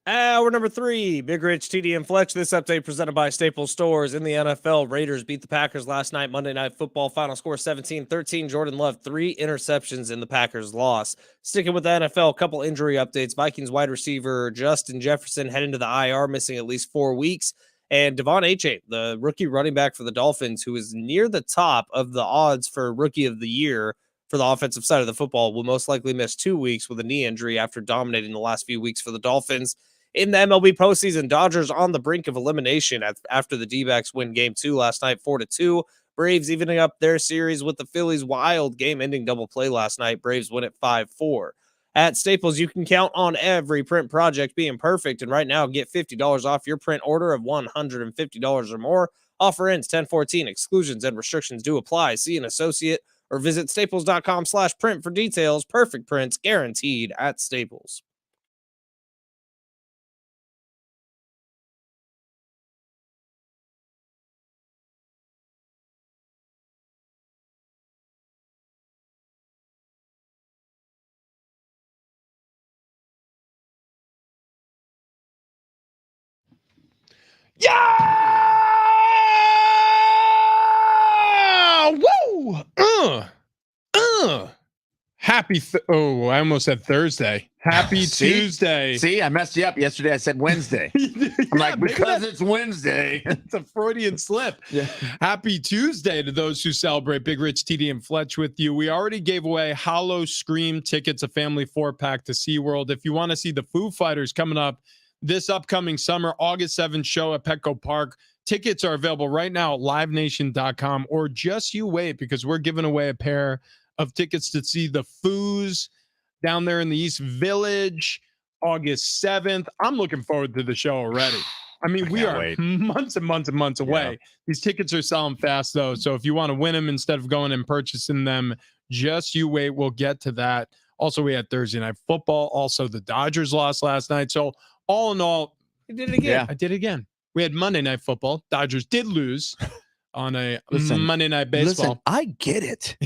Hour number 3, Big Rich, TD, and Fletch. This update presented by Staples Stores. In the NFL, Raiders beat the Packers last night, Monday Night Football. Final score 17-13. Jordan Love, 3 interceptions in the Packers' loss. Sticking with the NFL, a couple injury updates. Vikings wide receiver Justin Jefferson heading to the IR, missing at least 4 weeks. And Devon Achane, the rookie running back for the Dolphins, who is near the top of the odds for Rookie of the Year for the offensive side of the football, will most likely miss 2 weeks with a knee injury after dominating the last few weeks for the Dolphins. In the MLB postseason, Dodgers on the brink of elimination after the D-backs win Game 2 last night, 4-2. Braves evening up their series with the Phillies' wild game-ending double play last night. Braves win at 5-4. At Staples, you can count on every print project being perfect, and right now get $50 off your print order of $150 or more. Offer ends 10/14. Exclusions and restrictions do apply. See an associate or visit staples.com/print for details. Perfect prints guaranteed at Staples. Yeah! Woo! Happy. I almost said Thursday. Happy See? Tuesday. See, I messed you up yesterday. I said Wednesday. I'm like, because it's Wednesday. It's a Freudian slip. Yeah. Happy Tuesday to those who celebrate. Big Rich, TD, and Fletch with you. We already gave away Hollow Scream tickets, a family 4-pack to SeaWorld. If you want to see the Foo Fighters coming up this upcoming summer, August 7th show at Petco Park, tickets are available right now at livenation.com, or just you wait, because we're giving away a pair of tickets to see the Foos down there in the East Village, August 7th. I'm looking forward to the show already. I mean, we are months and months and months away. Yeah. These tickets are selling fast, though. So if you want to win them instead of going and purchasing them, just you wait. We'll get to that. Also, we had Thursday Night Football. Also, the Dodgers lost last night. So all in all, you did it again. Yeah. I did it again. We had Monday Night Football. Dodgers did lose on a Monday Night Baseball. Listen, I get it.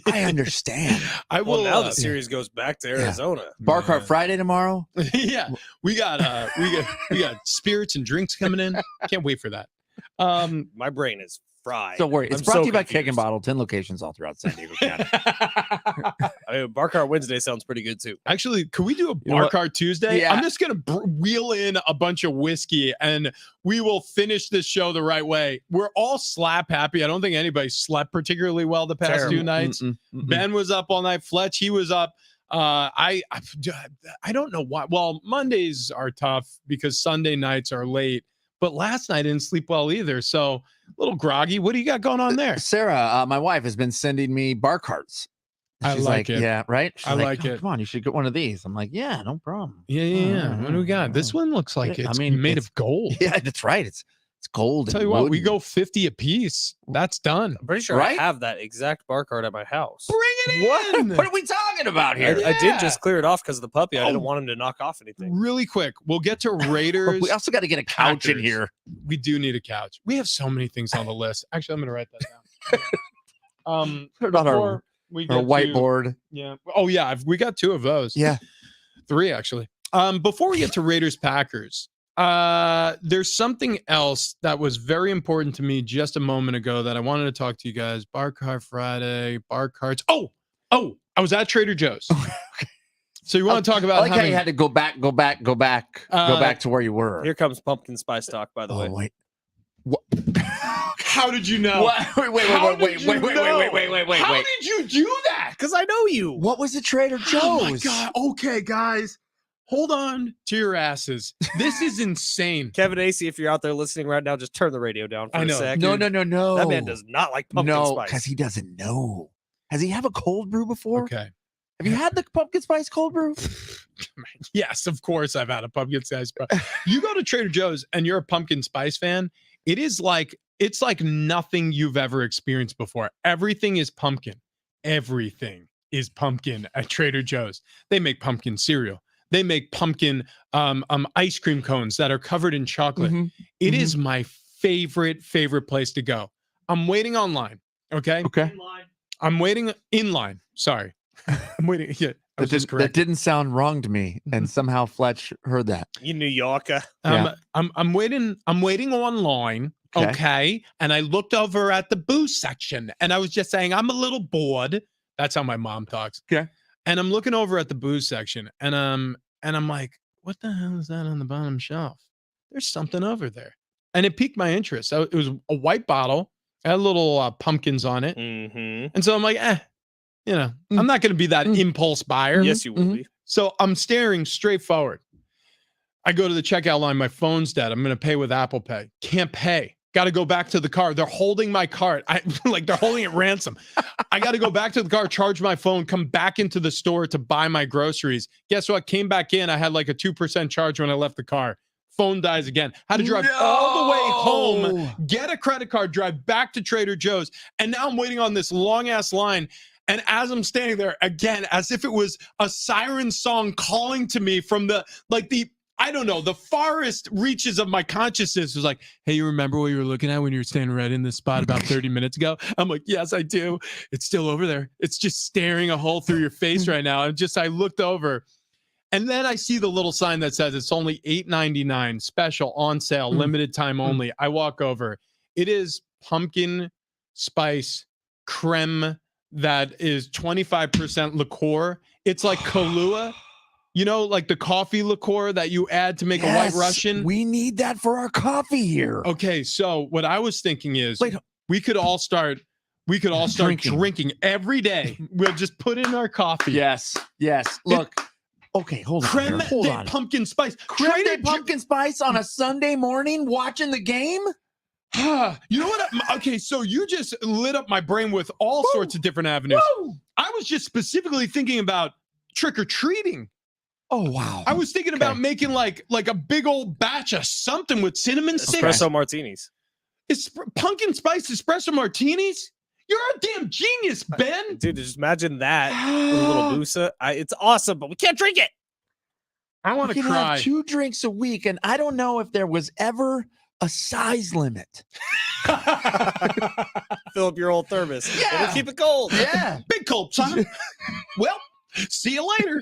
I understand. I will. Now the series goes back to Arizona. Barcart Friday tomorrow. Yeah, we got spirits and drinks coming in. Can't wait for that. My brain is fried. Don't worry. It's brought to you by Keg and Bottle, 10 locations all throughout San Diego County. Barcart Wednesday sounds pretty good too. Actually, could we do a Barcart Tuesday? Yeah. I'm just going to wheel in a bunch of whiskey and we will finish this show the right way. We're all slap happy. I don't think anybody slept particularly well the past 2 nights. Ben was up all night. Fletch, he was up. I don't know why. Well, Mondays are tough because Sunday nights are late. But last night I didn't sleep well either. So a little groggy. What do you got going on there? Sarah, my wife, has been sending me bar carts. She's like it. Yeah, right? She's I like it. Come on, you should get one of these. I'm like, yeah, no problem. Yeah. What do we got? This one looks like it's made of gold. Yeah, that's right. It's gold. I'll tell you what, we go 50 a piece. That's done. I'm pretty sure I have that exact bar cart at my house. Bring it in. What are we talking about here? I did just clear it off because of the puppy. I didn't want him to knock off anything. Really quick, we'll get to Raiders. We also got to get a couch in here. We do need a couch. We have so many things on the list. Actually, I'm going to write that down. Put it on our whiteboard. Yeah. Oh, yeah. We got 2 of those. Yeah. 3, actually. Before we get to Raiders Packers, there's something else that was very important to me just a moment ago that I wanted to talk to you guys. Bar Cart Friday, bar carts. Oh, I was at Trader Joe's. So you want to talk about how you had to go back to where you were. Here comes pumpkin spice talk, by the way. Wait. What? How did you know? What? Wait. How did you do that? Because I know you. What was the Trader Joe's? Oh my God. Okay, guys. Hold on to your asses. This is insane. Kevin Acey, if you're out there listening right now, just turn the radio down for a sec. No. That man does not like pumpkin spice. No, because he doesn't know. Has he have a cold brew before? Okay. Have you had the pumpkin spice cold brew? Yes, of course I've had a pumpkin spice. You go to Trader Joe's and you're a pumpkin spice fan. It's like nothing you've ever experienced before. Everything is pumpkin. Everything is pumpkin at Trader Joe's. They make pumpkin cereal. They make pumpkin ice cream cones that are covered in chocolate. It is my favorite place to go. I'm waiting online. Okay. Okay. I'm waiting in line. Sorry. I'm waiting. Yeah. I was just that correct. didn't sound wrong to me, and somehow Fletch heard that. You New Yorker. Yeah. I'm waiting online. Okay. And I looked over at the booze section and I was just saying, I'm a little bored. That's how my mom talks. Okay. And I'm looking over at the booze section and I'm like, what the hell is that on the bottom shelf? There's something over there. And it piqued my interest. So it was a white bottle, had little pumpkins on it. Mm-hmm. And so I'm like, I'm not going to be that impulse buyer. Yes, you will be. So I'm staring straight forward. I go to the checkout line. My phone's dead. I'm going to pay with Apple Pay. Can't pay. Got to go back to the car. They're holding my cart. They're holding it ransom. I got to go back to the car, charge my phone, come back into the store to buy my groceries. Guess what? Came back in. I had like a 2% charge when I left the car. Phone dies again. Had to drive all the way home, get a credit card, drive back to Trader Joe's. And now I'm waiting on this long ass line. And as I'm standing there again, as if it was a siren song calling to me from the farthest reaches of my consciousness, was like, hey, you remember what you were looking at when you were standing right in this spot about 30 minutes ago? I'm like, yes, I do. It's still over there. It's just staring a hole through your face right now. I looked over and then I see the little sign that says it's only $8.99, special, on sale, limited time only. I walk over. It is pumpkin spice creme that is 25% liqueur. It's like Kahlua. You know, like the coffee liqueur that you add to make a White Russian? We need that for our coffee here. Okay, so what I was thinking is we could all start drinking every day. We'll just put in our coffee. Yes. Look. Okay, hold on. Creme Hold de on. pumpkin spice. Creme de pumpkin spice on a Sunday morning watching the game? You know what? Okay, so you just lit up my brain with all sorts of different avenues. I was just specifically thinking about trick-or-treating. Oh, wow. I was thinking about making like a big old batch of something with cinnamon sticks. Espresso martinis. It's pumpkin spice espresso martinis. You're a damn genius, Ben. Dude, just imagine that with a little boosa. It's awesome, but we can't drink it. I want to You can cry. have 2 drinks a week, and I don't know if there was ever a size limit. Fill up your old thermos. Yeah. It'll keep it cold. Yeah. Big gulp, son. Well, see you later.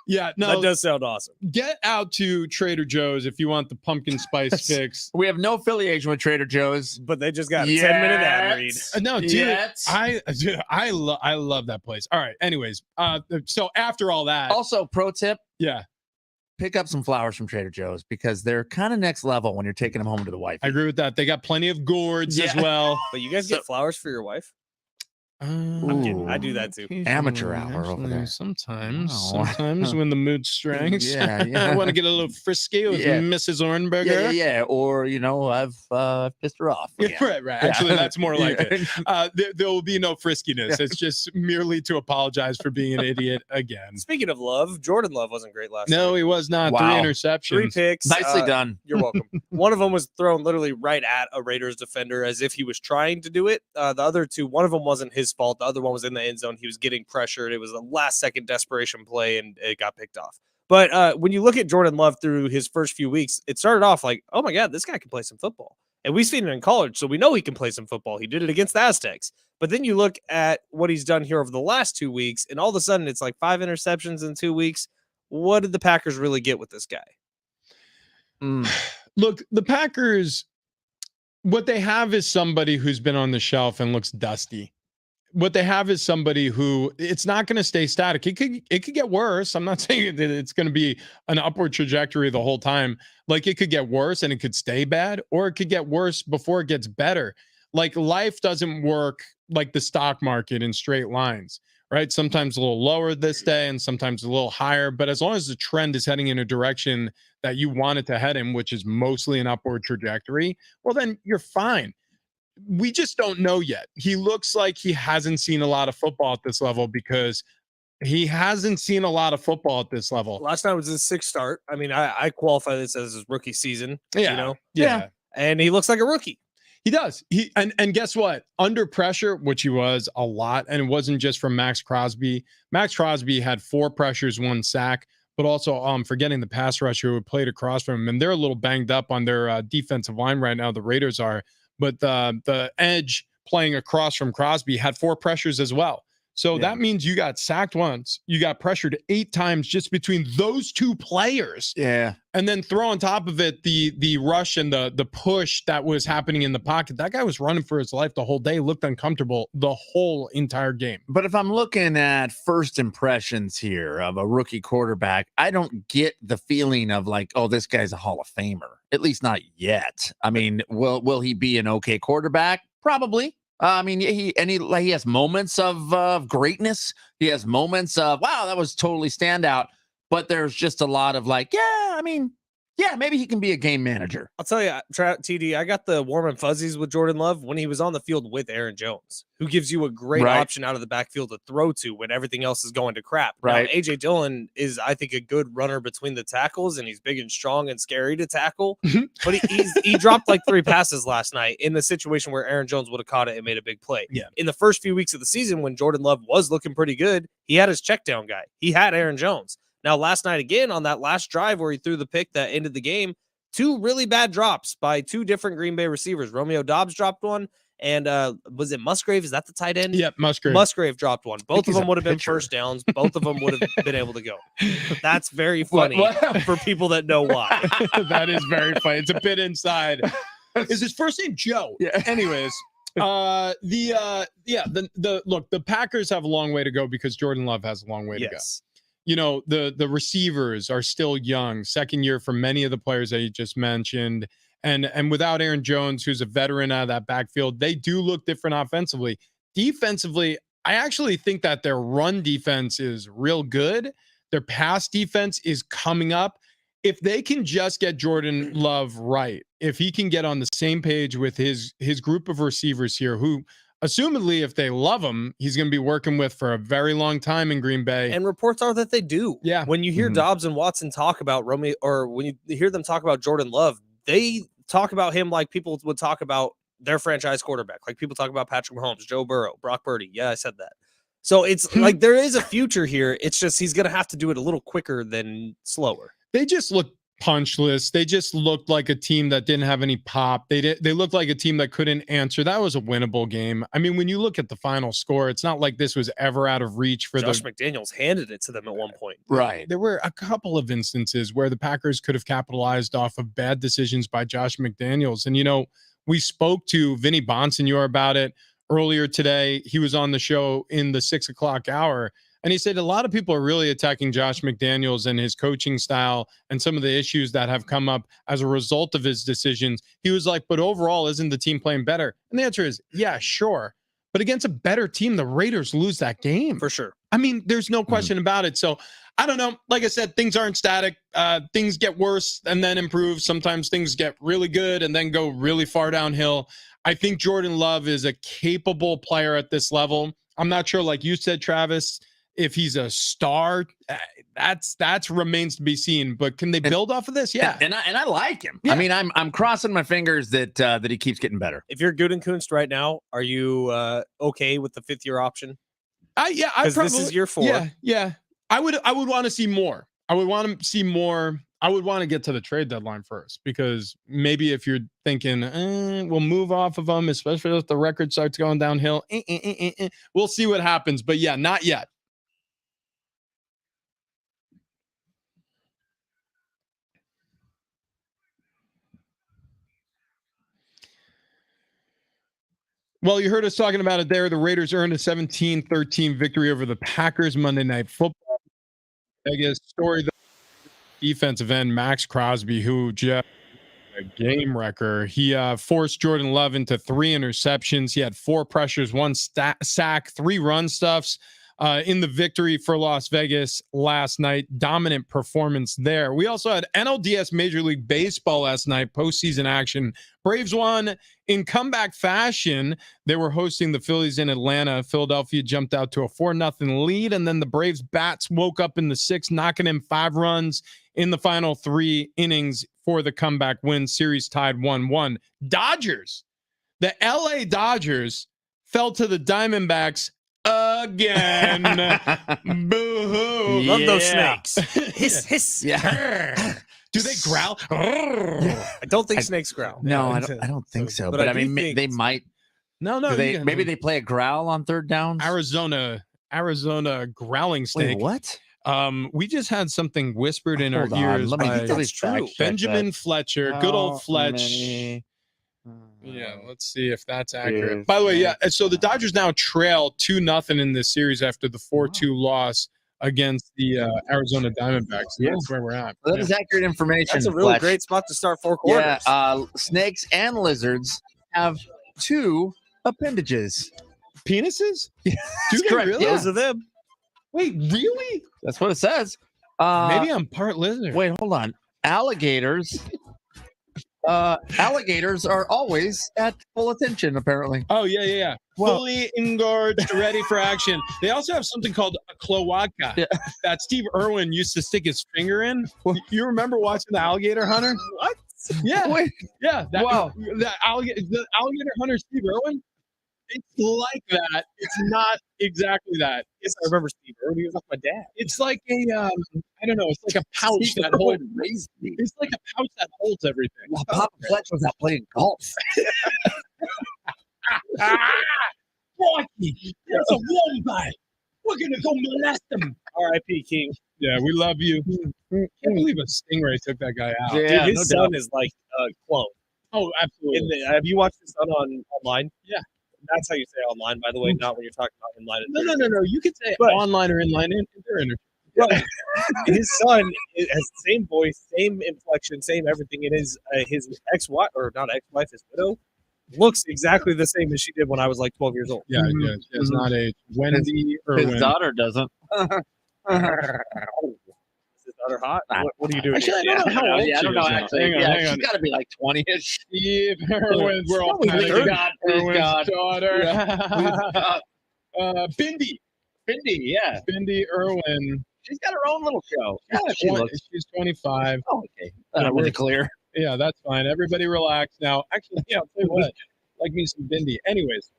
Yeah, no, That does sound awesome. get out to Trader Joe's if you want the pumpkin spice fix. We have no affiliation with Trader Joe's. But they just got a 10-minute ad read. No, dude, Yes. I love that place. All right, anyways, so after all that, Also, pro tip, yeah, pick up some flowers from Trader Joe's because they're kind of next level when you're taking them home to the wife. I agree with that. They got plenty of gourds as Yeah. well. But you guys get flowers for your wife? I'm kidding. I do that too. Amateur hour over there. Sometimes Wow. when the mood strikes, Yeah, yeah. I want to get a little frisky with Yeah. Mrs. Ornberger. Yeah. Or, I've pissed her off. Yeah, again. right. Actually, that's more like Yeah. it. There will be no friskiness. It's just merely to apologize for being an idiot again. Speaking of love, Jordan Love wasn't great last No, night. he was not. Wow. 3 interceptions. 3 picks. Nicely done. You're welcome. One of them was thrown literally right at a Raiders defender as if he was trying to do it. The other 2, one of them wasn't his fault. The other one was in the end zone. He was getting pressured. It was a last-second desperation play, and it got picked off. But when you look at Jordan Love through his first few weeks, it started off like, oh, my God, this guy can play some football. And we've seen it in college, so we know he can play some football. He did it against the Aztecs. But then you look at what he's done here over the last 2 weeks, and all of a sudden it's like 5 interceptions in 2 weeks. What did the Packers really get with this guy? Look, the Packers, what they have is somebody who's been on the shelf and looks dusty. What they have is somebody who it's not going to stay static. It could get worse. I'm not saying that it's going to be an upward trajectory the whole time. Like it could get worse and it could stay bad, or it could get worse before it gets better. Like life doesn't work like the stock market in straight lines, right? Sometimes a little lower this day and sometimes a little higher. But as long as the trend is heading in a direction that you want it to head in, which is mostly an upward trajectory, well, then you're fine. We just don't know yet. He looks like he hasn't seen a lot of football at this level because he hasn't seen a lot of football at this level. Last night was his 6th start. I mean, I qualify this as his rookie season. Yeah. You know? Yeah. And he looks like a rookie. He does. And guess what? Under pressure, which he was a lot, and it wasn't just from Max Crosby. Max Crosby had 4 pressures, 1 sack, but also forgetting the pass rusher who played across from him. And they're a little banged up on their defensive line right now. The Raiders are. But the edge playing across from Crosby had 4 pressures as well. So Yeah. that means you got sacked once, you got pressured 8 times just between those 2 players. Yeah. And then throw on top of it the rush and the push that was happening in the pocket. That guy was running for his life the whole day, looked uncomfortable the whole entire game. But if I'm looking at first impressions here of a rookie quarterback, I don't get the feeling of like, oh, this guy's a Hall of Famer. At least not yet. I mean, will he be an okay quarterback? Probably. I mean, he has moments of greatness. He has moments of, wow, that was totally standout. But there's just a lot of like, yeah, I mean, yeah, maybe he can be a game manager. I'll tell you, TD, I got the warm and fuzzies with Jordan Love when he was on the field with Aaron Jones, who gives you a great Right. option out of the backfield to throw to when everything else is going to crap. Right. Now, AJ Dillon is, I think, a good runner between the tackles, and he's big and strong and scary to tackle. But he dropped like 3 passes last night in the situation where Aaron Jones would have caught it and made a big play. Yeah. In the first few weeks of the season, when Jordan Love was looking pretty good, he had his check down guy. He had Aaron Jones. Now, last night, again, on that last drive where he threw the pick that ended the game, 2 really bad drops by 2 different Green Bay receivers. Romeo Doubs dropped one, and was it Musgrave? Is that the tight end? Yeah, Musgrave. Musgrave dropped one. Both of he's them a would have been pitcher. first downs. Both of them would have been able to go. That's very What- funny what? for people that know why. That is very funny. It's a bit inside. Is his first name Joe? Yeah. Anyways, the Packers have a long way to go because Jordan Love has a long way to go. Yes. You know, the receivers are still young, second year for many of the players that you just mentioned. And without Aaron Jones, who's a veteran out of that backfield, they do look different offensively. Defensively, I actually think that their run defense is real good. Their pass defense is coming up. If they can just get Jordan Love right, if he can get on the same page with his group of receivers here, who assumedly, if they love him, he's going to be working with for a very long time in Green Bay. And reports are that they do. Yeah. When you hear Mhm. Dobbs and Watson talk about Romeo, or when you hear them talk about Jordan Love, they talk about him like people would talk about their franchise quarterback. Like people talk about Patrick Mahomes, Joe Burrow, Brock Purdy. Yeah, I said that. So it's like there is a future here. It's just he's going to have to do it a little quicker than slower. They just look punchless. They just looked like a team that didn't have any pop. They looked like a team that couldn't answer. That was a winnable game. I mean, when you look at the final score, it's not like this was ever out of reach for Josh McDaniels handed it to them at one point. Right. There were a couple of instances where the Packers could have capitalized off of bad decisions by Josh McDaniels. And, you know, we spoke to Vinny Bonsignor about it earlier today. He was on the show in the 6 o'clock hour. And he said a lot of people are really attacking Josh McDaniels and his coaching style and some of the issues that have come up as a result of his decisions. He was like, but overall, isn't the team playing better? And the answer is, yeah, sure. But against a better team, the Raiders lose that game. For sure. I mean, there's no question about it. So I don't know. Like I said, things aren't static. Things get worse and then improve. Sometimes things get really good and then go really far downhill. I think Jordan Love is a capable player at this level. I'm not sure, like you said, Travis, if he's a star, that's remains to be seen. But can they build off of this? Yeah. And I like him. Yeah. I mean, I'm crossing my fingers that he keeps getting better. If you're Gutekunst right now, are you okay with the 5th-year option? I Because this is year 4. Yeah. I would want to see more. I would want to see more. I would want to get to the trade deadline first, because maybe if you're thinking, we'll move off of them, especially if the record starts going downhill, we'll see what happens. But yeah, not yet. Well, you heard us talking about it there. The Raiders earned a 17-13 victory over the Packers Monday Night Football. Biggest story, the defensive end, Max Crosby, who just a game wrecker. He forced Jordan Love into 3 interceptions. He had 4 pressures, 1 sack, 3 run stuffs in the victory for Las Vegas last night. Dominant performance there. We also had NLDS Major League Baseball last night, postseason action. Braves won in comeback fashion. They were hosting the Phillies in Atlanta. Philadelphia jumped out to a 4-0 lead, and then the Braves bats woke up in the 6th, knocking in 5 runs in the final 3 innings for the comeback win. Series tied 1-1. Dodgers, the LA Dodgers, fell to the Diamondbacks again. Boo-hoo. Love those Yeah. snakes. Hiss, hiss. Yeah. Do they growl? I don't think snakes growl. No, I don't think so. But But I I do mean, think- they might. No. Maybe they play a growl on 3rd downs. Arizona Arizona growling snake. Wait, what? We just had something whispered in our Hold on, ears let me by really That's true. fact check Benjamin that. Fletcher, good old How Fletch. many, Yeah, let's see if that's accurate. is By the way, yeah. that So the Dodgers now trail 2-0 in this series after the 4-2 loss against the Arizona Diamondbacks. Yeah. That's where we're at. That is accurate information. That's a really Fletch. great spot to start 4 Yeah, quarters. snakes and lizards have 2 appendages. Penises? Do That's they correct. really? Yeah. Those are them. Wait, really? That's what it says. Maybe I'm part lizard. Wait, hold on. Alligators are always at full attention, apparently. Oh, yeah. Well- Fully engorged, ready for action. They also have something called a cloaca Yeah. that Steve Irwin used to stick his finger in. You remember watching The Alligator Hunter? What? Yeah. Wait, Yeah. Wow. The alligator hunter, Steve Irwin, it's like that. It's not exactly that. Yes, I remember Steve Irwin. He was like my dad. It's like a, I don't know, it's like a pouch Steve that holds, Irwin raised me. it's like a pouch that holds everything. While Papa Fletch was out playing golf. Rocky, there's a wombat. We're going to go molest him. R.I.P. King. Yeah, we love you. Can't believe a stingray took that guy out. Yeah, Dude, his no son is like a clone. Oh, absolutely. Have you watched his son online? Yeah. That's how you say online, by the way, not when you're talking about inline. No. You could say But- online or inline. They're in His son has the same voice, same inflection, same everything. It is his ex-wife, or not ex-wife, his widow, looks exactly the same as she did when I was like 12 years old. Yeah, yeah. She has not aged. Wendy Irwin. His daughter doesn't. Is his daughter hot? What are you doing? Actually, I don't know how old Yeah, I she don't know. is now. Actually, Hang on, yeah, hang on. she's got to be like 20ish. Steve Irwin. We're all Please panicking. God, please Irwin's God. daughter. Bindi. Bindi, yeah, Bindi Irwin. she's got her own little show. Yeah, she Twen- looks. She's 25. Oh, okay. Yeah, Really clear. Yeah, that's fine. Everybody relax now. Actually, yeah, I'll tell you what. Like me some Bindi. Anyways,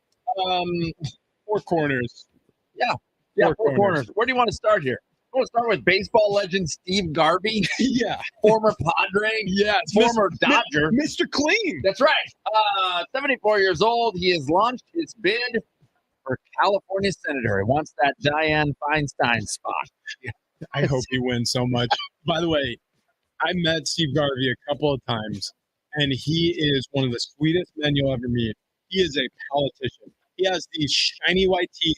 4 corners. Yeah, Four four corners. Where do you want to start here? You want to start with baseball legend Steve Garvey, Yeah. former Padre, Yes. former Dodger. Mr. Clean. That's right. 74 years old. He has launched his bid for California senator. He wants that Dianne Feinstein spot. I hope he wins so much. By the way, I met Steve Garvey a couple of times, and he is one of the sweetest men you'll ever meet. He is a politician. He has these shiny white teeth,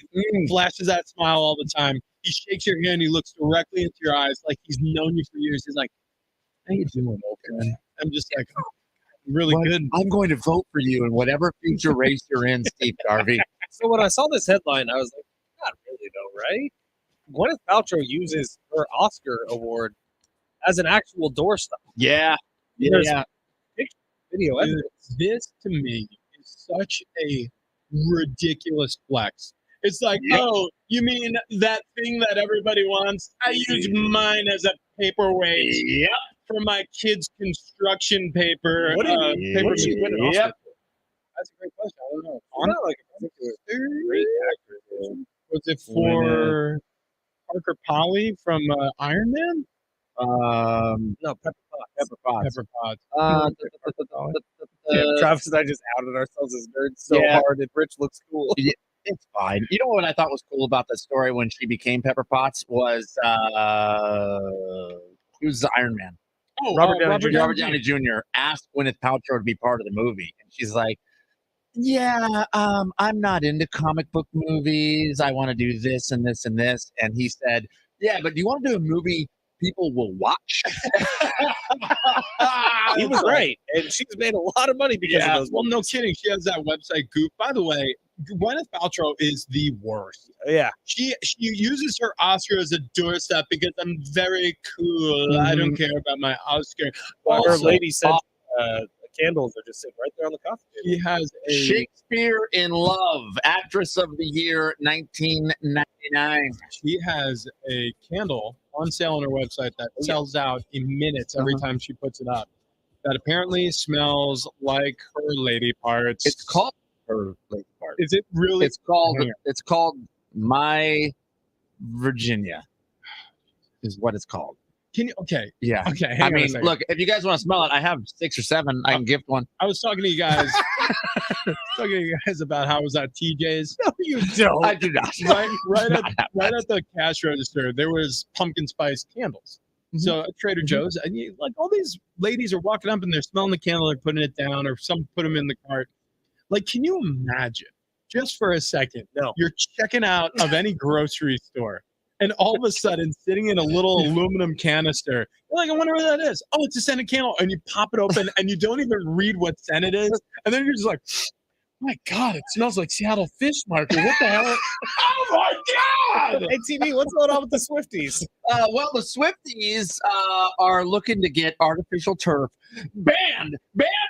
flashes that smile all the time. He shakes your hand. He looks directly into your eyes like he's known you for years. He's like, "How you doing, old friend?" I'm just like, "Oh, really But good." I'm going to vote for you in whatever future race you're in, Steve Garvey. So when I saw this headline, I was like, not really though, right? Gwyneth Paltrow uses her Oscar award as an actual doorstop. Yeah. There's Yeah. video Dude, evidence. this to me is such a ridiculous flex. It's like, Yep. oh, you mean that thing that everybody wants? I use mine as a paperweight Yep. for my kids' construction paper. What do you mean? paper What did she win an Yep. Oscar for? That's a great question. I don't know. She's not like a particular great actress. Was it for Parker Polly from Iron Man? No, Pepper Potts. Pepper Potts. Pepper Potts. Yeah, Travis and I just outed ourselves as nerds so Yeah. hard, and Rich looks cool. It's fine. You know what I thought was cool about the story when she became Pepper Potts was he was Iron Man. Oh, Robert Downey Jr. Robert Downey Jr. asked Gwyneth Paltrow to be part of the movie, and she's like, "Yeah, I'm not into comic book movies. I want to do this and this and this." And he said, "Yeah, but do you want to do a movie people will watch?" He was right, and she's made a lot of money because Yeah, of those. well, no kidding. She has that website Goop. By the way, Gwyneth Paltrow is the worst. Yeah, She uses her Oscar as a doorstep because I'm very cool. I don't care about my Oscar. well, her Also, lady said candles are just sitting right there on the coffee table. She has a Shakespeare in Love, actress of the year 1999. she has a candle on sale on her website that sells out in minutes every time she puts it up. That apparently smells like her lady parts. It's called her lady part. Is it really? It's called My Virginia. Is what it's called. Can you? Okay. Yeah. Okay. Hang I on a mean, second. look, if you guys want to smell it, I have 6 or 7. I can gift one. I was talking to you guys. talking to you guys about how I was at TJ's. No, you don't. I do not. Right Not at the cash register, there was pumpkin spice candles. So at Trader Joe's, and like all these ladies are walking up and they're smelling the candle, they're putting it down, or some put them in the cart. Like, can you imagine, just for a second, No. you're checking out of any grocery store, and all of a sudden, sitting in a little aluminum canister, you're like, I wonder what that is. Oh, it's a scented candle, and you pop it open, and you don't even read what scent it is, and then you're just like, my God, it smells like Seattle Fish Market. What the hell? Oh my God! Hey, TV, what's going on with the Swifties? Well, the Swifties are looking to get artificial turf banned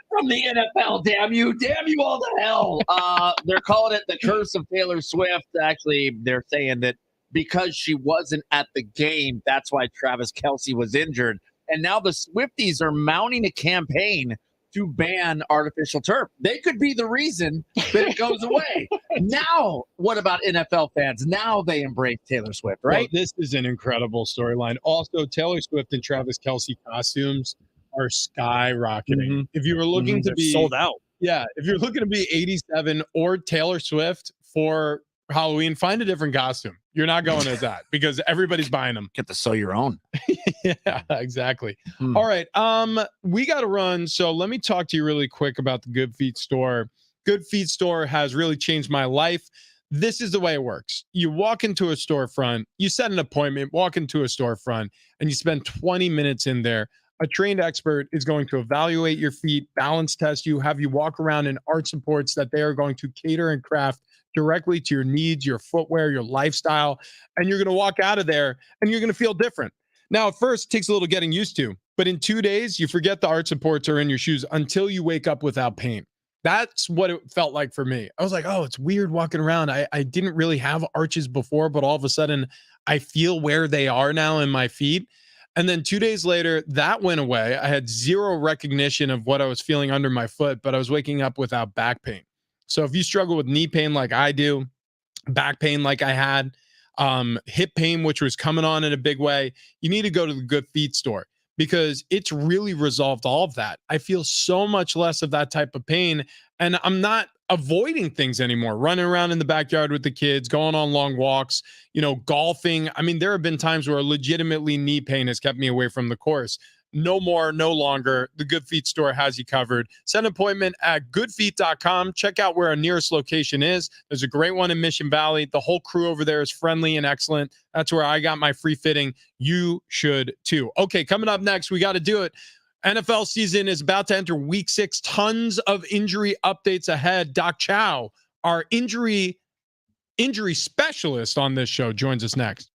from the NFL. Damn you all to hell. They're calling it the curse of Taylor Swift. Actually, they're saying that because she wasn't at the game, that's why Travis Kelce was injured. And now the Swifties are mounting a campaign to ban artificial turf. They could be the reason that it goes away. Now, what about NFL fans? Now they embrace Taylor Swift, right? Well, this is an incredible storyline. Also, Taylor Swift and Travis Kelce costumes are skyrocketing. If you were looking to They're be sold out. Yeah, if you're looking to be 87 or Taylor Swift for Halloween, find a different costume. You're not going as that because everybody's buying them. Get to sew your own. Yeah, exactly. All right. We got to run. So let me talk to you really quick about the Good Feet store. Good Feet store has really changed my life. This is the way it works. You walk into a storefront, you set an appointment, walk into a storefront, and you spend 20 minutes in there. A trained expert is going to evaluate your feet, balance test you, have you walk around in art supports that they are going to cater and craft directly to your needs, your footwear, your lifestyle. And you're going to walk out of there and you're going to feel different. Now, at first, it takes a little getting used to, but in 2 days, you forget the art supports are in your shoes until you wake up without pain. That's what it felt like for me. I was like, oh, it's weird walking around. I didn't really have arches before, but all of a sudden, I feel where they are now in my feet. And then 2 days later, that went away. I had zero recognition of what I was feeling under my foot, but I was waking up without back pain. So if you struggle with knee pain like I do, back pain like I had, hip pain, which was coming on in a big way, you need to go to the Good Feet store because it's really resolved all of that. I feel so much less of that type of pain, and I'm not avoiding things anymore, running around in the backyard with the kids, going on long walks, golfing. I mean, there have been times where legitimately knee pain has kept me away from the course. No more, no longer. The Good Feet store has you covered. Set an appointment at goodfeet.com. Check out where our nearest location is. There's a great one in Mission Valley. The whole crew over there is friendly and excellent. That's where I got my free fitting. You should too. Okay, coming up next, we got to do it. NFL season is about to enter week 6. Tons of injury updates ahead. Doc Chow, our injury specialist on this show, joins us next.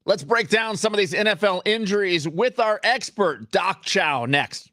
Let's break down some of these NFL injuries with our expert, Doc Chow, next.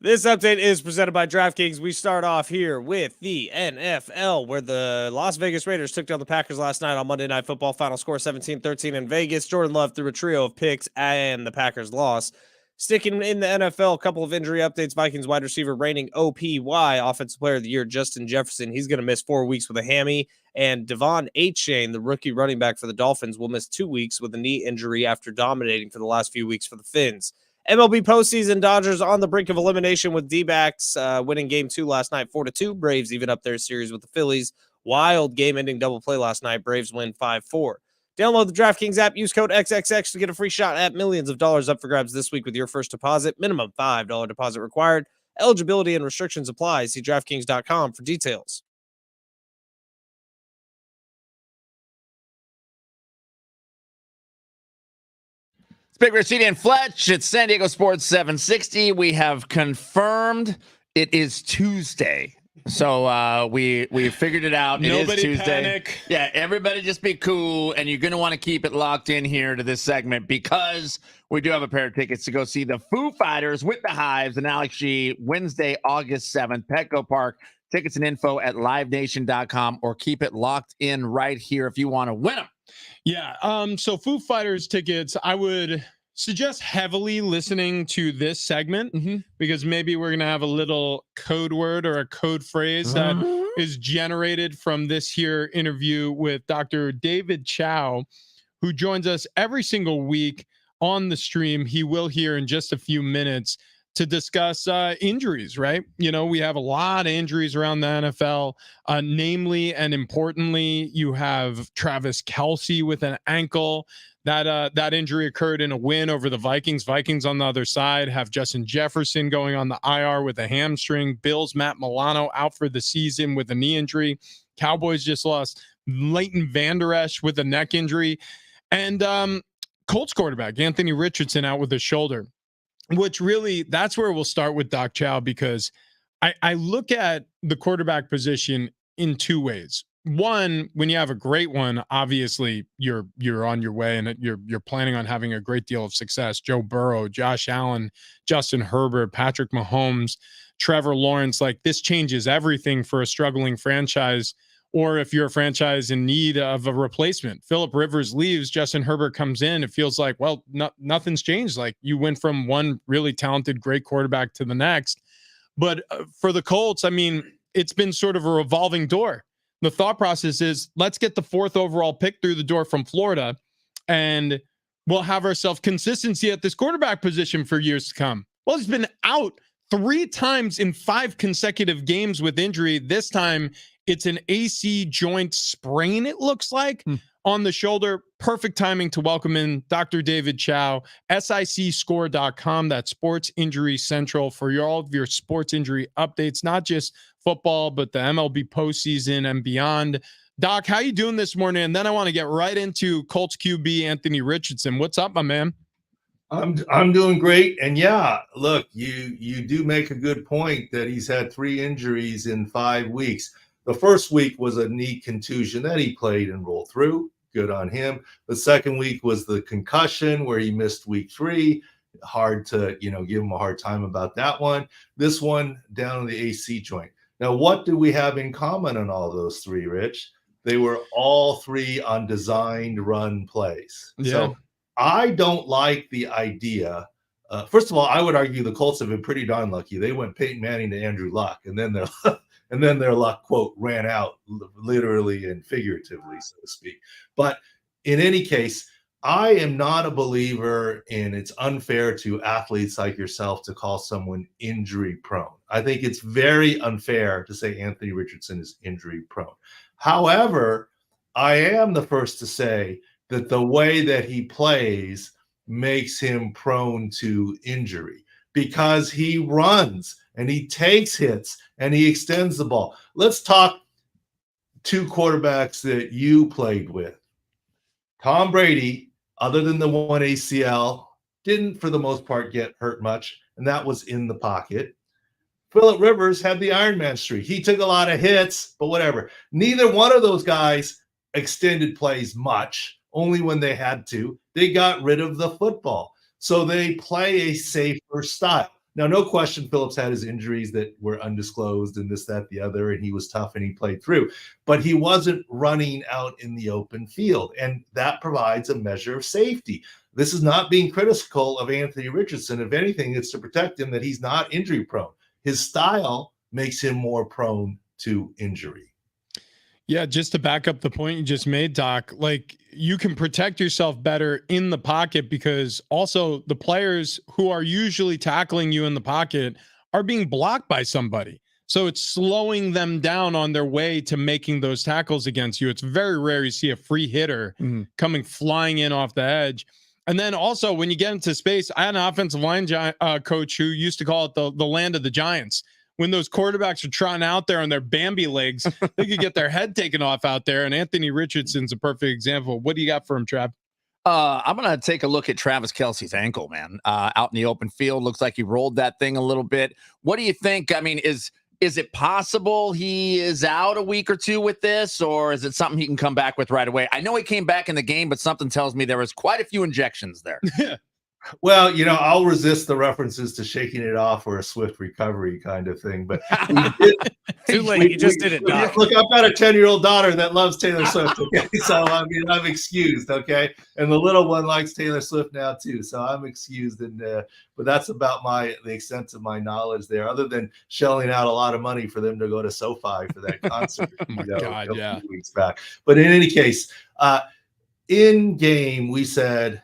This update is presented by DraftKings. We start off here with the NFL, where the Las Vegas Raiders took down the Packers last night on Monday Night Football. Final score 17-13 in Vegas. Jordan Love threw a trio of picks, and the Packers lost. Sticking in the NFL, a couple of injury updates. Vikings wide receiver reigning OPY, Offensive Player of the Year, Justin Jefferson. He's going to miss 4 weeks with a hammy. And Devon Achane, the rookie running back for the Dolphins, will miss 2 weeks with a knee injury after dominating for the last few weeks for the Finns. MLB postseason, Dodgers on the brink of elimination with D-backs winning game 2 last night 4-2. Braves even up their series with the Phillies. Wild game-ending double play last night. Braves win 5-4. Download the DraftKings app. Use code XXX to get a free shot at millions of dollars up for grabs this week with your first deposit. Minimum $5 deposit required. Eligibility and restrictions apply. See DraftKings.com for details. It's Big Rashidi and Fletch. It's San Diego Sports 760. We have confirmed it is Tuesday. So we figured it out. Nobody it is Tuesday. panic. Yeah, everybody just be cool, and you're going to want to keep it locked in here to this segment because we do have a pair of tickets to go see the Foo Fighters with the Hives and Alex G Wednesday, August 7th, Petco Park. Tickets and info at livenation.com, or keep it locked in right here if you want to win them. Yeah. So Foo Fighters tickets, I would suggest heavily listening to this segment because maybe we're going to have a little code word or a code phrase that is generated from this here interview with Dr. David Chow, who joins us every single week on the stream. He will hear in just a few minutes to discuss injuries, right? You know, we have a lot of injuries around the NFL, namely and importantly, you have Travis Kelce with an ankle. That injury occurred in a win over the Vikings. Vikings on the other side have Justin Jefferson going on the IR with a hamstring. Bills, Matt Milano out for the season with a knee injury. Cowboys just lost Leighton Vander Esch with a neck injury. And Colts quarterback Anthony Richardson out with a shoulder. Which really, that's where we'll start with Doc Chow, because I look at the quarterback position in two ways. One, when you have a great one, obviously you're on your way and you're planning on having a great deal of success. Joe Burrow, Josh Allen, Justin Herbert, Patrick Mahomes, Trevor Lawrence, like this changes everything for a struggling franchise, or if you're a franchise in need of a replacement. Phillip Rivers leaves, Justin Herbert comes in. It feels like, well, nothing's changed. Like you went from one really talented, great quarterback to the next. But for the Colts, I mean, it's been sort of a revolving door. The thought process is, let's get the 4th overall pick through the door from Florida, and we'll have ourselves consistency at this quarterback position for years to come. Well, he's been out 3 times in 5 consecutive games with injury. This time it's an AC joint sprain, it looks like, on the shoulder. Perfect timing to welcome in Dr. David Chao, SICScore.com. That's Sports Injury Central for all of your sports injury updates, not just football, but the MLB postseason and beyond. Doc, how you doing this morning? And then I want to get right into Colts QB Anthony Richardson. What's up, my man? I'm doing great. And yeah, look, you do make a good point that he's had 3 injuries in 5 weeks. The first week was a knee contusion that he played and rolled through. Good on him. The second week was the concussion where he missed week 3. Hard to, give him a hard time about that one. This one down in the AC joint. Now, what do we have in common on all those 3, Rich? They were all 3 on designed run plays. Yeah. So I don't like the idea. First of all, I would argue the Colts have been pretty darn lucky. They went Peyton Manning to Andrew Luck, and then their luck, quote, ran out, literally and figuratively, so to speak. But in any case, I am not a believer in it's unfair to athletes like yourself to call someone injury prone. I think it's very unfair to say Anthony Richardson is injury prone. However, I am the first to say that the way that he plays makes him prone to injury because he runs and he takes hits and he extends the ball. Let's talk 2 quarterbacks that you played with. Tom Brady, other than the one ACL, didn't for the most part get hurt much, and that was in the pocket. Phillip Rivers had the Iron Man streak. He took a lot of hits, but whatever. Neither one of those guys extended plays much, only when they had to. They got rid of the football. So they play a safer style. Now, no question, Phillips had his injuries that were undisclosed and this, that, the other, and he was tough and he played through. But he wasn't running out in the open field, and that provides a measure of safety. This is not being critical of Anthony Richardson. If anything, it's to protect him that he's not injury prone. His style makes him more prone to injury. Yeah, just to back up the point you just made, Doc, like you can protect yourself better in the pocket because also the players who are usually tackling you in the pocket are being blocked by somebody. So it's slowing them down on their way to making those tackles against you. It's very rare you see a free hitter coming flying in off the edge. And then also when you get into space, I had an offensive line coach who used to call it the land of the giants. When those quarterbacks are trotting out there on their Bambi legs, they could get their head taken off out there. And Anthony Richardson's a perfect example. What do you got for him, Trav? I'm going to take a look at Travis Kelce's ankle, man. Out in the open field, looks like he rolled that thing a little bit. What do you think? I mean, is it possible he is out a week or 2 with this, or is it something he can come back with right away? I know he came back in the game, but something tells me there was quite a few injections there. Well, I'll resist the references to shaking it off or a swift recovery kind of thing. But too late. You just did it, Doc. Look, I've got a 10-year-old daughter that loves Taylor Swift. Okay, so I mean, I'm excused. Okay, and the little one likes Taylor Swift now too, so I'm excused. And but that's about the extent of my knowledge there. Other than shelling out a lot of money for them to go to SoFi for that concert, God, a few weeks back. But in any case, in game we said,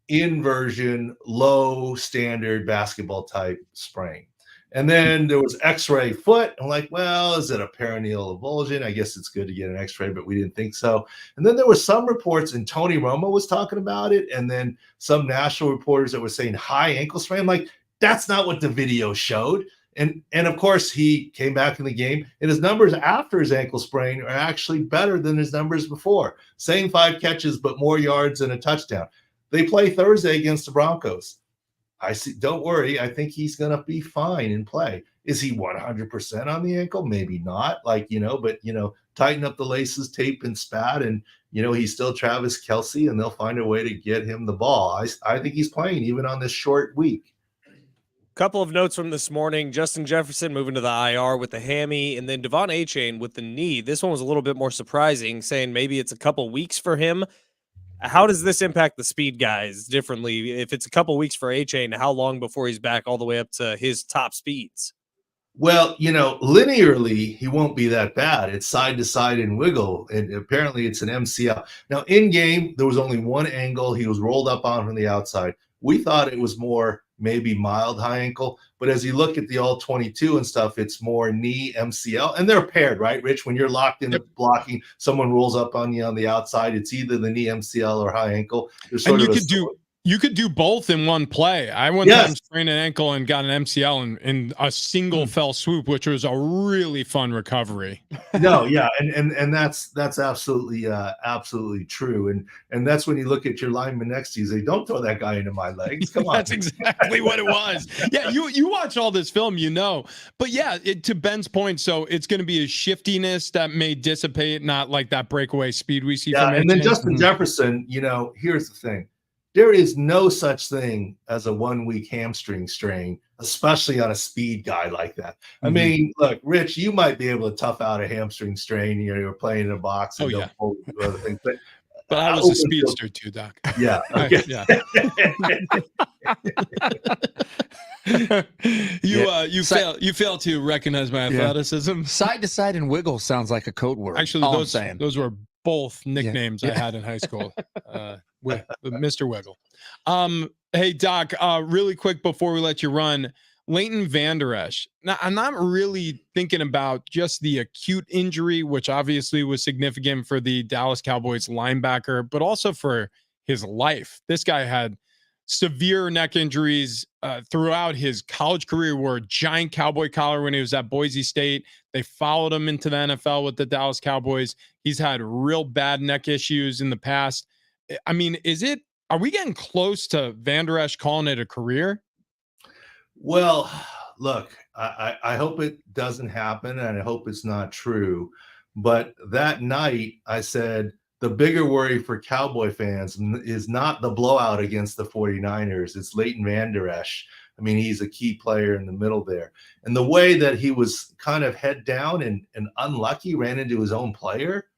inversion, low standard basketball type sprain. And then there was x-ray foot. I'm like, well, is it a perineal avulsion? I guess it's good to get an x-ray, but we didn't think so. And then there were some reports, and Tony Romo was talking about it, and then some national reporters that were saying high ankle sprain. I'm like, that's not what the video showed. And of course, he came back in the game, and his numbers after his ankle sprain are actually better than his numbers before. Same 5 catches, but more yards and a touchdown. They play Thursday against the Broncos. I see. Don't worry. I think he's going to be fine in play. Is he 100% on the ankle? Maybe not. But tighten up the laces, tape and spat, and he's still Travis Kelce, and they'll find a way to get him the ball. I think he's playing even on this short week. Couple of notes from this morning. Justin Jefferson moving to the IR with the hammy, and then Devon Achane with the knee. This one was a little bit more surprising, saying maybe it's a couple weeks for him. How does this impact the speed guys differently? If it's a couple weeks for Achane, how long before he's back all the way up to his top speeds? Well, linearly, he won't be that bad. It's side to side and wiggle, and apparently it's an MCL. Now, in game, there was only one angle. He was rolled up on from the outside. We thought it was more maybe mild high ankle, but as you look at the all 22 and stuff, it's more knee MCL, and they're paired, right, Rich? When you're locked in the blocking, someone rolls up on you on the outside, it's either the knee MCL or high ankle. And you could do both in one play. I one time sprained an ankle and got an MCL in a single fell swoop, which was a really fun recovery. No, yeah, and that's absolutely absolutely true. And that's when you look at your lineman next to you, say, don't throw that guy into my legs. Come on. That's exactly what it was. Yeah, you watch all this film, But yeah, to Ben's point, so it's going to be a shiftiness that may dissipate, not like that breakaway speed we see from and then Justin Jefferson, here's the thing. There is no such thing as a 1 week hamstring strain, especially on a speed guy like that. I mean, look, Rich, you might be able to tough out a hamstring strain. You're playing in a box. And pull other things, but I was a speedster too, Doc. Yeah. Okay. You fail to recognize my athleticism. Side to side and wiggle sounds like a code word. Actually, those were both nicknames I had in high school. With Mr. Wiggle. Hey, Doc, really quick before we let you run, Leighton Vander Esch. Now, I'm not really thinking about just the acute injury, which obviously was significant for the Dallas Cowboys linebacker, but also for his life. This guy had severe neck injuries throughout his college career, wore a giant cowboy collar when he was at Boise State. They followed him into the NFL with the Dallas Cowboys. He's had real bad neck issues in the past. I mean, are we getting close to Vander Esch calling it a career? Well, look, I hope it doesn't happen, and I hope it's not true. But that night, I said, the bigger worry for Cowboy fans is not the blowout against the 49ers. It's Leighton Vander Esch. I mean, he's a key player in the middle there. And the way that he was kind of head down and unlucky, ran into his own player,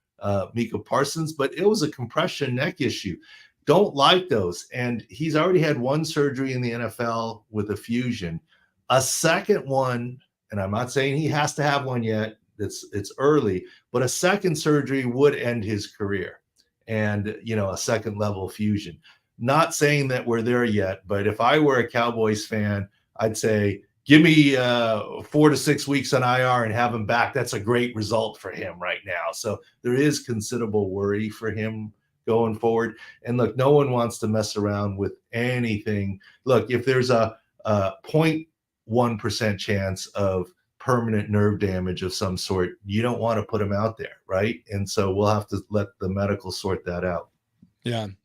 Micah Parsons, but it was a compression neck issue. Don't like those. And he's already had one surgery in the NFL with a fusion. A second one, and I'm not saying he has to have one yet, it's early, but a second surgery would end his career. And, a second level fusion. Not saying that we're there yet, but if I were a Cowboys fan, I'd say, give me 4 to 6 weeks on IR and have him back. That's a great result for him right now. So there is considerable worry for him going forward. And look, no one wants to mess around with anything. Look, if there's a 0.1% chance of permanent nerve damage of some sort, you don't want to put him out there, right? And so we'll have to let the medical sort that out.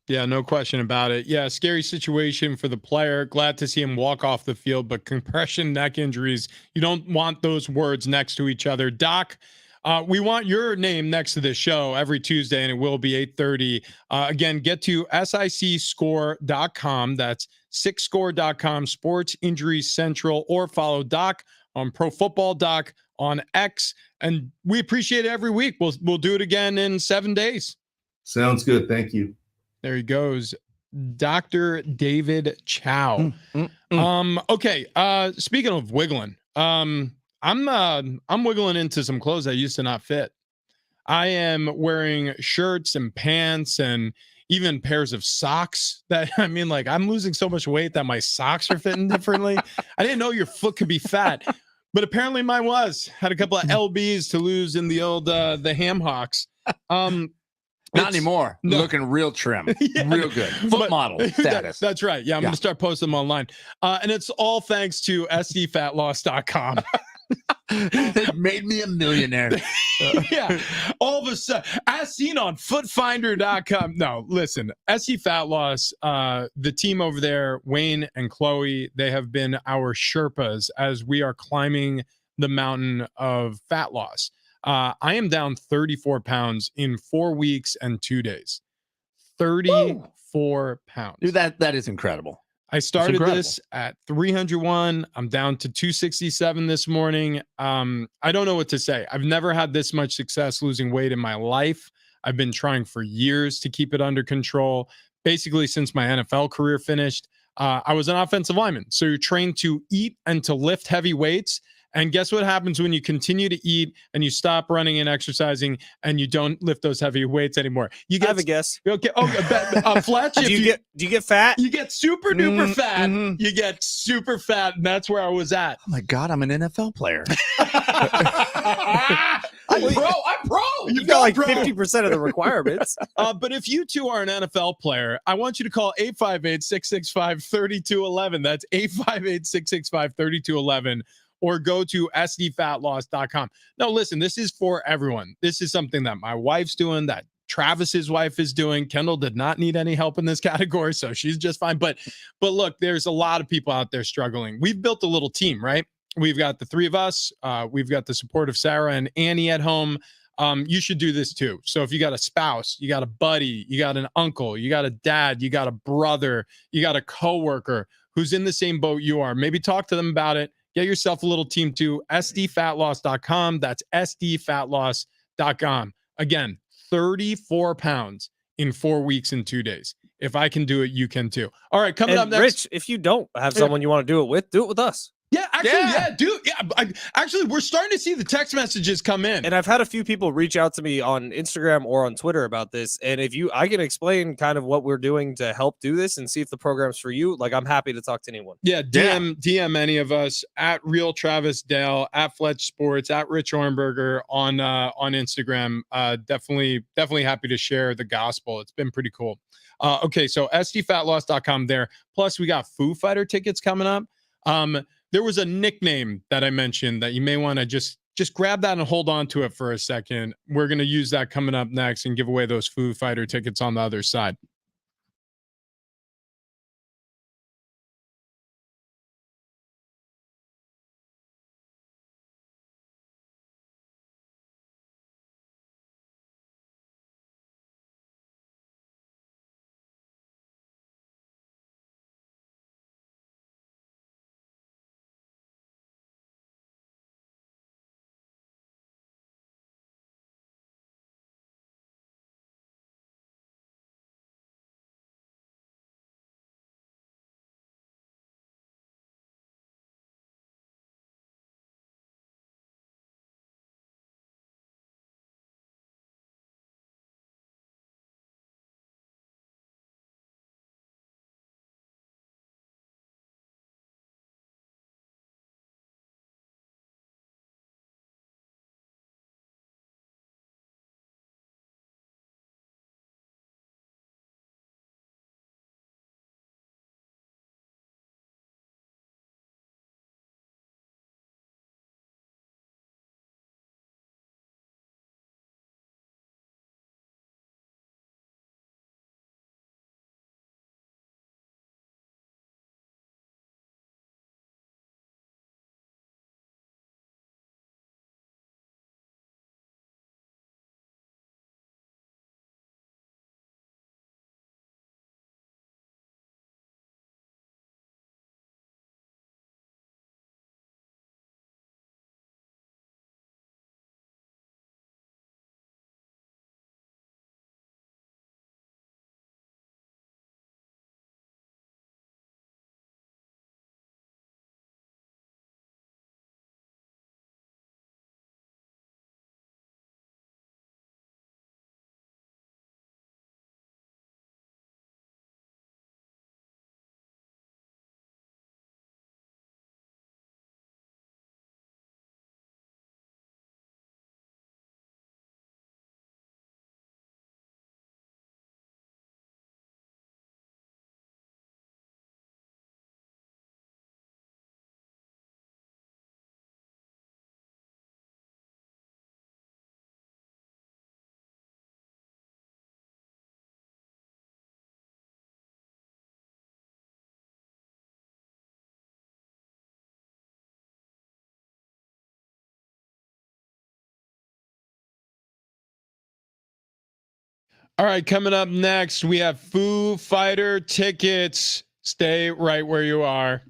Yeah, no question about it. Yeah, scary situation for the player. Glad to see him walk off the field, but compression neck injuries, you don't want those words next to each other. Doc, we want your name next to this show every Tuesday, and it will be 8:30. Again, get to sicscore.com. That's sicscore.com, Sports Injury Central, or follow Doc on Pro Football Doc on X. And we appreciate it every week. We'll do it again in 7 days. Sounds good. Thank you. There he goes, Dr. David Chao. Okay. Speaking of wiggling, I'm wiggling into some clothes that used to not fit. I am wearing shirts and pants and even pairs of socks that, I'm losing so much weight that my socks are fitting differently. I didn't know your foot could be fat, but apparently mine was. Had a couple of LBs to lose in the old, the ham hocks. Not anymore. No. Looking real trim. Real good. Foot model status. That's right. Yeah, I'm going to start posting them online. And it's all thanks to sdfatloss.com. They made me a millionaire. Yeah. All of a sudden, as seen on footfinder.com. No, listen, SC Fat Loss, the team over there, Wayne and Chloe, they have been our Sherpas as we are climbing the mountain of fat loss. I am down 34 pounds in 4 weeks and 2 days. 34 pounds. Dude, that is incredible. I started incredible. this at 301. I'm down to 267 this morning. I don't know what to say. I've never had this much success losing weight in my life. I've been trying for years to keep it under control, basically since my NFL career finished. I was an offensive lineman. So you're trained to eat and to lift heavy weights. And guess what happens when you continue to eat and you stop running and exercising and you don't lift those heavy weights anymore? You I get have a guess. okay. Fletch. Do you get fat? You get super duper fat. mhm. You get super fat, and that's where I was at. Oh my God, I'm an NFL player. I'm pro. You've got like 50% of the requirements. But if you too are an NFL player, I want you to call 858-665-3211. That's 858-665-3211. Or go to sdfatloss.com. No, listen, this is for everyone. This is something that my wife's doing, that Travis's wife is doing. Kendall did not need any help in this category, so she's just fine. But look, there's a lot of people out there struggling. We've built a little team, right? We've got the three of us. We've got the support of Sarah and Annie at home. You should do this too. So if you got a spouse, you got a buddy, you got an uncle, you got a dad, you got a brother, you got a coworker who's in the same boat you are, maybe talk to them about it. Get yourself a little team too. sdfatloss.com. That's sdfatloss.com. Again, 34 pounds in 4 weeks and 2 days. If I can do it, you can too. All right, coming up And next. Rich, if you don't have someone you want to do it with us. Yeah, actually, dude. Yeah, actually, we're starting to see the text messages come in. And I've had a few people reach out to me on Instagram or on Twitter about this. And if I can explain kind of what we're doing to help do this and see if the program's for you, like I'm happy to talk to anyone. Yeah, DM any of us at Real Travis Dale, at Fletch Sports, at Rich Ornberger on Instagram. Definitely happy to share the gospel. It's been pretty cool. Okay, so sdfatloss.com there. Plus, we got Foo Fighter tickets coming up. There was a nickname that I mentioned that you may want to just grab that and hold on to it for a second. We're going to use that coming up next and give away those Foo Fighter tickets on the other side. All right, coming up next, we have Foo Fighter tickets. Stay right where you are.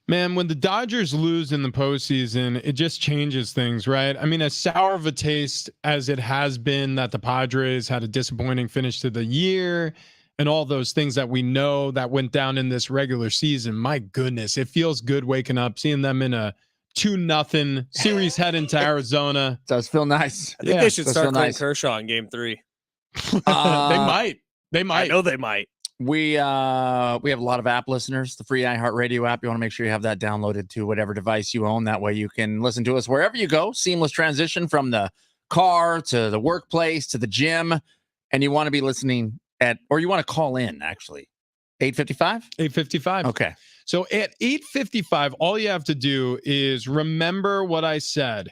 Man, when the Dodgers lose in the postseason, it just changes things, right? I mean, as sour of a taste as it has been that the Padres had a disappointing finish to the year and all those things that we know that went down in this regular season, my goodness, it feels good waking up, seeing them in a 2-0 series head into Arizona. Does feel nice. I think Yeah, they should that's start real Clayton nice. Kershaw in Game 3. They might. They I might. know they might. We have a lot of app listeners, the free iHeartRadio app. You want to make sure you have that downloaded to whatever device you own. That way you can listen to us wherever you go. Seamless transition from the car to the workplace to the gym. And you want to be listening or you want to call in, actually. 8:55? 8:55. Okay. So at 8:55, all you have to do is remember what I said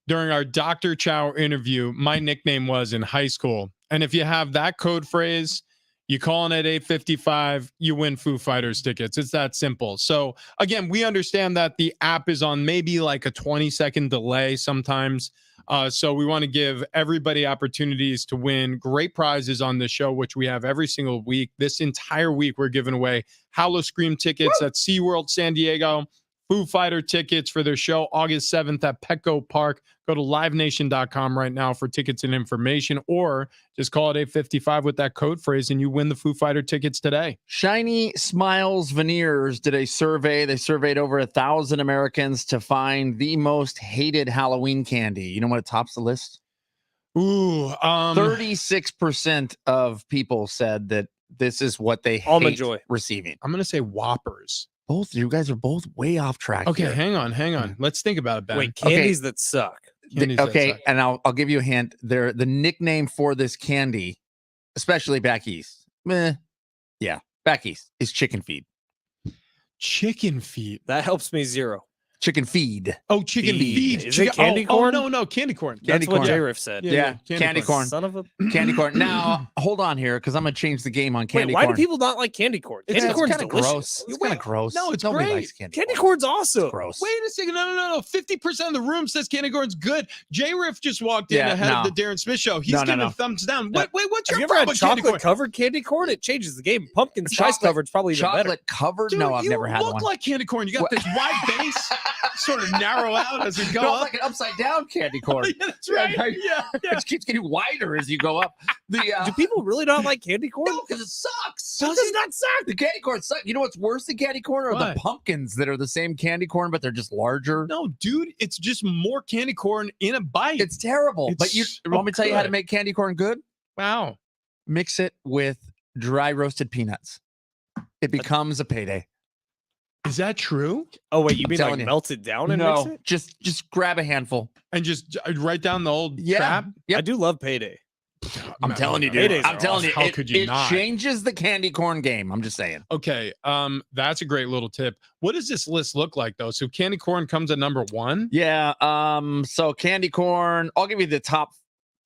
during our Dr. Chow interview. My nickname was in high school. And if you have that code phrase, you call in at 8:55, you win Foo Fighters tickets. It's that simple. So again, we understand that the app is on maybe like a 20-second delay sometimes. So we want to give everybody opportunities to win great prizes on the show, which we have every single week. This entire week, we're giving away Hallow Scream tickets at SeaWorld San Diego, Foo Fighter tickets for their show August 7th at Petco Park. Go to livenation.com right now for tickets and information, or just call it 8:55 with that code phrase and you win the Foo Fighter tickets today. Shiny Smiles Veneers did a survey. They surveyed over 1,000 Americans to find the most hated Halloween candy. You know what tops the list? Ooh, 36% of people said that this is what they Almond hate Joy. receiving. I'm going to say Whoppers. Both you guys are both way off track. Okay, here. hang on. Let's think about it, Ben. Wait, candies that suck. Candies that Okay, suck. and I'll give you a hint. The nickname for this candy, especially back east, back east, is chicken feed. Chicken feet. That helps me zero. Chicken feed. Oh, chicken Feed. feed. Is it candy corn? Oh, no, candy corn. Candy That's what corn. J-Riff said. Yeah, candy corn. Son of a... Candy corn. Now, hold on here, because I'm gonna change the game on candy Wait, why corn. do people not like candy corn? It's Candy corn's kind of delicious. gross. It's kind of gross. No, it's Nobody great. likes candy. Candy corn. corn's awesome. It's gross. Wait a second. No. 50% of the room says candy corn's good. J-Riff just walked in Yeah, ahead no. of the Darren Smith show. He's No, no, giving no. thumbs down. No. Wait, what's Have your you ever had problem with candy corn? chocolate covered candy corn? It changes the game. Pumpkin spice Chocolate- covered's probably even better. Chocolate covered? Dude, No, I've you never had look one. like candy corn. You got What? this wide base. sort of narrow out as we go No, up. like an upside down candy corn. Yeah, that's right. Yeah. Yeah. It keeps getting wider as you go up. The Do people really not like candy corn? no, because it sucks. Does it not suck? The candy corn sucks. You know what's worse than candy corn are What? the pumpkins that are the same candy corn, but they're just larger. No, dude, it's just more candy corn in a bite. It's terrible. It's But you so want me to tell you how to good. make candy corn good? Wow. Mix it with dry roasted peanuts. It becomes a payday. Is that true? Oh wait, you mean telling like you. melt it down and mix it? just grab a handful. And just write down the old Yeah. trap? Yep. I do love payday. I'm telling you, dude. Paydays I'm are telling you, How it, could you it not? changes the candy corn game. I'm just saying. Okay, that's a great little tip. What does this list look like though? So candy corn comes at number 1. Yeah. So candy corn. I'll give you the top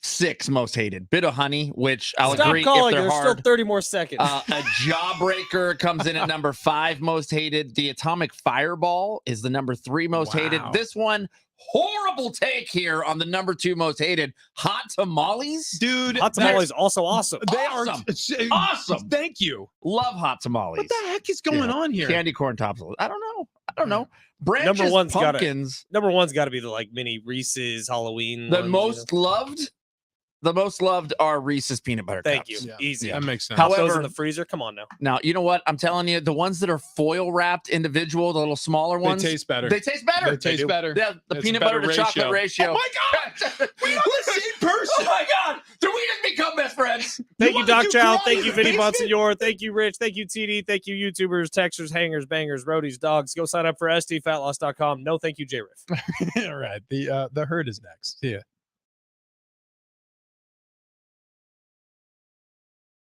6 most hated. Bit of honey, which I'll Stop agree calling. if they're There's hard. still 30 more seconds. A jawbreaker comes in at number 5 most hated. The atomic fireball is the number 3 most hated. Wow. This one, horrible take here on the number 2 most hated. Hot tamales. Dude, Hot that's- tamales also awesome. They Awesome. are Awesome. Thank you. Love hot tamales. What the heck is going Yeah. on here? Candy corn tops. I don't know. Branches, Number one's gotta- pumpkins. Number one's got to be the like mini Reese's Halloween. The ones, you most loved. The most loved are Reese's peanut butter Thank cups. you. Yeah. Easy. That makes sense. How- Pop those in However- the freezer. Come on now. Now, you know what? I'm telling you, the ones that are foil wrapped individual, the little smaller They ones, taste better. they taste better. They taste do. better. Yeah, the It's a peanut better butter to chocolate ratio. Oh my God! We are the same person. Oh my God! Did we just become best friends? Thank you, wanna Doc do Chow. karate Thank in you, the Vinny basement? Bonsignor. Thank you, Rich. Thank you, TD. Thank you, YouTubers, Texters, Hangers, Bangers, Roadies, Dogs. Go sign up for stfatloss.com. No, thank you, JRiff. All right. The herd is next. See ya.